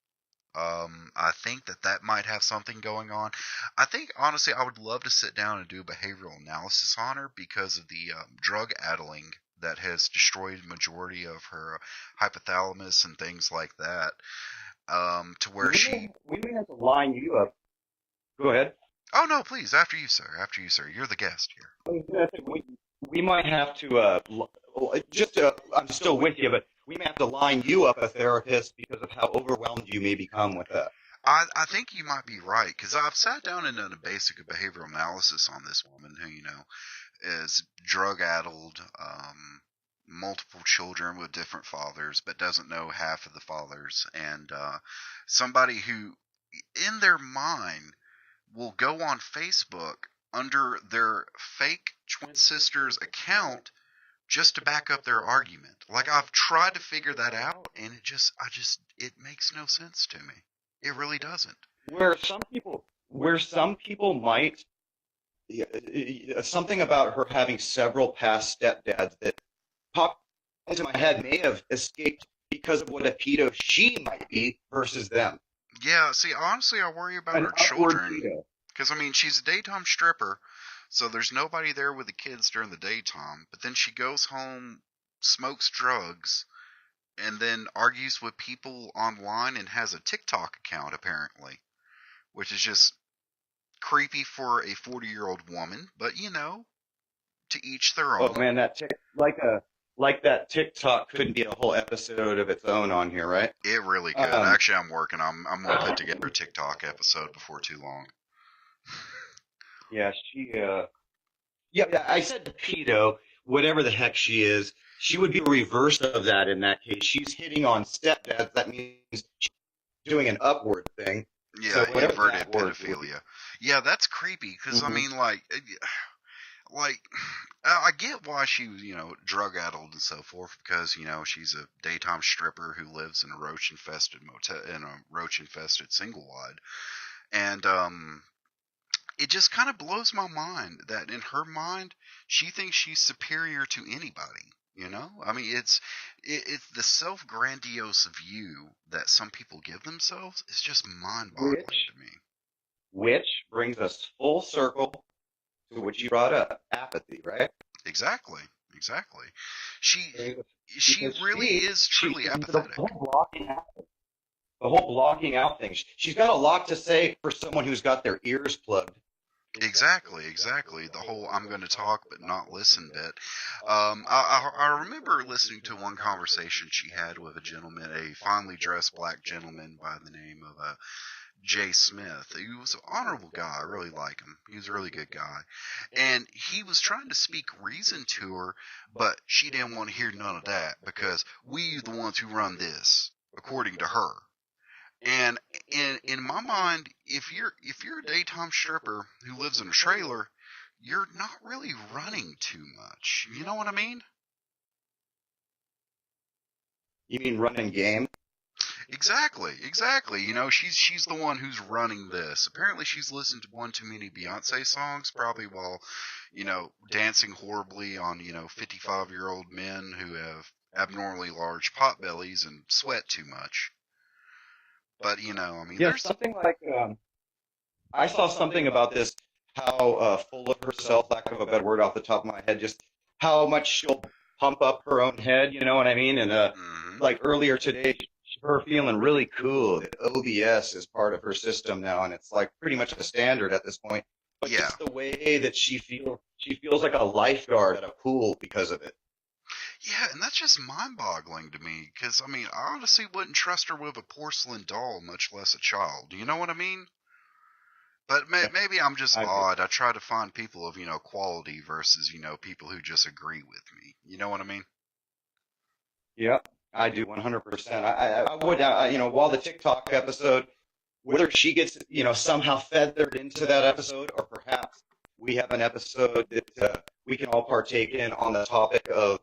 I think that might have something going on. I think honestly, I would love to sit down and do a behavioral analysis on her because of the drug addling that has destroyed the majority of her hypothalamus and things like that. To where we may have to line you up. Go ahead. Oh no, please, after you, sir. After you, sir. You're the guest here. We might have to I'm still with you, but we may have to line you up a therapist because of how overwhelmed you may become with that. I think you might be right, because I've sat down and done a basic behavioral analysis on this woman who, is drug-addled, multiple children with different fathers, but doesn't know half of the fathers, and somebody who, in their mind, will go on Facebook under their fake twin sister's account just to back up their argument. Like, I've tried to figure that out, and it makes no sense to me. It really doesn't. Where some people might, something about her having several past stepdads that popped into my head may have escaped because of what a pedo she might be versus them. Yeah, see, honestly, I worry about her children. Because, I mean, she's a daytime stripper, so there's nobody there with the kids during the daytime. But then she goes home, smokes drugs, and then argues with people online and has a TikTok account, apparently. Which is just creepy for a 40-year-old woman. But, to each their own. Oh, man, that TikTok couldn't be a whole episode of its own on here, right? It really could. Actually, I'm working. I'm going to put together a TikTok episode before too long. Yeah, I said pedo, whatever the heck she is. She would be a reverse of that in that case. She's hitting on stepdads. That means she's doing an upward thing. Yeah, so inverted pedophilia. Yeah, that's creepy, because, I mean, like, I get why she was, drug-addled and so forth, because, she's a daytime stripper who lives in a roach-infested single-wide. And, it just kind of blows my mind that in her mind, she thinks she's superior to anybody. I mean, it's the self-grandiose view that some people give themselves is just mind-boggling to me. Which brings us full circle to what you brought up, apathy, right? Exactly. She really is truly apathetic. The whole blocking out thing. She's got a lot to say for someone who's got their ears plugged. Exactly. The whole "I'm going to talk but not listen" bit. I remember listening to one conversation she had with a gentleman, a finely dressed black gentleman by the name of Jay Smith. He was an honorable guy. I really like him. He was a really good guy. And he was trying to speak reason to her, but she didn't want to hear none of that because we the ones who run this, according to her. And in my mind, if you're a daytime stripper who lives in a trailer, you're not really running too much. You know what I mean? You mean running game? Exactly. You know, she's the one who's running this. Apparently, she's listened to one too many Beyonce songs, probably while, dancing horribly on 55-year-old men who have abnormally large pot bellies and sweat too much. But I mean, Yeah, there's something like I saw something about this, how full of herself, lack of a better word off the top of my head, just how much she'll pump up her own head, you know what I mean? And like earlier today, her feeling really cool that OBS is part of her system now, and it's like pretty much a standard at this point. But Yeah. just the way that she feels like a lifeguard at a pool because of it. Yeah, and that's just mind-boggling to me, because, I mean, I honestly wouldn't trust her with a porcelain doll, much less a child. Do you know what I mean? But maybe I'm just odd. I try to find people of, quality versus, people who just agree with me. You know what I mean? Yeah, I do 100%. I would, while the TikTok episode, whether she gets, somehow feathered into that episode, or perhaps we have an episode that we can all partake in on the topic of,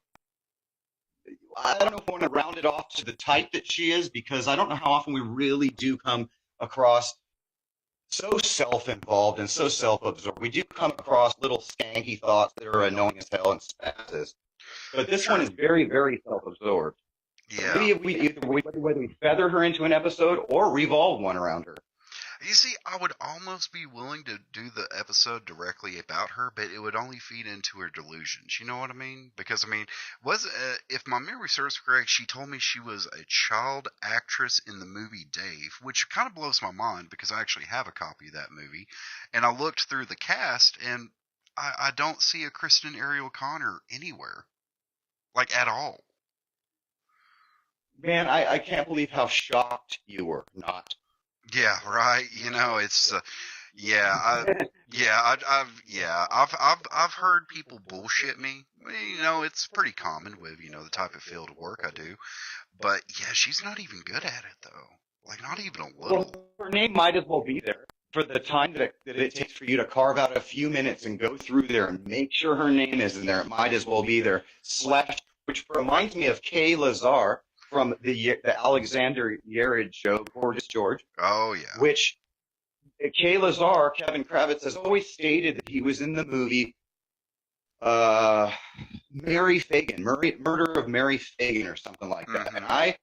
I don't know if I want to round it off to the type that she is, because I don't know how often we really do come across so self-involved and so self-absorbed. We do come across little skanky thoughts that are annoying as hell and spazzes. But this one is very, very self-absorbed. Yeah. So maybe whether we feather her into an episode or revolve one around her. You see, I would almost be willing to do the episode directly about her, but it would only feed into her delusions. You know what I mean? Because, I mean, if my memory serves correct, she told me she was a child actress in the movie Dave, which kind of blows my mind because I actually have a copy of that movie. And I looked through the cast, and I don't see a Kristen Ariel Connor anywhere. Like, at all. Man, I can't believe how shocked you were not. Yeah, right. It's I've heard people bullshit me. It's pretty common with the type of field of work I do. But yeah, she's not even good at it though. Like not even a little. Well, her name might as well be there for the time that it takes for you to carve out a few minutes and go through there and make sure her name is in there. It might as well be there. Which reminds me of Kay Lazar from the Alexander Yared show, Gorgeous George. Oh, yeah. Which Kay Lazar, Kevin Kravitz, has always stated that he was in the movie Mary Fagan, Murder of Mary Fagan or something like that. Mm-hmm. And I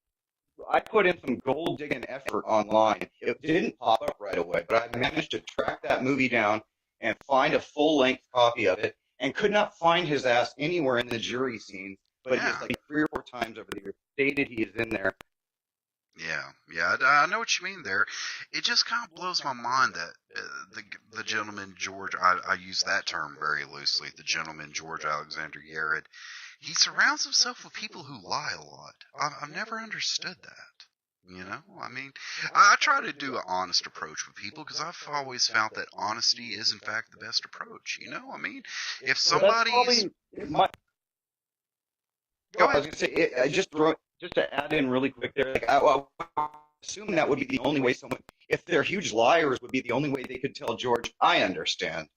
put in some gold digging effort online. It didn't pop up right away, but I managed to track that movie down and find a full-length copy of it and could not find his ass anywhere in the jury scenes. But just like 3 or 4 times over the years, stated he is in there. Yeah, I know what you mean there. It just kind of blows my mind that the gentleman George, I use that term very loosely, the gentleman George Alexander Yared, he surrounds himself with people who lie a lot. I've never understood that. I mean, I try to do an honest approach with people because I've always found that honesty is in fact the best approach. I mean, if somebody's... I was going to say, just to add in really quick there, like, I assume that would be the only way if they're huge liars, would be the only way they could tell George, I understand.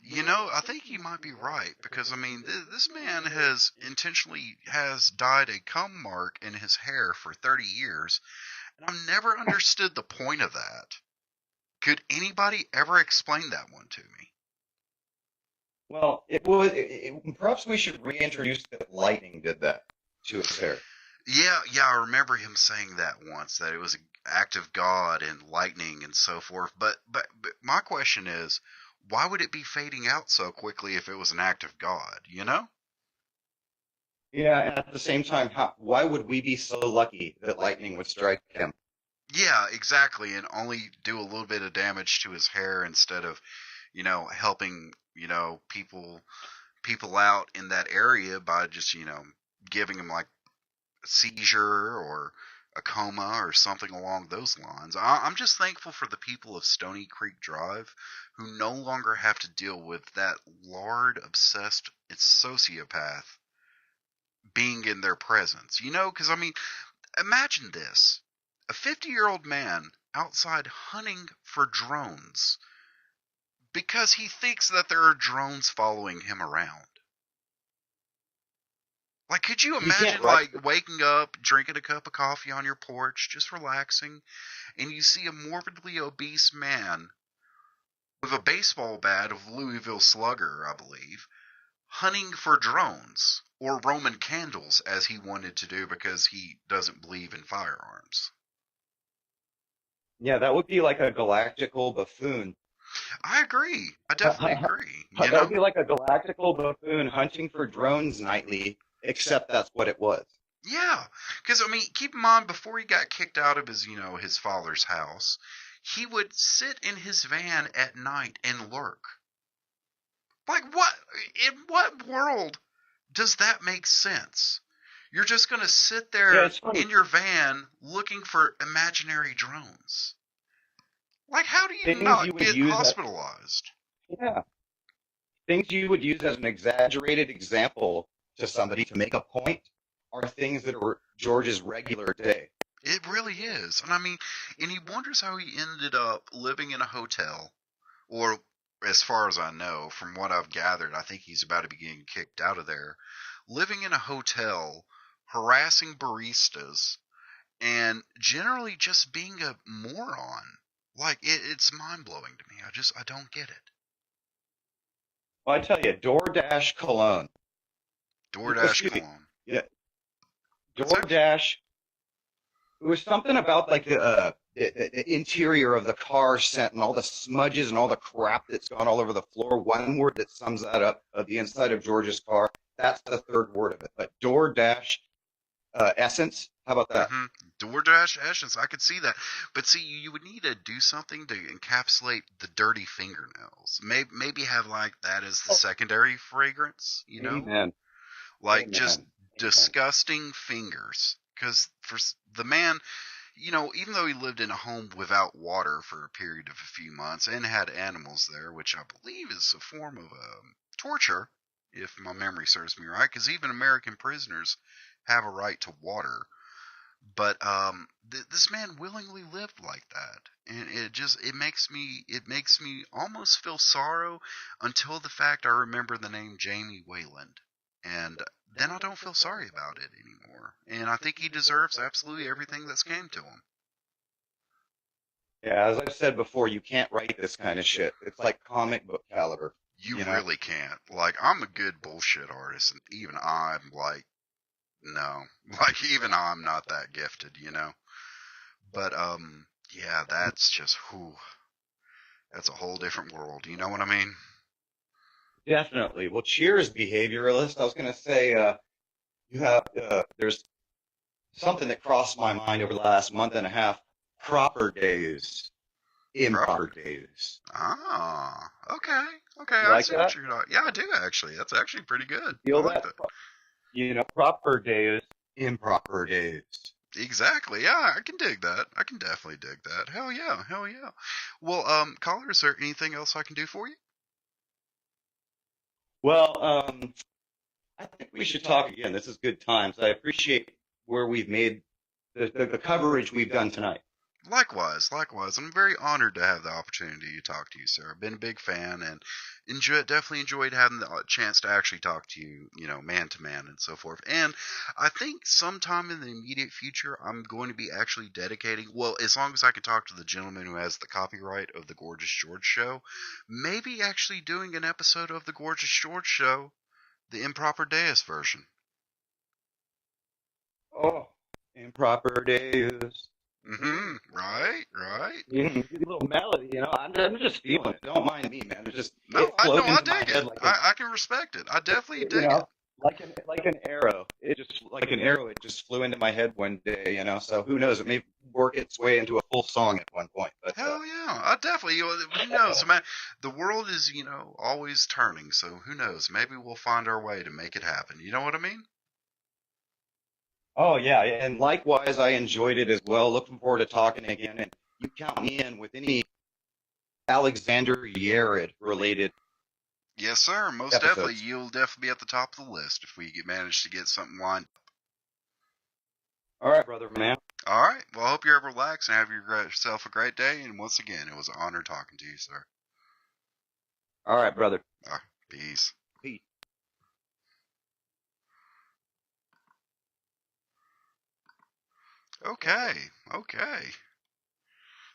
I think you might be right, because, I mean, this man has intentionally dyed a cum mark in his hair for 30 years, and I've never understood the point of that. Could anybody ever explain that one to me? Well, perhaps we should reintroduce that lightning did that to his hair. Yeah, I remember him saying that once, that it was an act of God and lightning and so forth. But my question is, why would it be fading out so quickly if it was an act of God, Yeah, and at the same time, why would we be so lucky that lightning would strike him? Yeah, exactly, and only do a little bit of damage to his hair instead of, helping, people out in that area by just, giving him like a seizure or a coma or something along those lines. I'm just thankful for the people of Stony Creek Drive who no longer have to deal with that lard obsessed sociopath being in their presence. Because I mean, imagine this: a 50-year-old man outside hunting for drones because he thinks that there are drones following him around. Like, could you imagine, like, waking up, drinking a cup of coffee on your porch, just relaxing, and you see a morbidly obese man with a baseball bat of Louisville Slugger, I believe, hunting for drones, or Roman candles, as he wanted to do because he doesn't believe in firearms. Yeah, that would be like a galactical buffoon. I agree. I definitely agree. That would be like a galactical buffoon hunting for drones nightly, except that's what it was. Yeah, because I mean, keep in mind, before he got kicked out of his, his father's house, he would sit in his van at night and lurk. Like, what? In what world does that make sense? You're just going to sit there in your van looking for imaginary drones. Like, how do you not get hospitalized? Yeah. Things you would use as an exaggerated example to somebody to make a point are things that are George's regular day. It really is. And I mean, and he wonders how he ended up living in a hotel, or as far as I know, from what I've gathered, I think he's about to be getting kicked out of there, living in a hotel, harassing baristas, and generally just being a moron. Like, it's mind-blowing to me. I don't get it. Well, I tell you, DoorDash cologne. DoorDash cologne. Yeah. DoorDash. It was something about like the interior of the car scent and all the smudges and all the crap that's gone all over the floor. One word that sums that up of the inside of George's car. That's the third word of it. But DoorDash essence. How about that? Mm-hmm. DoorDash essence. I could see that. But see, you would need to do something to encapsulate the dirty fingernails. Maybe have like that as the secondary fragrance. Amen. Like Amen. just disgusting fingers. Because for the man, even though he lived in a home without water for a period of a few months and had animals there, which I believe is a form of torture, if my memory serves me right, because even American prisoners have a right to water. But this man willingly lived like that, and it makes me almost feel sorrow until the fact I remember the name Jamie Wayland. And then I don't feel sorry about it anymore. And I think he deserves absolutely everything that's came to him. Yeah, as I've said before, you can't write this kind of shit. It's like comic book caliber. You really can't. Like, I'm a good bullshit artist, and even I'm like, no. Like, even I'm not that gifted, But, yeah, that's just, that's a whole different world. You know what I mean? Definitely. Well, cheers, behavioralist. I was going to say, there's something that crossed my mind over the last month and a half. Proper days. Improper days. Ah, okay. You like that? Yeah, I do, actually. That's actually pretty good. Feel that? Proper days. Improper days. Exactly. Yeah, I can dig that. I can definitely dig that. Hell yeah. Well, caller, is there anything else I can do for you? Well, I think we should talk again. This is good times. I appreciate where we've made the coverage we've done tonight. Likewise. I'm very honored to have the opportunity to talk to you, sir. I've been a big fan and definitely enjoyed having the chance to actually talk to you, man to man and so forth. And I think sometime in the immediate future, I'm going to be actually dedicating, well, as long as I can talk to the gentleman who has the copyright of the Gorgeous George Show, maybe actually doing an episode of the Gorgeous George Show, the Improper Deus version. Oh, Improper Deus. Mm-hmm. Right. A little melody, I'm just feeling it. Don't mind me, man. It's just I dig it. like I can respect it. I definitely dig it. like an arrow. It just flew into my head one day, you know. So who knows? It may work its way into a full song at one point. But Hell yeah, I definitely. Who knows, man? The world is, always turning. So who knows? Maybe we'll find our way to make it happen. You know what I mean? oh yeah, and likewise, I enjoyed it as well. Looking forward to talking again. And you count me in with any Alexander Yared related Yes, sir. Most definitely. episodes. You'll definitely be at the top of the list if we manage to get something lined. All right, brother, man. All right. Well, I hope you're relaxed and have yourself a great day. And once again, it was an honor talking to you, sir. All right, brother. All right. Peace. Peace. Okay.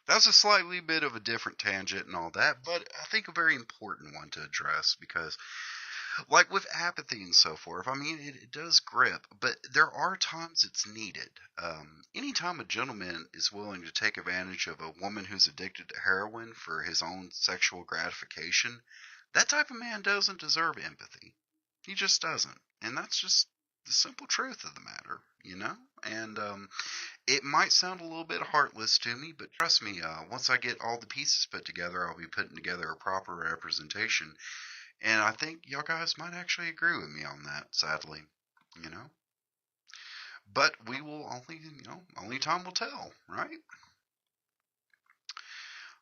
That's a slightly bit of a different tangent and all that, but I think a very important one to address because, like with apathy and so forth, I mean, it does grip, but there are times it's needed. Anytime a gentleman is willing to take advantage of a woman who's addicted to heroin for his own sexual gratification, that type of man doesn't deserve empathy. He just doesn't. And that's just the simple truth of the matter, And it might sound a little bit heartless to me, but trust me, once I get all the pieces put together, I'll be putting together a proper representation. And I think y'all guys might actually agree with me on that, sadly, you know. But we will only time will tell, right?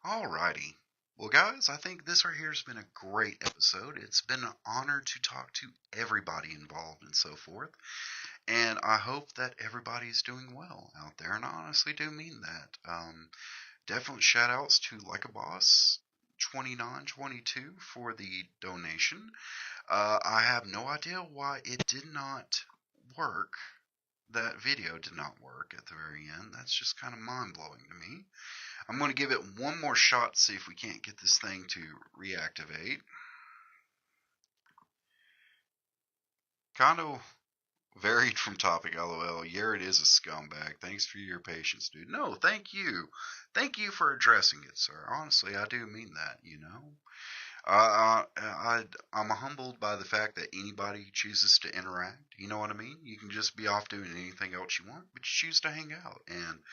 Alrighty. Well, guys, I think this right here has been a great episode. It's been an honor to talk to everybody involved and so forth. And I hope that everybody's doing well out there. And I honestly do mean that. Definitely shout outs to Like a Boss 2922 for the donation. I have no idea why it did not work. That video did not work at the very end. That's just kind of mind blowing to me. I'm going to give it one more shot to see if we can't get this thing to reactivate. Kind of varied from topic, lol. Yared is a scumbag. Thanks for your patience, dude. No, thank you. Thank you for addressing it, sir. Honestly, I do mean that, I'm humbled by the fact that anybody chooses to interact. You know what I mean? You can just be off doing anything else you want, but you choose to hang out. And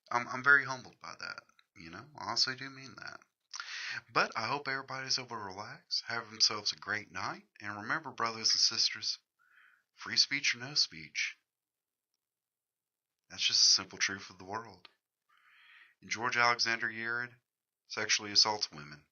I'm very humbled by that. I honestly do mean that. But I hope everybody's able to relax, have themselves a great night, and remember, brothers and sisters, free speech or no speech, that's just the simple truth of the world. And George Alexander Yared sexually assaults women.